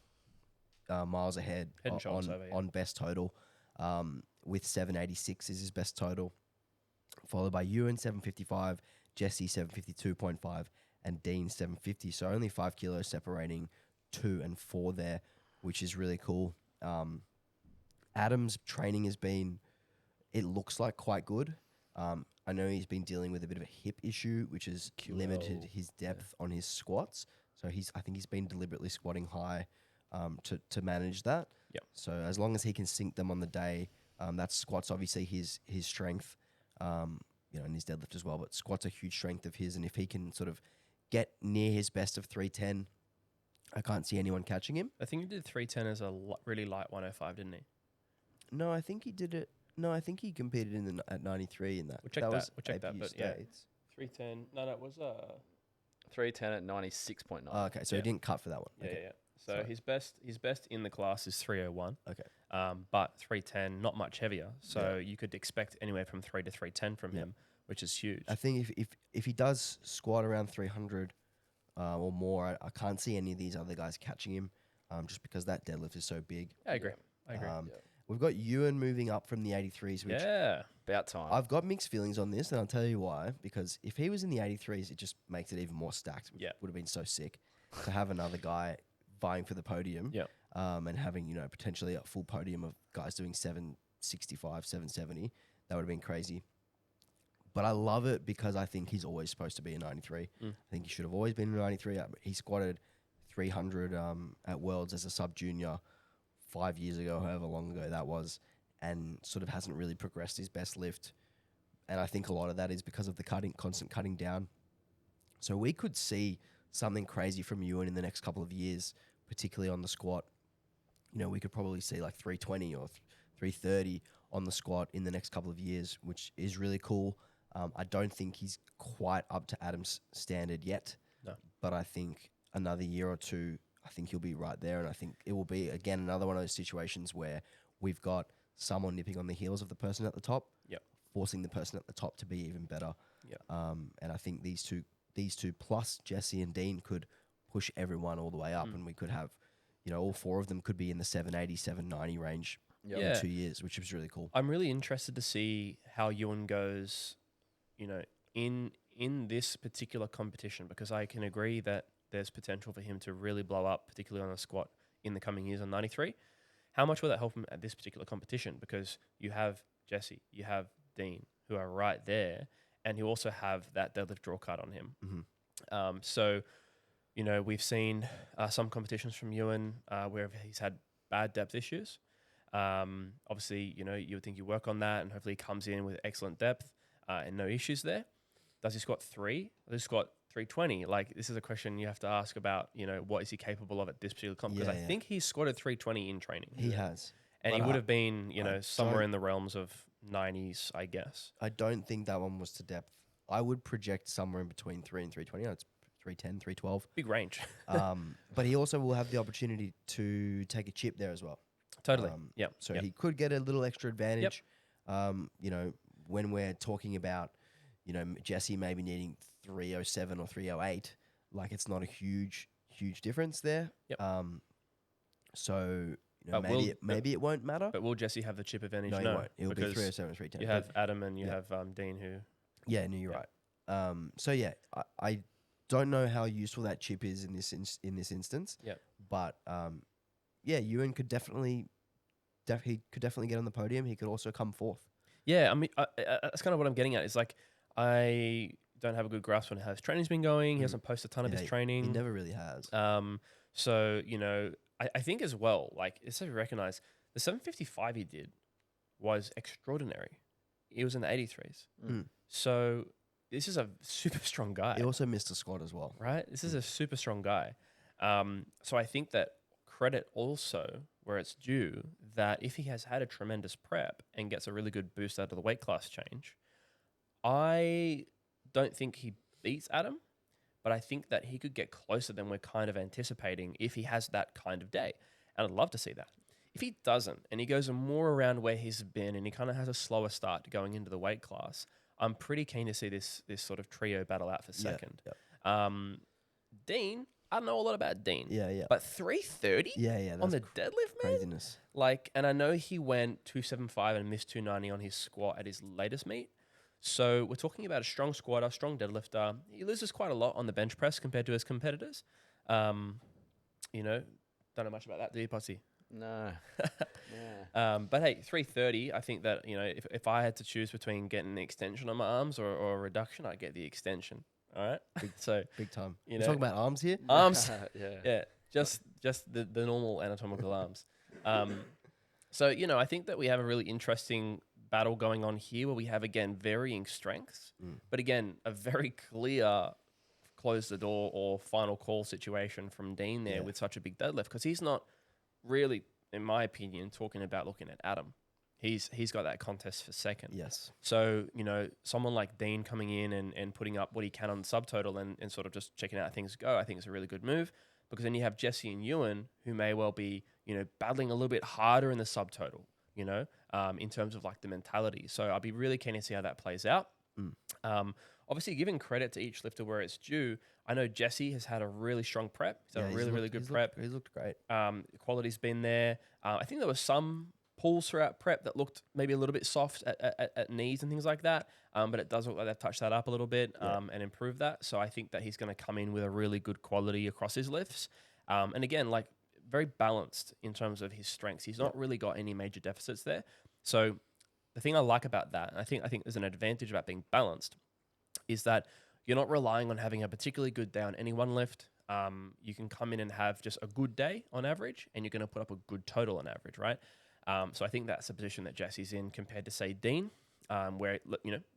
miles ahead Head and shoulders over, yeah. on best total, with 786 is his best total, followed by Ewan 755, Jesse 752.5, and Dean 750. So only 5 kilos separating 2 and 4 there, which is really cool. Adam's training has been, it looks like quite good. I know he's been dealing with a bit of a hip issue, which has limited his depth on his squats. So I think he's been deliberately squatting high to manage that. Yep. So as long as he can sink them on the day, that's squats obviously his strength, and his deadlift as well. But squats a huge strength of his, and if he can sort of get near his best of 310, I can't see anyone catching him. I think he did 310 as a really light 105, didn't he? No, I think he did it. No, I think he competed at 93 in that. We'll check that. Was We'll check that. APU But yeah, States. 310. No, it was 310 at 96.9. Oh, okay, so he didn't cut for that one. yeah, Okay. yeah. So Sorry. his best in the class is 301. Okay. But 310 not much heavier. So you could expect anywhere from 3 to 310 from Yeah. him, which is huge. I think if he does squat around 300 or more, I can't see any of these other guys catching him, just because that deadlift is so big. I agree. I agree. We've got Ewan moving up from the 83s, which Yeah. About time. I've got mixed feelings on this, and I'll tell you why. Because if he was in the 83s, it just makes it even more stacked, which Yeah. would have been so sick to have another guy vying for the podium. Yeah. And having, potentially a full podium of guys doing 765, 770. That would have been crazy. But I love it because I think he's always supposed to be a 93. I think he should have always been a 93. He squatted 300 at Worlds as a sub-junior 5 years ago, however long ago that was, and sort of hasn't really progressed his best lift. And I think a lot of that is because of the constant cutting down. So we could see something crazy from Ewan in the next couple of years, particularly on the squat. We could probably see like 320 or 330 on the squat in the next couple of years, which is really cool. I don't think he's quite up to Adam's standard yet. No. But I think another year or two, I think he'll be right there. And I think it will be, again, another one of those situations where we've got someone nipping on the heels of the person at the top, Yep. forcing the person at the top to be even better. Yep. And I think these two plus Jesse and Dean could push everyone all the way up, and we could have, all 4 of them could be in the 780, 790 range Yep. Yeah. in 2 years, which was really cool. I'm really interested to see how Ewan goes, in this particular competition, because I can agree that there's potential for him to really blow up, particularly on the squat in the coming years on 93. How much will that help him at this particular competition? Because you have Jesse, you have Dean, who are right there, and you also have that deadlift draw cut on him. Mm-hmm. So, we've seen some competitions from Ewan where he's had bad depth issues. Obviously, you would think you work on that, and hopefully he comes in with excellent depth and no issues there. Does he squat 3? Does he squat 320? Like, this is a question you have to ask about, what is he capable of at this particular comp? Because I think he's squatted 320 in training. He has. And But he would have been, I somewhere don't- in the realms of 90s, I guess. I don't think that one was to depth. I would project somewhere in between 3 and 320. It's 310, 312. Big range. But he also will have the opportunity to take a chip there as well. Totally. Yeah. So Yep. he could get a little extra advantage. When we're talking about, Jesse maybe needing 307 or 308, like it's not a huge difference there. Yep. So But maybe it won't matter. But will Jesse have the chip advantage? No, he won't. It'll be because 307, 310. you But- have Adam and you yeah. have Dean who... Yeah, no, you're Yeah. right. So yeah, I don't know how useful that chip is in this instance. Yeah. But Ewan could definitely get on the podium. He could also come fourth. Yeah, I mean, that's kind of what I'm getting at. It's like, I don't have a good grasp on how his training's been going. He hasn't posted a ton of his training. He never really has. So, I think as well, like, it's so recognize the 755 he did was extraordinary. He was in the 83s. Mm. So this is a super strong guy. He also missed a squat as well. Right? This is a super strong guy. So I think that credit also where it's due that if he has had a tremendous prep and gets a really good boost out of the weight class change, I don't think he beats Adam, but I think that he could get closer than we're kind of anticipating if he has that kind of day. And I'd love to see that. If he doesn't and he goes more around where he's been and he kind of has a slower start going into the weight class, I'm pretty keen to see this sort of trio battle out for second. Dean, I don't know a lot about Dean. Yeah. But 330 Yeah. on the deadlift, man? Craziness. Like, and I know he went 275 and missed 290 on his squat at his latest meet. So we're talking about a strong squatter, strong deadlifter. He loses quite a lot on the bench press compared to his competitors. Don't know much about that, do you, Potsy? No. Yeah. But hey, 330, I think that, if I had to choose between getting an extension on my arms or a reduction, I'd get the extension. All right. Big time. You We're know, talking about arms here? arms. Yeah. Yeah. Just the normal anatomical arms. So, I think that we have a really interesting battle going on here where we have, again, varying strengths, but again, a very clear close the door or final call situation from Dean there with such a big deadlift, because he's not really, in my opinion, talking about looking at Adam. He's got that contest for second. Yes. So, someone like Dean coming in and putting up what he can on the subtotal and sort of just checking out how things go, I think is a really good move, because then you have Jesse and Ewan who may well be, battling a little bit harder in the subtotal, in terms of like the mentality. So I'll be really keen to see how that plays out. Obviously, giving credit to each lifter where it's due. I know Jesse has had a really strong prep. He's had a really good prep. He's looked great. Quality's been there. I think there was some pulls throughout prep that looked maybe a little bit soft at knees and things like that. But it does look like they've touched that up a little bit and improved that. So I think that he's going to come in with a really good quality across his lifts. And again, like very balanced in terms of his strengths. He's not really got any major deficits there. So the thing I like about that, and I think there's an advantage about being balanced, is that you're not relying on having a particularly good day on any one lift. You can come in and have just a good day on average, and you're going to put up a good total on average, right? So I think that's the position that Jesse's in compared to, say, Dean, where,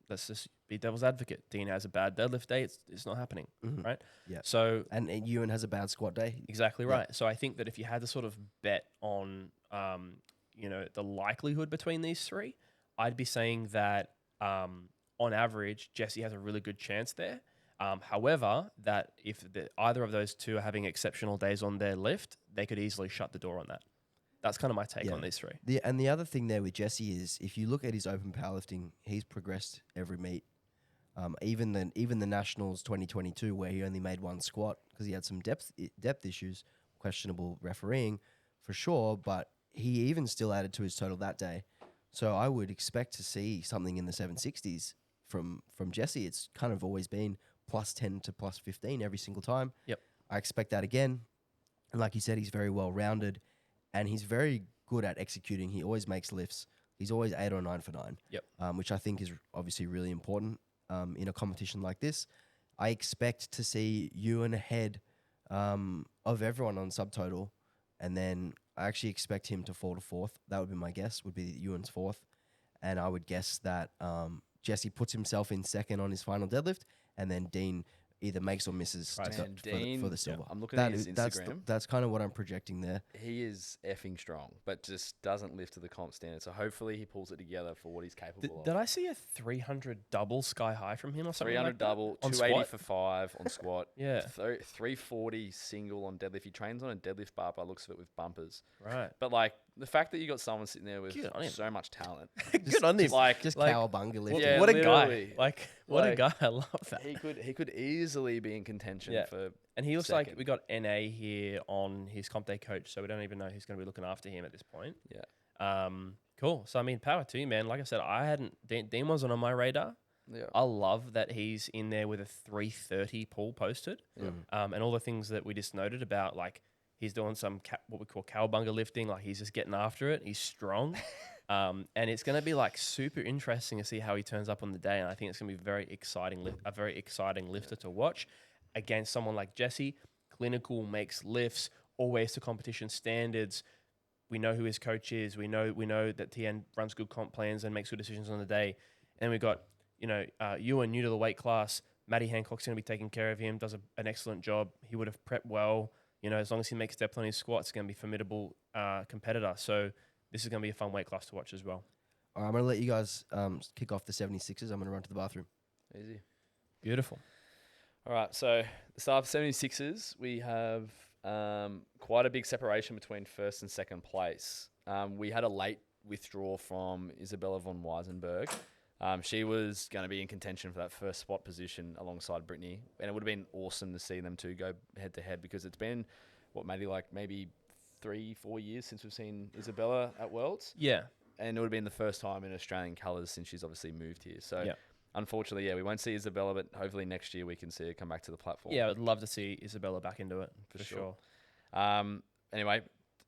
let's just be devil's advocate. Dean has a bad deadlift day. It's not happening, right? Yeah. So And Ewan has a bad squat day. exactly right. So I think that if you had to sort of bet on, the likelihood between these three, I'd be saying that on average, Jesse has a really good chance there. However, that if either of those two are having exceptional days on their lift, they could easily shut the door on that. That's kind of my take on these three. The other thing there with Jesse is, if you look at his open powerlifting, he's progressed every meet. Even the Nationals 2022, where he only made one squat because he had some depth issues, questionable refereeing for sure, but he even still added to his total that day. So I would expect to see something in the 760s from Jesse. It's kind of always been plus 10 to plus 15 every single time. Yep. I expect that again. And like you said, he's very well rounded and he's very good at executing. He always makes lifts. He's always 8 or 9 for 9. Yep. Which I think is obviously really important in a competition like this. I expect to see Ewan ahead of everyone on subtotal, and then I actually expect him to fall to 4th. That would be my guess, would be Ewan's 4th. And I would guess that Jesse puts himself in 2nd on his final deadlift, and then Dean either makes or misses for the silver. I'm looking at his Instagram. That's kind of what I'm projecting there. He is effing strong, but just doesn't lift to the comp standard. So hopefully he pulls it together for what he's capable of. Did I see a 300 double sky high from him or something 300 like that? double, On 280 squat? for 5 on squat. Yeah. 340 single on deadlift. He trains on a deadlift bar by looks of it with bumpers. Right. But like the fact that you got someone sitting there with Good on him. so much talent. Good on him. Just like, cowabunga lifting. Yeah, what a literally. guy. What a guy. I love that. He could easily be in contention for. And he looks second. like we got NA here on his comp day coach, so we don't even know who's going to be looking after him at this point. Yeah. Cool. So, I mean, power to you, man. Like I said, Dean wasn't on my radar. Yeah. I love that he's in there with a 330 pull posted. Yeah. And all the things that we just noted about, like he's doing some what we call cowabunga lifting, like he's just getting after it. He's strong. And it's going to be like super interesting to see how he turns up on the day. And I think it's going to be a very exciting lifter to watch against someone like Jesse. Clinical, makes lifts, always to competition standards. We know who his coach is. We know that TN runs good comp plans and makes good decisions on the day. And we got, Ewan new to the weight class. Matty Hancock's going to be taking care of him, does an excellent job. He would have prepped well. as long as he makes depth on his squats, going to be a formidable competitor. So this is going to be a fun weight class to watch as well. All right, I'm going to let you guys kick off the 76ers. I'm going to run to the bathroom. Easy. Beautiful. All right, so the start of 76ers, we have quite a big separation between first and second place. We had a late withdrawal from Isabella von Weisenberg. She was going to be in contention for that first spot position alongside Brittany, and it would have been awesome to see them two go head-to-head because it's been, maybe 3-4 years since we've seen Isabella at Worlds. Yeah. And it would have been the first time in Australian colours since she's obviously moved here. So, unfortunately, we won't see Isabella, but hopefully next year we can see her come back to the platform. Yeah, I'd love to see Isabella back into it, for sure. Anyway,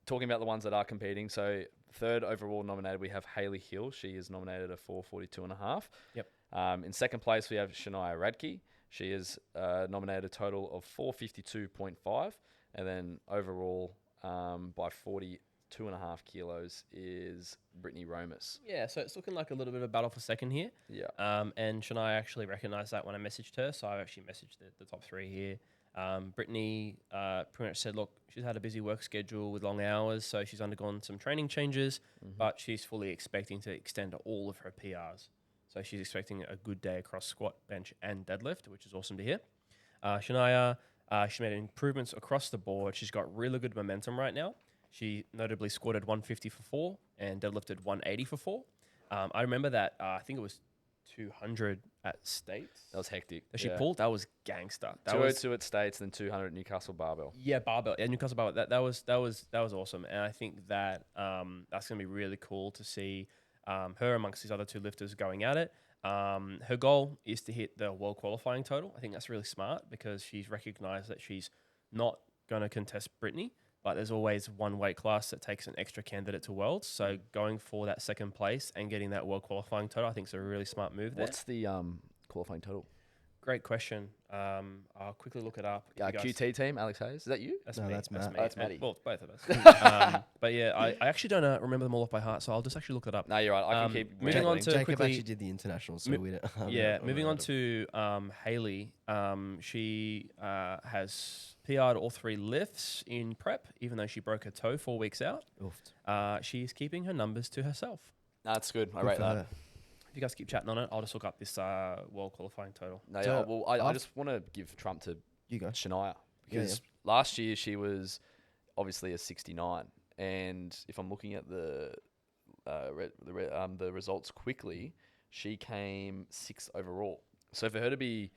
talking about the ones that are competing. So, third overall nominated, we have Hayley Hill. She is nominated a 4:42.5. Yep. In second place, we have Shania Radke. She is nominated a total of 4:52.5. And then overall, by 42.5 kilos is Brittany Romas. Yeah, so it's looking like a little bit of a battle for second here. Yeah. And Shania actually recognised that when I messaged her, so I actually messaged the top three here. Brittany pretty much said, look, she's had a busy work schedule with long hours, so she's undergone some training changes, but she's fully expecting to extend all of her PRs. So she's expecting a good day across squat, bench, and deadlift, which is awesome to hear. Shania, she made improvements across the board. She's got really good momentum right now. She notably squatted 150 for 4 and deadlifted 180 for 4. I remember that, I think it was 200 at States. That was hectic. That she pulled. That was gangster. That 202 at States, then 200 at Newcastle barbell. Yeah, barbell. Yeah, Newcastle barbell. That was awesome. And I think that that's going to be really cool to see her amongst these other two lifters going at it. Her goal is to hit the world qualifying total. I think that's really smart because she's recognized that she's not going to contest Brittany, but there's always one weight class that takes an extra candidate to Worlds. So going for that second place and getting that world qualifying total, I think is a really smart move there. What's the qualifying total? Great question. I'll quickly look it up. QT team, Alex Hayes. Is that you? That's No, me. that's Matt. me. Oh, that's Matty. Both of us. But yeah, I actually don't remember them all off by heart, so I'll just actually look it up. No, you're right. I can keep moving on rambling. to Jacob quickly- actually did the international, so we don't. Moving on to Hayley. She has PR'd all 3 lifts in prep, even though she broke her toe 4 weeks out. She's keeping her numbers to herself. That's good. I Good rate for that. her. If you guys keep chatting on it, I'll just look up this world qualifying total. No, So, yeah, well, I just want to give Trump to You go. Shania because last year she was obviously a 69, and if I'm looking at the results quickly, she came 6th overall. So for her to be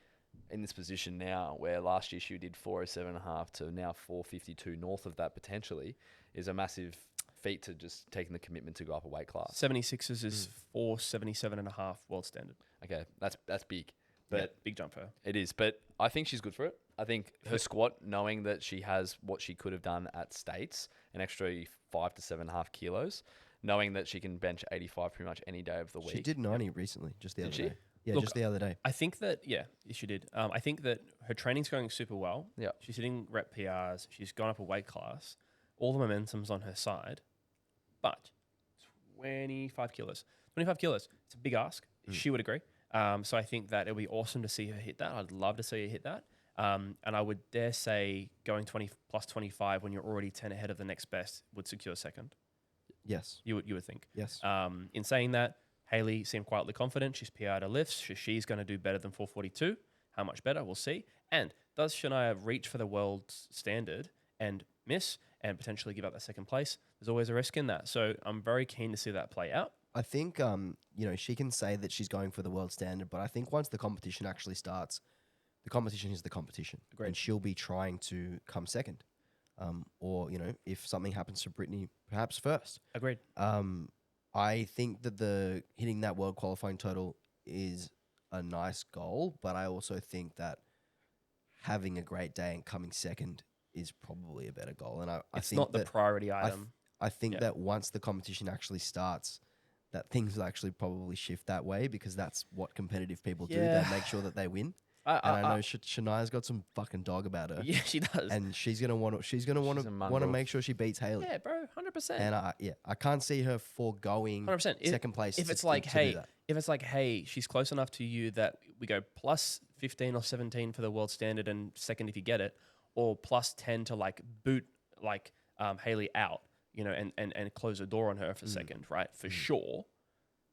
in this position now, where last year she did 407.5 to now 452, north of that potentially, is a massive feat to just taking the commitment to go up a weight class. 76ers is 477.5 world standard. Okay, that's big. But But big jump for her. it is, but I think she's good for it. I think her squat, knowing that she has what she could have done at States, an extra 5 to 7.5 kilos, knowing that she can bench 85 pretty much any day of the week. She did 90 recently, just the Did other she? day. Yeah, Look, just the other day. I think that, she did. I think that her training's going super well. Yeah. She's hitting rep PRs. She's gone up a weight class. All the momentum's on her side. But 25 kilos. 25 kilos. It's a big ask. She would agree. So I think that it'll be awesome to see her hit that. I'd love to see her hit that. And I would dare say going 20 plus 25 when you're already 10 ahead of the next best would secure second. Yes. You would think. Yes. In saying that, Hayley seemed quietly confident. She's PR'd her lifts. She's going to do better than 442. How much better? We'll see. And does Shania reach for the world standard and miss and potentially give up that second place? There's always a risk in that. So I'm very keen to see that play out. I think she can say that she's going for the world standard, but I think once the competition actually starts, the competition is the competition. Agreed. And she'll be trying to come second. Or, if something happens to Brittany, perhaps first. Agreed. I think that hitting that world qualifying total is a nice goal, but I also think that having a great day and coming second is probably a better goal. And I It's think not the that priority item. I think that once the competition actually starts, that things will actually probably shift that way because that's what competitive people do. They make sure that they win. And I know Shania's got some fucking dog about her. Yeah, she does. And she's gonna want a to mongrel. make sure she beats Hayley. Yeah, bro, 100%. And I can't see her foregoing 100%. second place. If it's like, hey, she's close enough to you that we go plus 15 or 17 for the world standard and second if you get it, or plus 10 to like boot like Haley out, you know, and close the door on her for a second, right? For sure,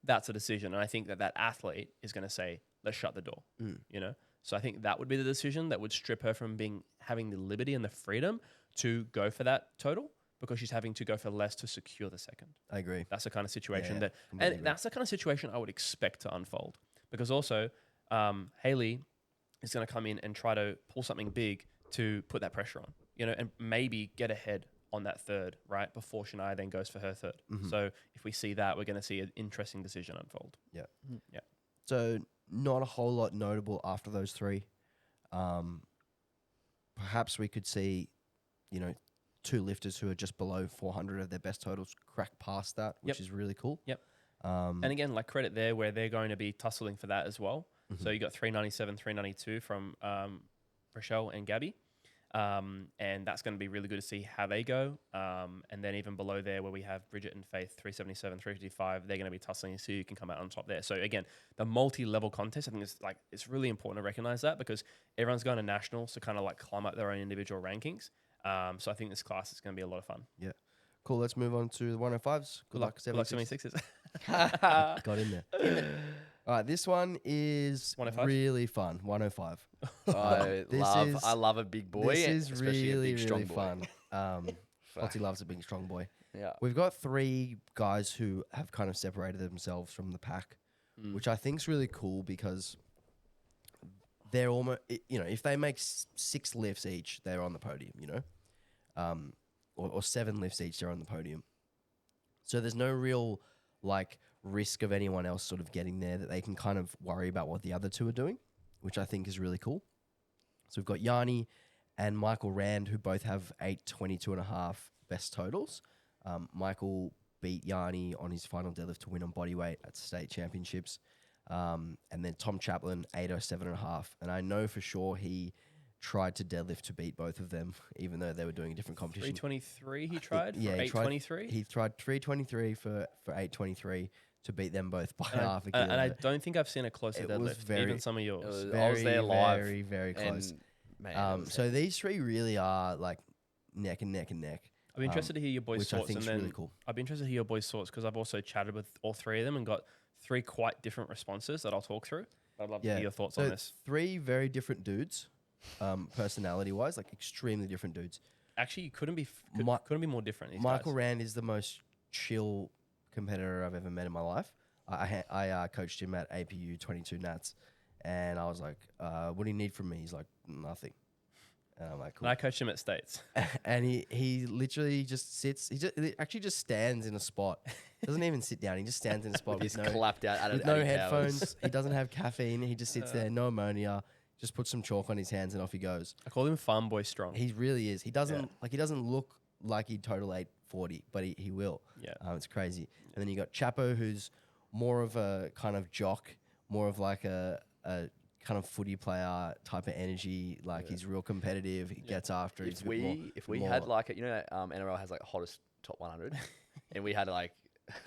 that's a decision. And I think that athlete is going to say, let's shut the door, you know? So I think that would be the decision that would strip her from having the liberty and the freedom to go for that total, because she's having to go for less to secure the second. I agree. That's the kind of situation completely agree. that's the kind of situation I would expect to unfold, because also Haley is going to come in and try to pull something big to put that pressure on, you know, and maybe get ahead on that third, right, before Shania then goes for her third. So if we see that, we're going to see an interesting decision unfold. Yeah. Yeah. So not a whole lot notable after those three. Perhaps we could see, you know, two lifters who are just below 400 of their best totals crack past that, which is really cool. Yep. And again, like credit there where they're going to be tussling for that as well. So you got 397, 392 from Rochelle and Gabby. And that's going to be really good to see how they go. And then even below there where we have Bridget and Faith, 377, 355, they're going to be tussling so you can come out on top there. So again, the multi-level contest, I think it's really important to recognize that, because everyone's going to nationals to kind of like climb up their own individual rankings. So I think this class is going to be a lot of fun. Yeah. Cool. Let's move on to the 105s. Good luck, 76. 76s. Got in there. All right. This one is 105? really fun. 105. I love a big boy. This is especially really, a big, strong really boy. fun. Lottie loves a big, strong boy. Yeah. We've got three guys who have kind of separated themselves from the pack, which I think is really cool, because they're almost, you know, if they make 6 lifts each, they're on the podium, you know, or 7 lifts each, they're on the podium. So there's no real like risk of anyone else sort of getting there, that they can kind of worry about what the other two are doing, which I think is really cool. So we've got Yanni and Michael Rand, who both have 822.5 best totals. Michael beat Yanni on his final deadlift to win on bodyweight at state championships. And then Tom Chaplin, 807.5. And I know for sure he tried to deadlift to beat both of them, even though they were doing a different competition. 323 he tried for he 823? He tried 323 for 823 to beat them both by half a kilo. And I don't think I've seen a closer deadlift, even some of yours. I was there live. Very, very close. Man, so these three really are like neck and neck and neck. I'd be interested to hear your boys' which thoughts. I think is really cool. I'd be interested to hear your boys' thoughts, because I've also chatted with all three of them and got 3 quite different responses that I'll talk through. I'd love to hear your thoughts on this. 3 very different dudes, personality-wise, like extremely different dudes. Actually, you couldn't be more different. These Michael guys. Rand is the most chill competitor I've ever met in my life. I coached him at APU 22 Nats, and I was like, what do you need from me? He's like, nothing. And I'm like, cool. And I coached him at States. And he literally just sits. He actually just stands in a spot. Doesn't even sit down. He just stands in a spot. He's clapped out with no headphones. He doesn't have caffeine. He just sits there, no ammonia. Just puts some chalk on his hands and off he goes. I call him Farm Boy Strong. He really is. He doesn't he doesn't look like he'd total 840, but he will. Yeah. It's crazy. And then you got Chapo, who's more of a kind of jock, more of like a kind of footy player type of energy. Like he's real competitive. He gets after it. If we had like NRL has like hottest top 100, and we had like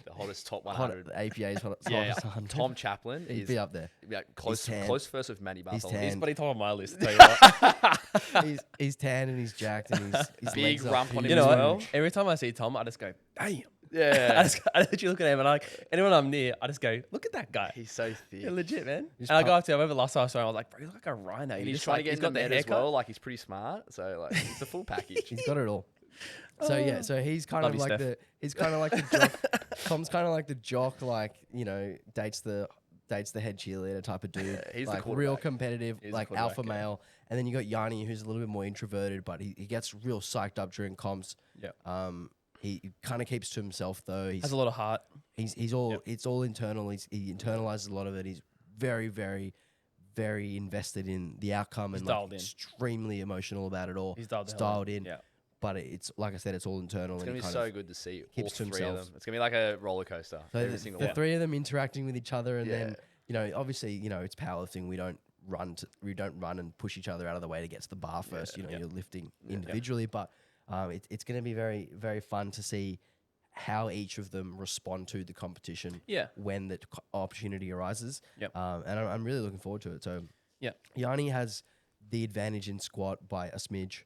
the hottest top 100. APA's hottest 100. Tom Chaplin He'd be up there. Yeah, close first with Matty Bartholomew. He's pretty top of my list. Tell you what. he's tan and he's jacked and his big rump on him You know as what? well. Every time I see Tom, I just go, damn. Yeah, I literally look at him and anyone I'm near, I just go, look at that guy. he's so thick. Yeah, legit, man. And I go up to him, I remember last time I saw him, I was like, bro, you look like a rhino. And he's trying to get in the net as well. Like he's pretty smart. So like it's a full package. He's got it all. So so he's kind of like the jock. Tom's kind of like the jock, like, you know, dates the head cheerleader type of dude. He's like the real competitive, He's like alpha male. And then you got Yanni, who's a little bit more introverted, but he gets real psyched up during comps. Yeah. He kind of keeps to himself though. He has a lot of heart. He's all it's all internal. He internalizes a lot of it. He's very, very, very invested in the outcome and like extremely emotional about it all. He's dialed in. Yeah. But it's like I said, it's all internal. It's gonna be so good to see all keeps to 3 of himself. them. It's gonna be like a roller coaster. So every single the one. 3 of them interacting with each other, and then, you know, obviously, you know, it's powerlifting. We don't run and push each other out of the way to get to the bar first. You know, you're lifting individually, but it's going to be very, very fun to see how each of them respond to the competition when the opportunity arises. Yep. And I'm really looking forward to it. So yeah, Yanni has the advantage in squat by a smidge.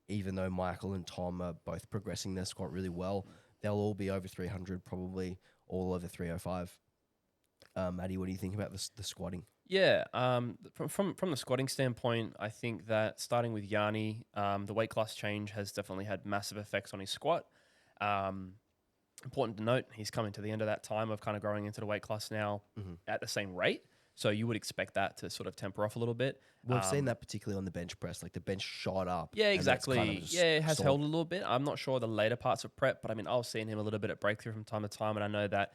Even though Michael and Tom are both progressing their squat really well, they'll all be over 300, probably all over 305. Maddie, what do you think about the squatting? Yeah, from the squatting standpoint, I think that starting with Yanni, the weight class change has definitely had massive effects on his squat. Important to note, he's coming to the end of that time of kind of growing into the weight class now at the same rate. So you would expect that to sort of temper off a little bit. We've seen that particularly on the bench press, like the bench shot up. Yeah, and that's kind exactly. of just Yeah, it has soared. held a little bit. I'm not sure the later parts of prep, but I mean, I was seeing him a little bit at breakthrough from time to time, and I know that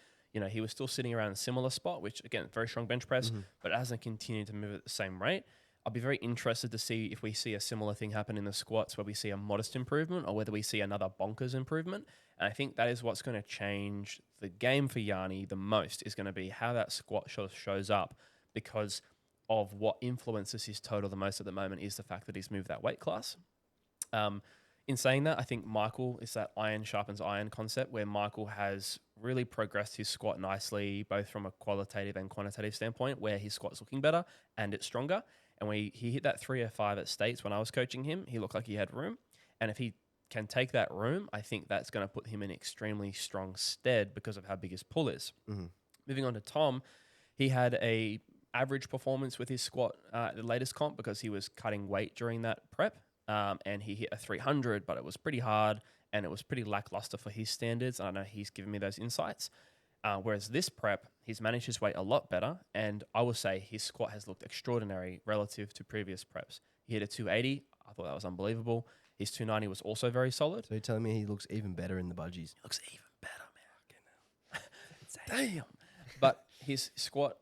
he was still sitting around a similar spot, which again, very strong bench press, but it hasn't continued to move at the same rate. I'll be very interested to see if we see a similar thing happen in the squats, where we see a modest improvement, or whether we see another bonkers improvement. And I think that is what's going to change the game for Yanni the most, is going to be how that squat shows up, because of what influences his total the most at the moment is the fact that he's moved that weight class. In saying that, I think Michael is that iron sharpens iron concept, where Michael has really progressed his squat nicely, both from a qualitative and quantitative standpoint, where his squat's looking better and it's stronger. And when he hit that 305 at States when I was coaching him, he looked like he had room. And if he can take that room, I think that's going to put him in extremely strong stead because of how big his pull is. Moving on to Tom, he had a average performance with his squat the latest comp, because he was cutting weight during that prep, and he hit a 300, but it was pretty hard and it was pretty lackluster for his standards. I know he's given me those insights. Whereas this prep, he's managed his weight a lot better, and I will say his squat has looked extraordinary relative to previous preps. He hit a 280. I thought that was unbelievable. His 290 was also very solid. So you're telling me he looks even better in the budgies? He looks even better, man. Damn. But his squat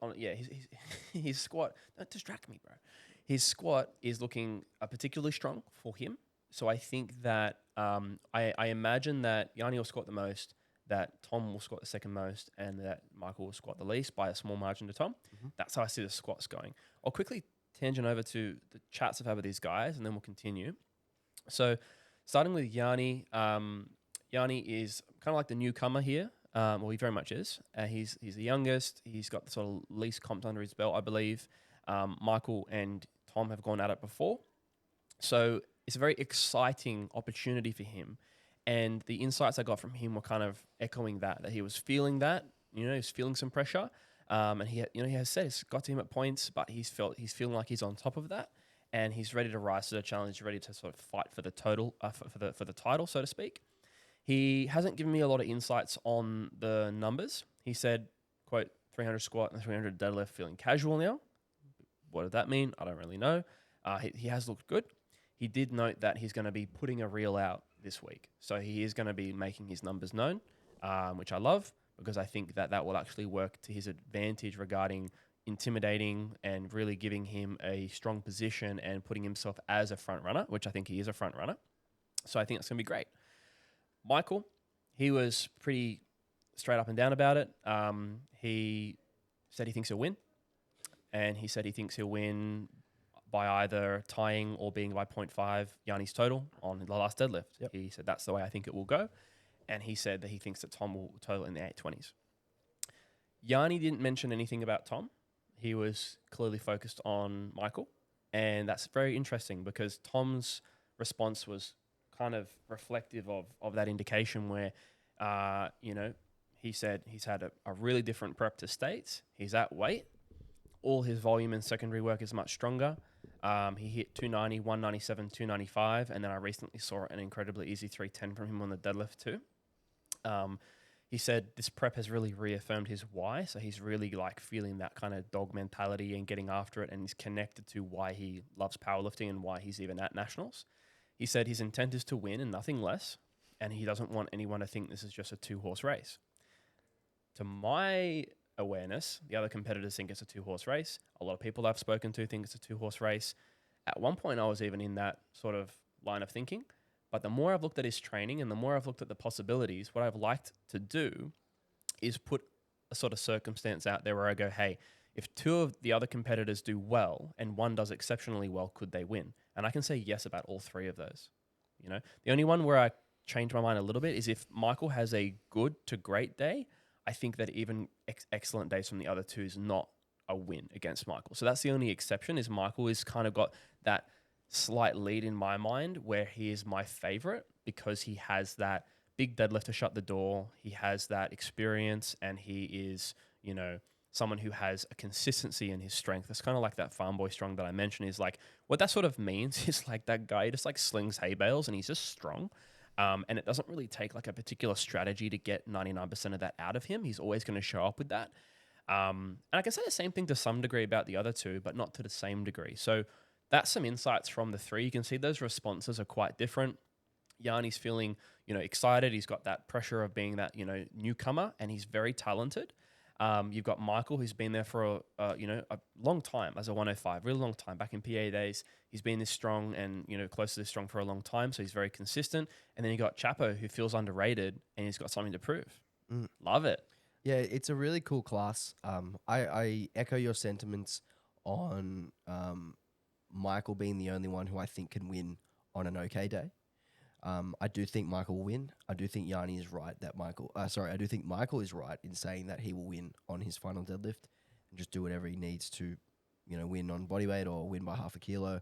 his squat. Don't distract me, bro. His squat is looking particularly strong for him. So I think that I imagine that Yanni will squat the most, that Tom will squat the second most, and that Michael will squat the least by a small margin to Tom. That's how I see the squats going. I'll quickly tangent over to the chats I've had with these guys, and then we'll continue. So starting with Yanni, Yanni is kind of like the newcomer here. Well, he very much is. He's the youngest. He's got the sort of least comped under his belt, I believe. Michael and Tom have gone at it before. So it's a very exciting opportunity for him. And the insights I got from him were kind of echoing that he was feeling that, he's feeling some pressure. And he has said it's got to him at points, but he's feeling like he's on top of that. And he's ready to rise to the challenge, ready to sort of fight for the total, for the title, so to speak. He hasn't given me a lot of insights on the numbers. He said, quote, 300 squat and 300 deadlift, feeling casual now. What did that mean? I don't really know. He has looked good. He did note that he's going to be putting a reel out this week. So he is going to be making his numbers known, which I love, because I think that will actually work to his advantage regarding intimidating and really giving him a strong position and putting himself as a front runner, which I think he is a front runner. So I think it's going to be great. Michael, he was pretty straight up and down about it. He said he thinks he'll win, and he said he thinks he'll win by either tying or being by 0.5 Yanni's total on the last deadlift. Yep. He said that's the way I think it will go, and he said that he thinks that Tom will total in the 820s. Yanni didn't mention anything about Tom. He was clearly focused on Michael, and that's very interesting because Tom's response was kind of reflective of that indication where, he said he's had a really different prep to States. He's at weight. All his volume and secondary work is much stronger. He hit 290, 197, 295, and then I recently saw an incredibly easy 310 from him on the deadlift too. He said this prep has really reaffirmed his why, so he's really like feeling that kind of dog mentality and getting after it, and he's connected to why he loves powerlifting and why he's even at nationals. He said his intent is to win and nothing less, and he doesn't want anyone to think this is just a two-horse race. To my awareness, the other competitors think it's a two-horse race. A lot of people I've spoken to think it's a two-horse race. At one point, I was even in that sort of line of thinking. But the more I've looked at his training and the more I've looked at the possibilities, what I've liked to do is put a sort of circumstance out there where I go, hey, if two of the other competitors do well and one does exceptionally well, could they win? And I can say yes about all three of those. The only one where I change my mind a little bit is if Michael has a good to great day, I think that even excellent days from the other two is not a win against Michael. So that's the only exception, is Michael is kind of got that slight lead in my mind where he is my favorite because he has that big deadlift to shut the door. He has that experience, and he is, someone who has a consistency in his strength. It's kind of like that farm boy strong that I mentioned. Is like what that sort of means is like that guy just like slings hay bales and he's just strong. And it doesn't really take like a particular strategy to get 99% of that out of him. He's always going to show up with that. And I can say the same thing to some degree about the other two, but not to the same degree. So that's some insights from the three. You can see those responses are quite different. Yanni's feeling, excited. He's got that pressure of being that, newcomer, and he's very talented. You've got Michael, who's been there for a long time as a 105, really long time. Back in PA days, he's been this strong and close to this strong for a long time, so he's very consistent. And then you got Chapo, who feels underrated, and he's got something to prove. Love it. Yeah, it's a really cool class. I echo your sentiments on Michael being the only one who I think can win on an okay day. I do think Michael will win. I do think Yanni is right that I do think Michael is right in saying that he will win on his final deadlift and just do whatever he needs to, win on bodyweight or win by half a kilo.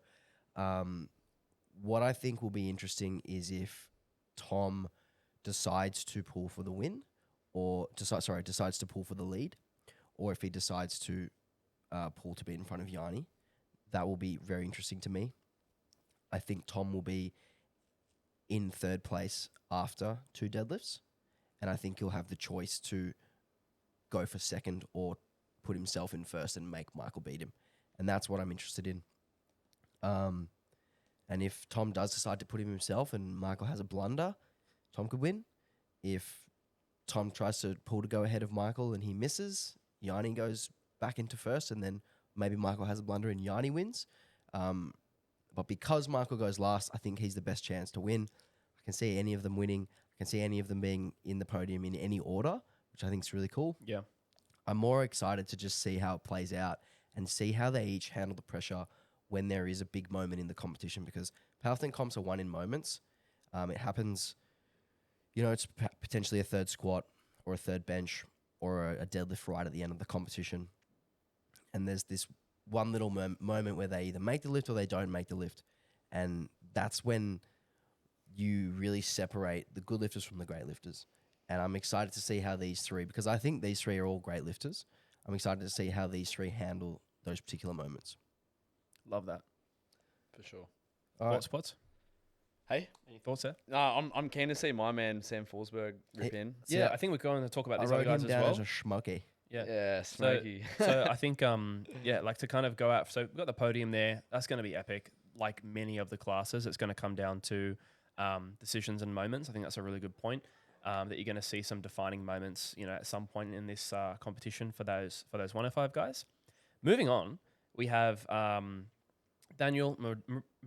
What I think will be interesting is if Tom decides to pull for the win, or decides to pull for the lead, or if he decides to pull to be in front of Yanni. That will be very interesting to me. I think Tom will be in third place after 2 deadlifts, and I think he'll have the choice to go for second or put himself in first and make Michael beat him. And that's what I'm interested in. And if Tom does decide to put him himself and Michael has a blunder, Tom could win. If Tom tries to pull to go ahead of Michael and he misses, Yanni goes back into first, and then maybe Michael has a blunder and Yanni wins. But because Michael goes last, I think he's the best chance to win. I can see any of them winning. I can see any of them being in the podium in any order, which I think is really cool. Yeah. I'm more excited to just see how it plays out and see how they each handle the pressure when there is a big moment in the competition, because powerlifting comps are won in moments. It happens, it's potentially a third squat or a third bench or a deadlift right at the end of the competition. And there's this one little moment where they either make the lift or they don't make the lift. And that's when you really separate the good lifters from the great lifters. And I'm excited to see how these three, because I think these three are all great lifters. I'm excited to see how these three handle those particular moments. Love that. For sure. All right. Spots? Hey? Any thoughts there? No, I'm keen to see my man Sam Forsberg rip in. Yeah, I think we're going to talk about I these wrote other guys him as down well. as a schmucky. Yeah. Yeah, smoky. So I think, like to kind of go out. So we've got the podium there. That's going to be epic. Like many of the classes, it's going to come down to decisions and moments. I think that's a really good point. That you're going to see some defining moments, at some point in this competition for those 105 guys. Moving on, we have Daniel,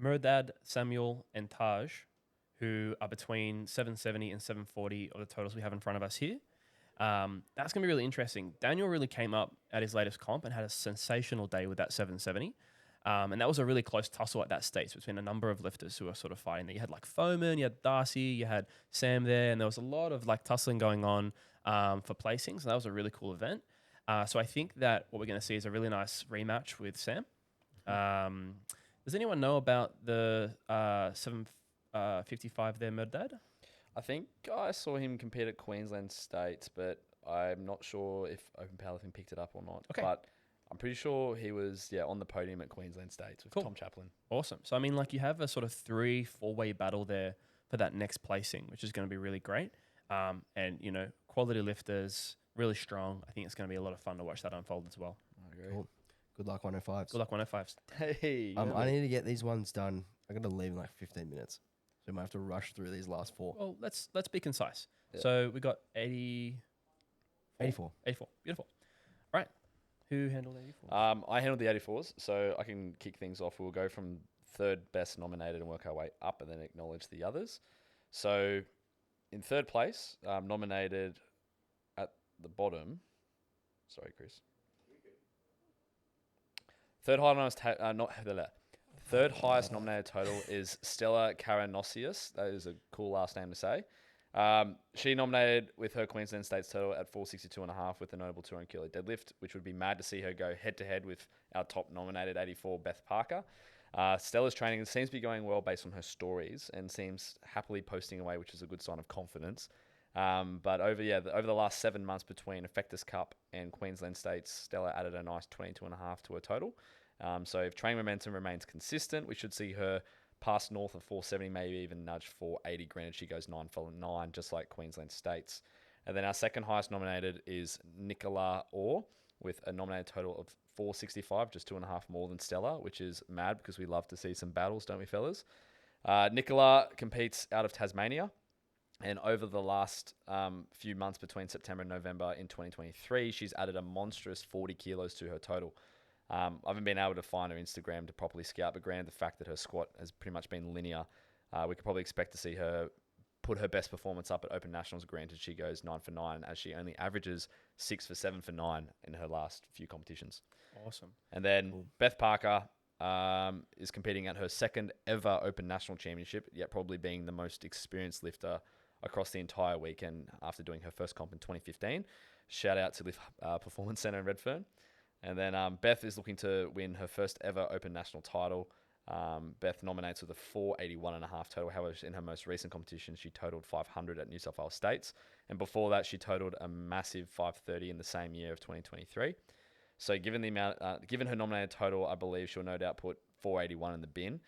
Murdad, Samuel, and Taj, who are between 770 and 740 of the totals we have in front of us here. That's going to be really interesting. Daniel really came up at his latest comp and had a sensational day with that 770. And that was a really close tussle at that stage between a number of lifters who were sort of fighting there. You had like Foreman, you had Darcy, you had Sam there, and there was a lot of like tussling going on for placings. And that was a really cool event. So I think that what we're going to see is a really nice rematch with Sam. Does anyone know about the 755 there, Murdad? I think I saw him compete at Queensland States, but I'm not sure if Open Powerlifting picked it up or not. Okay. But I'm pretty sure he was on the podium at Queensland States with Tom Chaplin. Awesome. So, I mean, like you have a sort of 3-4-way battle there for that next placing, which is going to be really great. And, quality lifters, really strong. I think it's going to be a lot of fun to watch that unfold as well. I agree. Cool. Good luck, 105s. Good luck, 105s. Hey. I need to get these ones done. I got to leave in like 15 minutes. So I might have to rush through these last 4. Well, let's be concise. Yeah. So we got 84. 84. Beautiful. All right. Who handled 84? I handled the 84s, so I can kick things off. We'll go from third best nominated and work our way up and then acknowledge the others. So in third place, nominated at the bottom. Sorry, Chris. Third highest nominated total is Stella Karanosius. That is a cool last name to say. She nominated with her Queensland States total at 462.5 with a notable 200 kilo deadlift, which would be mad to see her go head to head with our top nominated 84, Beth Parker. Stella's training seems to be going well based on her stories and seems happily posting away, which is a good sign of confidence. But over the last 7 months between Effectus Cup and Queensland States, Stella added a nice 22.5 to her total. So if training momentum remains consistent, we should see her pass north of 470, maybe even nudge 480. Granted, she goes 9 for 9, just like Queensland States. And then our second highest nominated is Nicola Orr with a nominated total of 465, just 2.5 more than Stella, which is mad because we love to see some battles, don't we, fellas? Nicola competes out of Tasmania. And over the last few months between September and November in 2023, she's added a monstrous 40 kilos to her total. I haven't been able to find her Instagram to properly scout, but granted the fact that her squat has pretty much been linear, we could probably expect to see her put her best performance up at Open Nationals. Granted, she goes 9 for 9, as she only averages 6 for 7 for 9 in her last few competitions. Awesome. And then Beth Parker is competing at her second ever Open National Championship, yet probably being the most experienced lifter across the entire weekend after doing her first comp in 2015. Shout out to Lift Performance Centre in Redfern. And then Beth is looking to win her first ever Open National title. Beth nominates with a 481.5 total. However, in her most recent competition, she totaled 500 at New South Wales States. And before that, she totaled a massive 530 in the same year of 2023. So given her nominated total, I believe she'll no doubt put 481 in the bin.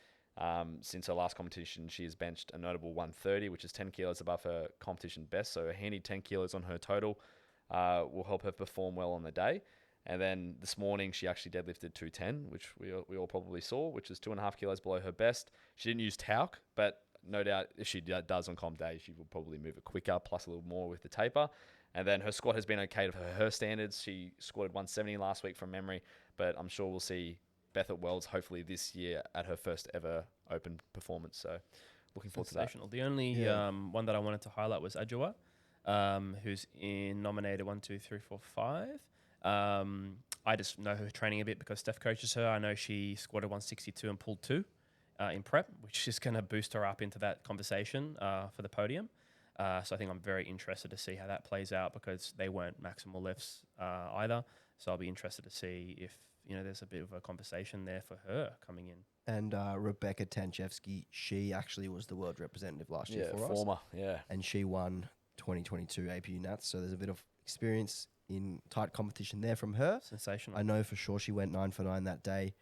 Since her last competition, she has benched a notable 130, which is 10 kilos above her competition best. So a handy 10 kilos on her total will help her perform well on the day. And then this morning, she actually deadlifted 210, which we all probably saw, which is 2.5 kilos below her best. She didn't use talc, but no doubt if she does on comp day, she will probably move it quicker, plus a little more with the taper. And then her squat has been okay for her standards. She squatted 170 last week from memory, but I'm sure we'll see Beth at Worlds hopefully this year at her first ever open performance. So looking forward to that. The only one that I wanted to highlight was Adjoa, who's nominated 1, 2, 3, 4, 5. I just know her training a bit because Steph coaches her. I know she squatted 162 and pulled 2 in prep, which is going to boost her up into that conversation for the podium. So I think I'm very interested to see how that plays out because they weren't maximal lifts either. So I'll be interested to see if there's a bit of a conversation there for her coming in. And Rebecca Tanchevsky, she actually was the world representative last year for former, us. yeah. And she won 2022 APU Nats. So there's a bit of experience in tight competition there from her. Sensational. I know for sure she went 9 for 9 that day.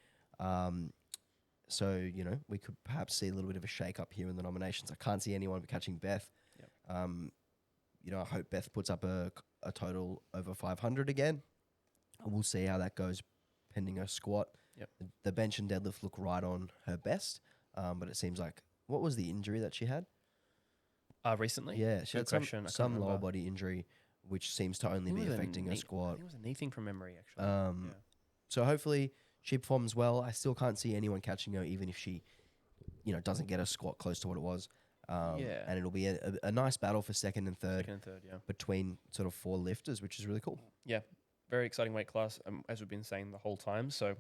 So, we could perhaps see a little bit of a shake-up here in the nominations. I can't see anyone catching Beth. Yep. I hope Beth puts up a total over 500 again. We'll see how that goes pending her squat. Yep. The bench and deadlift look right on her best, but it seems like, what was the injury that she had? Recently? Yeah, she Good had question. some lower body injury, which seems to only be affecting her I squat. think it was a knee thing from memory, actually. So hopefully she performs well. I still can't see anyone catching her, even if she, doesn't get a squat close to what it was. And it'll be a nice battle for second and third between sort of 4 lifters, which is really cool. Yeah, very exciting weight class, as we've been saying the whole time. So,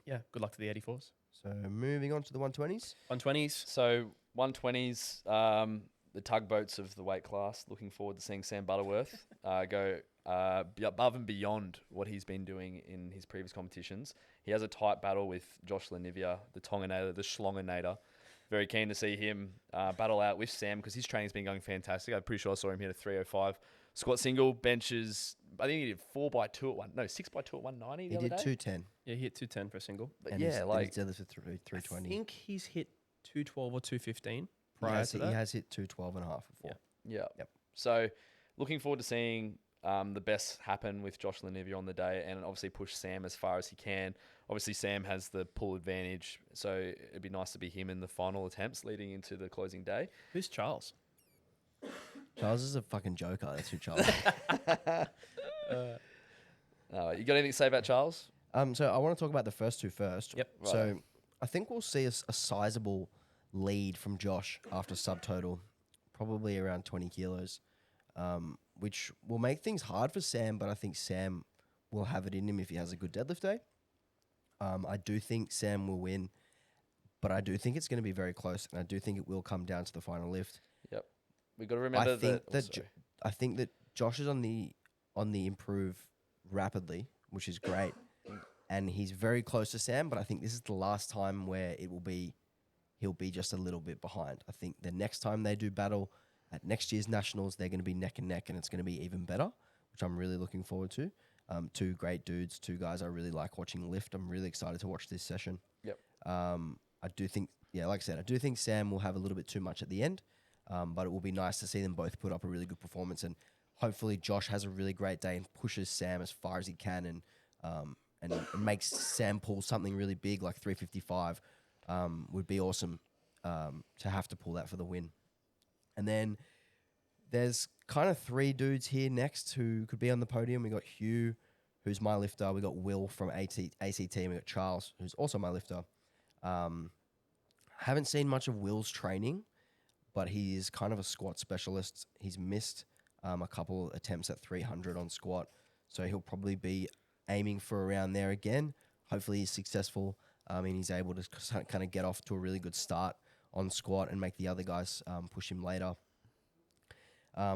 yeah, good luck to the 84s. So moving on to the 120s. 120s. So 120s, the tugboats of the weight class. Looking forward to seeing Sam Butterworth go above and beyond what he's been doing in his previous competitions. He has a tight battle with Josh Lanivia, the Tonganator, the Schlonganator. Very keen to see him battle out with Sam because his training's been going fantastic. I'm pretty sure I saw him hit a 305 squat single, benches. I think he did 4x2 at 6x2 at 190 the other day. He did 210. Yeah, he hit 210 for a single. But And yeah, his deadlift for 320. I think he's hit 212 or 215 He prior to that. He has hit 212 and a half before. Yeah. Yep. So looking forward to seeing the best happen with Josh Lanivia on the day and obviously push Sam as far as he can. Obviously, Sam has the pull advantage, so it'd be nice to be him in the final attempts leading into the closing day. Who's Charles? Charles is a fucking joker. That's who Charles is. You got anything to say about Charles? So I want to talk about the first two first. Yep. So Right. I think we'll see a sizable lead from Josh after subtotal, probably around 20 kilos, which will make things hard for Sam, but I think Sam will have it in him if he has a good deadlift day. I do think Sam will win, but I do think it's going to be very close, and I do think it will come down to the final lift. Yep. We got to remember I think that Josh is on the improve rapidly, which is great, and he's very close to Sam, but I think this is the last time where he'll be just a little bit behind. I think the next time they do battle at next year's Nationals, they're going to be neck and neck, and it's going to be even better, which I'm really looking forward to. Two great dudes, two guys I really like watching lift. I'm really excited to watch this session. Yep. I do think, like I said, I do think Sam will have a little bit too much at the end, but it will be nice to see them both put up a really good performance, and hopefully Josh has a really great day and pushes Sam as far as he can, and makes Sam pull something really big like 355. Would be awesome to have to pull that for the win. And then there's kind of three dudes here next who could be on the podium. We got Hugh, who's my lifter. We got Will from ACT, and we got Charles, who's also my lifter. Haven't seen much of Will's training, but he is kind of a squat specialist. He's missed a couple attempts at 300 on squat, so he'll probably be aiming for around there again. Hopefully he's successful and he's able to kind of get off to a really good start on squat and make the other guys push him later.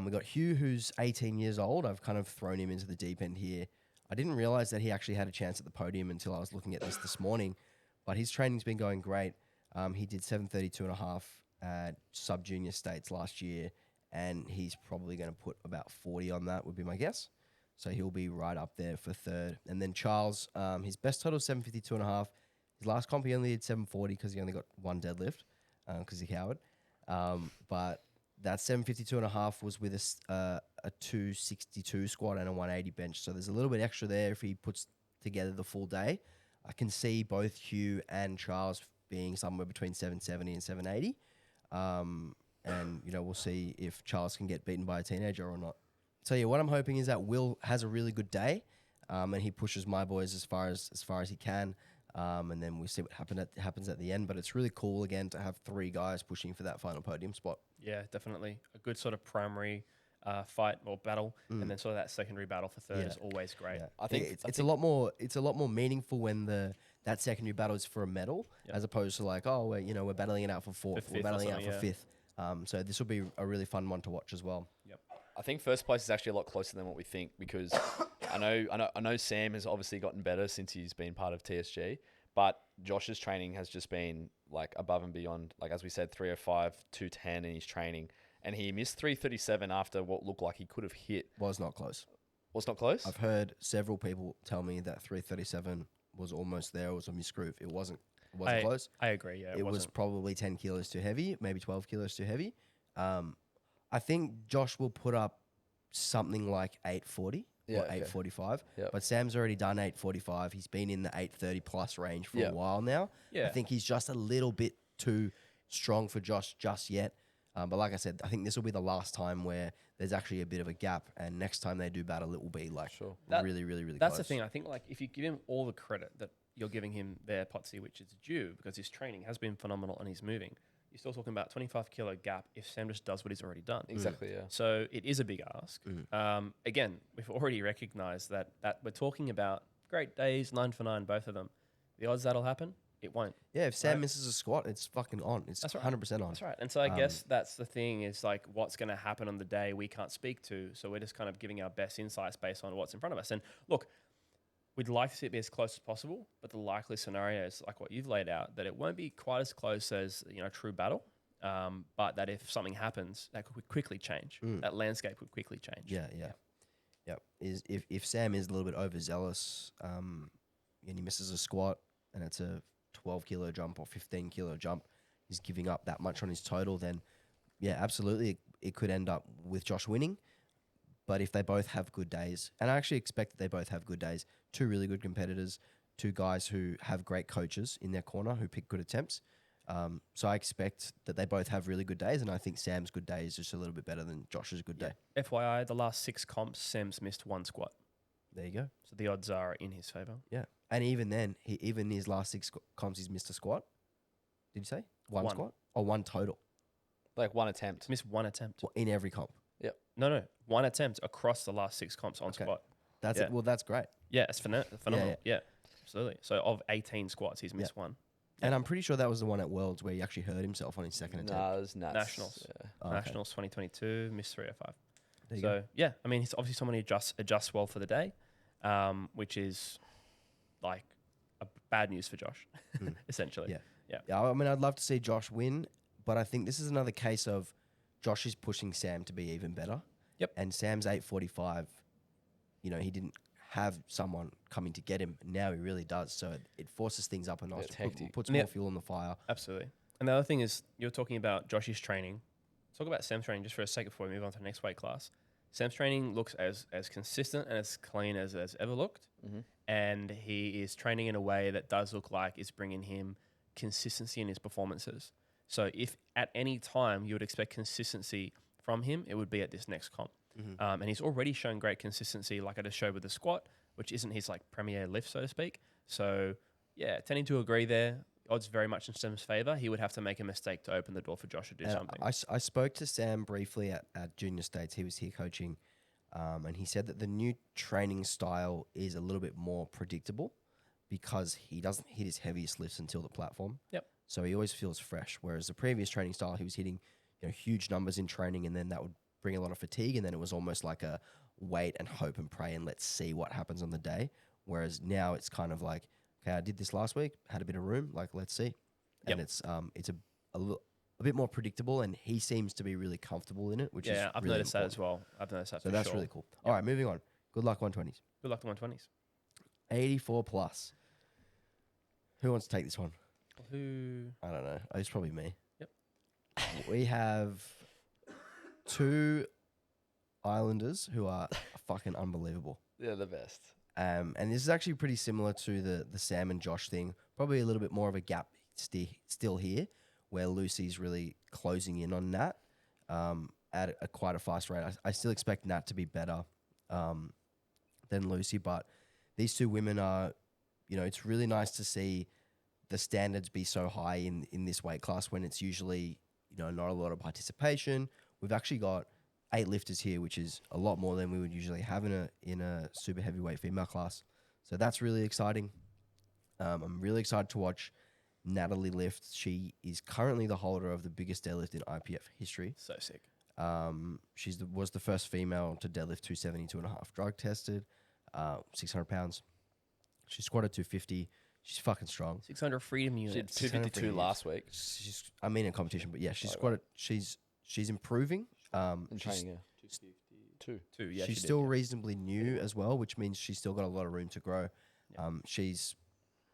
We got Hugh, who's 18 years old. I've kind of thrown him into the deep end here. I didn't realize that he actually had a chance at the podium until I was looking at this morning, but his training's been going great. He did 732.5 at sub-junior states last year, and he's probably going to put about 40 on that, would be my guess. So he'll be right up there for third. And then Charles, his best total is 752.5. His last comp, he only did 740 because he only got one deadlift because he cowered. But that 752.5 was with a 262 squat and a 180 bench. So there's a little bit extra there if he puts together the full day. I can see both Hugh and Charles being somewhere between 770 and 780. And, we'll see if Charles can get beaten by a teenager or not. So, what I'm hoping is that Will has a really good day and he pushes my boys as far as he can. And then we'll see what happens at the end. But it's really cool, again, to have three guys pushing for that final podium spot. Yeah, definitely. A good sort of primary fight or battle, and then sort of that secondary battle for third is always great. Yeah. I think it's a lot more meaningful when that secondary battle is for a medal, as opposed to like, we're battling it out for fourth, we're battling it out for fifth. So this will be a really fun one to watch as well. Yep. I think first place is actually a lot closer than what we think, because I know Sam has obviously gotten better since he's been part of TSG, but Josh's training has just been like above and beyond. Like, as we said, 305, 210 in his training, and he missed 337 after what looked like he could have hit. Was not close. Was not close? I've heard several people tell me that 337 was almost there. It was a misgroove. It wasn't close. I agree, yeah. It was probably 10 kilos too heavy, maybe 12 kilos too heavy. I think Josh will put up something like 840 or 845. Yep. But Sam's already done 845. He's been in the 830 plus range for a while now. Yeah. I think he's just a little bit too strong for Josh just yet. But like I said, I think this will be the last time where there's actually a bit of a gap. And next time they do battle, it will be like really, really, really That's close. the thing. I think like if you give him all the credit that you're giving him there, Potsy, which is due, because his training has been phenomenal and he's moving, you're still talking about 25 kilo gap if Sam just does what he's already done. Exactly, yeah. So it is a big ask. Again, we've already recognized that we're talking about great days, 9 for 9, both of them. The odds that'll happen, it won't. Yeah, if Sam misses a squat, it's fucking on. It's 100% on. That's right. And so I guess that's the thing, is like what's going to happen on the day we can't speak to. So we're just kind of giving our best insights based on what's in front of us. And look, we'd like to see it be as close as possible, but the likely scenario is like what you've laid out, that it won't be quite as close as a true battle, but that if something happens, that could quickly change. That landscape would quickly change. Yeah. If Sam is a little bit overzealous and he misses a squat and it's a 12 kilo jump or 15 kilo jump, he's giving up that much on his total, then yeah, absolutely, it could end up with Josh winning. But if they both have good days, and I actually expect that they both have good days, two really good competitors, two guys who have great coaches in their corner who pick good attempts. So I expect that they both have really good days, and I think Sam's good day is just a little bit better than Josh's good day. FYI, the last 6 comps, Sam's missed 1 squat. There you go. So the odds are in his favour. Yeah. And even then, even his last 6 comps, he's missed a squat. Did you say? One squat? Or one total? Like one attempt. Missed 1 attempt. Well, in every comp? Yep. No. 1 attempt across the last 6 comps on squat. That's it. Well, that's great. Yeah, it's phenomenal. Yeah, absolutely. So of 18 squats, he's missed 1. And I'm pretty sure that was the one at Worlds where he actually hurt himself on his second attempt. No, it was nuts. Nationals. Yeah. Oh, okay. Nationals 2022, missed 305. There you So, go. yeah, I mean, he's obviously someone who adjusts well for the day, which is like bad news for Josh, essentially. Yeah. Yeah. Yeah, I mean, I'd love to see Josh win, but I think this is another case of Josh is pushing Sam to be even better. Yep. And Sam's 8:45. He didn't have someone coming to get him. Now he really does. So it forces things up a notch. It's hectic. Puts more fuel on the fire. Absolutely. And the other thing is, you're talking about Josh's training. Talk about Sam's training just for a second before we move on to the next weight class. Sam's training looks as consistent and as clean as it's ever looked. Mm-hmm. And he is training in a way that does look like it's bringing him consistency in his performances. So if at any time you would expect consistency from him, it would be at this next comp. Mm-hmm. And he's already shown great consistency, like I just showed with the squat, which isn't his like premier lift, so to speak. So yeah, tending to agree there. Odds very much in Sam's favor. He would have to make a mistake to open the door for Josh to do something. I spoke to Sam briefly at Junior States. He was here coaching, and he said that the new training style is a little bit more predictable because he doesn't hit his heaviest lifts until the platform. Yep. So he always feels fresh. Whereas the previous training style, he was hitting huge numbers in training, and then that would bring a lot of fatigue, and then it was almost like a wait and hope and pray and let's see what happens on the day. Whereas now it's kind of like, okay, I did this last week, had a bit of room, like let's see, and it's a bit more predictable, and he seems to be really comfortable in it, which is I've really noticed that important. as well. I've noticed that. So for that's sure. really cool. All right, moving on. Good luck 120s. Good luck to 120s. 84 plus. Who wants to take this one? Who? I don't know. It's probably me. Yep. We have two Islanders who are fucking unbelievable. They're the best. And this is actually pretty similar to the Sam and Josh thing. Probably a little bit more of a gap still here, where Lucy's really closing in on Nat at quite a fast rate. I still expect Nat to be better than Lucy, but these two women are, it's really nice to see the standards be so high in this weight class when it's usually, not a lot of participation. We've actually got 8 lifters here, which is a lot more than we would usually have in a super heavyweight female class. So that's really exciting. I'm really excited to watch Natalie lift. She is currently the holder of the biggest deadlift in IPF history. So sick. She was the first female to deadlift 272.5 drug tested, 600 pounds. She squatted 250. She's fucking strong. 600 freedom She units. did 252 last week. In competition, but yeah, she's squatted. She's improving. In She's, training, yeah. 2. Yeah, she's still reasonably new as well, which means she's still got a lot of room to grow. Yeah. She's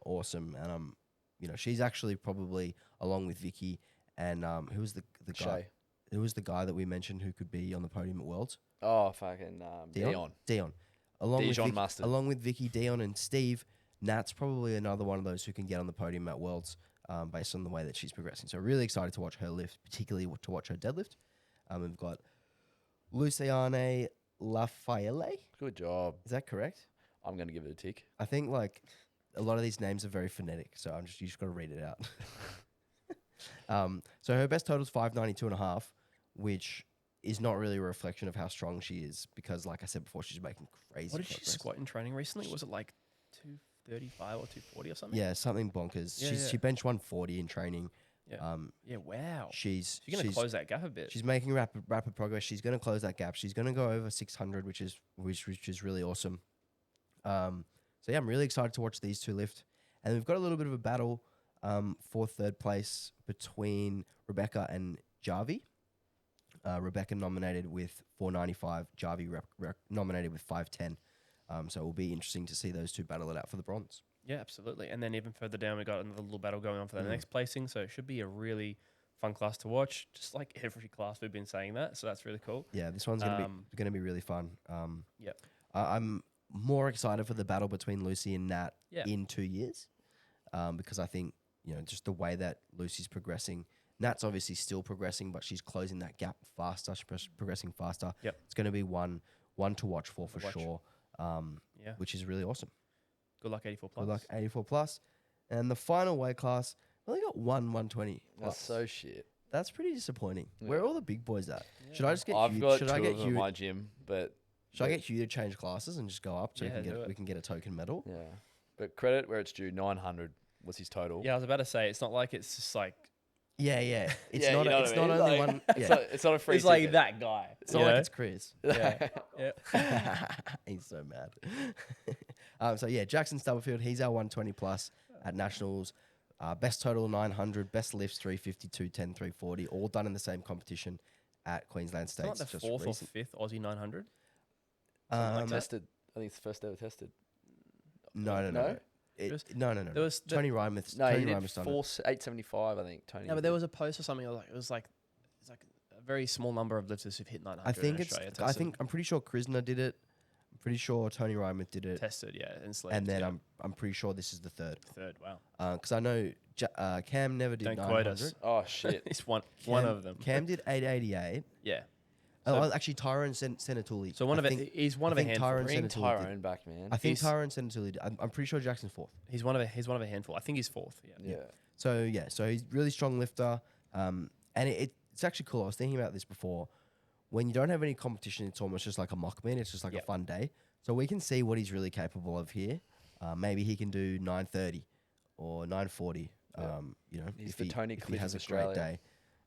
awesome, and she's actually probably along with Vicky and who was the guy? Shay. Who was the guy that we mentioned who could be on the podium at Worlds? Oh, fucking Dion. Dijon Mustard. Along with Vicky, Dion, and Steve, Nat's probably another one of those who can get on the podium at Worlds based on the way that she's progressing. So really excited to watch her lift, particularly to watch her deadlift. We've got Luciane Lafayette. Good job. Is that correct? I'm going to give it a tick. I think like a lot of these names are very phonetic, so you just got to read it out. So her best total is 592.5, which is not really a reflection of how strong she is because, like I said before, she's making crazy What did she progress. squat in training recently? Was it like 235 or 240 or something? Yeah, something bonkers. Yeah, She bench 140 in training. Yeah. Yeah, wow. She's going to close that gap a bit. She's making rapid progress. She's going to close that gap. She's going to go over 600, which is really awesome. So yeah, I'm really excited to watch these two lift. And we've got a little bit of a battle for third place between Rebecca and Jarvi. Rebecca nominated with 495, Jarvi nominated with 510. So it will be interesting to see those two battle it out for the bronze. Yeah, absolutely. And then even further down, we got another little battle going on for the next placing. So it should be a really fun class to watch, just like every class we've been saying that. So that's really cool. Yeah, this one's gonna be really fun. Yep. I'm more excited for the battle between Lucy and Nat in 2 years, because I think just the way that Lucy's progressing. Nat's obviously still progressing, but she's closing that gap faster. She's progressing faster. Yep. It's going to be one to watch for sure. Which is really awesome. Good luck 84 plus. Good luck 84 plus. And the final weight class, we only got 120 plus. That's so shit. That's pretty disappointing. Yeah. Where are all the big boys at? Yeah. Should I just get I've Hugh? got Should two I get of them Hugh? at my gym, but Should I get Hugh to change classes and just go up so Yeah, do we can get a token medal? yeah. But credit where it's due, 900 was his total. Yeah, I was about to say, it's not like it's just like, Yeah. It's Yeah, not. you know It's what I not mean? only Like, one. It's, Yeah. it's not a free it's like ticket. that guy. It's not like it's Chris. Yeah. Yeah. He's so mad. So yeah, Jackson Stubblefield, he's our 120 plus. at nationals. Best total 900, best lifts 350, 210, 340, all done in the same competition at Queensland It's not States. the just fourth recent. or fifth Aussie 900. Tested. I think it's the first ever tested. No. No? No. There was Tony Rymouth. No, he Tony did Rymouth's done it. 875, I think. Tony. Yeah, but there was a post or something. It was like a very small number of lifters who've hit 900. I think in it's. Australia I tested. think I'm pretty sure Krisner did it. I'm pretty sure Tony Rymouth did it. tested, yeah, and slaved, And then yeah. I'm pretty sure this is the third. Third. Wow. Because I know Cam never did Don't 900. quote us. Oh, shit. It's one Cam- of them. Cam did 888. Yeah. Oh, actually, Tyrone Senatuli. So one I of think, it. He's one I of a think handful. Tyrone Bring Senatuli did. Tyrone back, man. I think He's- Tyrone Senatuli did. I'm pretty sure Jackson's fourth. He's one of a handful. I think he's fourth. Yeah. Yeah. So he's really strong lifter. And it's actually cool. I was thinking about this before. When you don't have any competition, it's almost just like a mock meet. It's just like a Yep. fun day. So we can see what he's really capable of here. Maybe he can do 930 or 940. He's if the Tony if he Cliff has of a great Australia.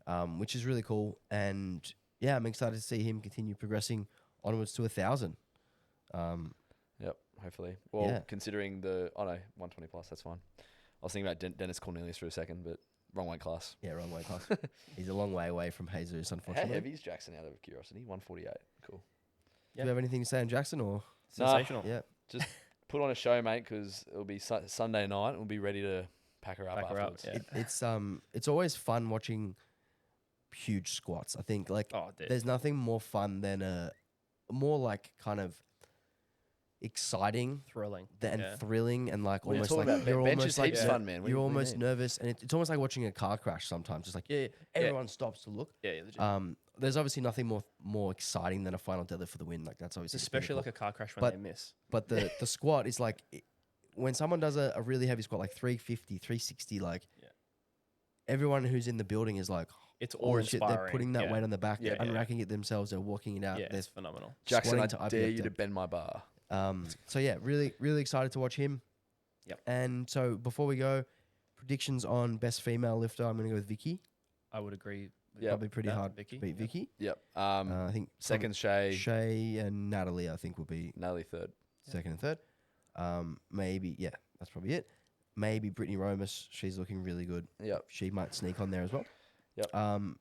day, which is really cool. And yeah, I'm excited to see him continue progressing onwards to 1,000. Yep, hopefully. Well, Yeah. considering 120 plus, that's fine. I was thinking about Dennis Cornelius for a second, but wrong weight class. Yeah, wrong way class. He's a long way away from Jesus, How unfortunately. heavy is Jackson out of curiosity? 148. Cool. Do you have anything to say on Jackson or? Sensational. Yeah. Put on a show, mate, because it'll be Sunday night. We'll be ready to pack her up Pack her up, afterwards. yeah. It's always fun watching huge squats. I think Oh, dude. there's nothing more fun than a more like kind of exciting Thrilling. and Yeah. thrilling and like When you're almost talking like about you're bench almost is like heaps fun, man. What do you're you almost mean? nervous and it's almost like watching a car crash sometimes. It's like everyone stops to look. Yeah, legit. There's obviously nothing more exciting than a final deadlift for the win. Like that's obviously Especially pinnacle. like a car crash when But- they miss. But the squat is like when someone does a really heavy squat like 350, 360, like Yeah. everyone who's in the building is like, It's oh shit, they're awe-inspiring. putting that yeah. weight on the back, Yeah, they're yeah. unracking it themselves, they're walking it out. Yeah, They're it's phenomenal. Jackson, I squatting to dare IPF you to depth. bend my bar. So yeah, really excited to watch him. Yep. And so before we go, predictions on best female lifter. I'm gonna go with Vicky. I would agree. with Yep. Probably pretty that, hard Vicky. to beat Yeah. Vicky. Yep. I think Second, Shay. Shay and Natalie. I think will be Natalie third. second and third. Maybe that's probably it. Maybe Brittany Romus. She's looking really good. Yep. She might sneak on there as well. Yep.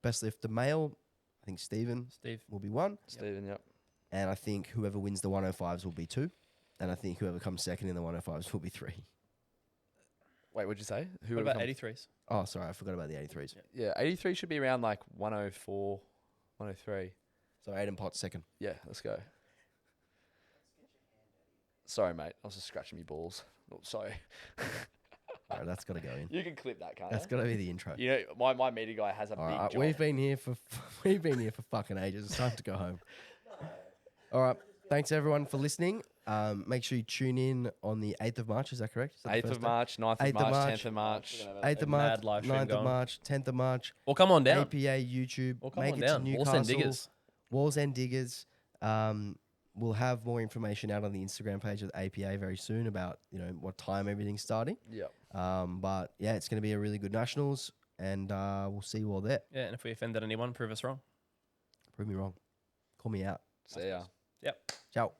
Best lift the male. I think Stephen Steve. will be one, Stephen, yep. and I think whoever wins the 105s will be two, and I think whoever comes second in the 105s will be three. Wait, what'd you say? Who What would about come- 83s? Oh, sorry, I forgot about the 83s. Yeah. Yeah, 83 should be around like 104, 103. So Aiden Potts second. Yeah, let's go. Sorry, mate. I was just scratching my balls. Oh, sorry. All right, that's got to go in. You can clip that, can't That's you? got to be the intro. You know, my media guy has a All big right, job. we've been here for fucking ages. It's time to go home. All right, thanks everyone for listening. Make sure you tune in on the 8th of March. Is that correct? Is that the 8th first of day? March, 9th 8th of of March, March. 10th of March. 8th of A March, mad live stream 9th of going. March, 10th of March. Well, come on down. APA YouTube. Well, come Make on it down. to Walls Newcastle. and diggers. Walls and Diggers. We'll have more information out on the Instagram page of the APA very soon about what time everything's starting. Yep. But yeah, it's going to be a really good nationals, and we'll see you all there. Yeah, and if we offended anyone, prove us wrong. Prove me wrong. Call me out. See ya. Yep. Ciao.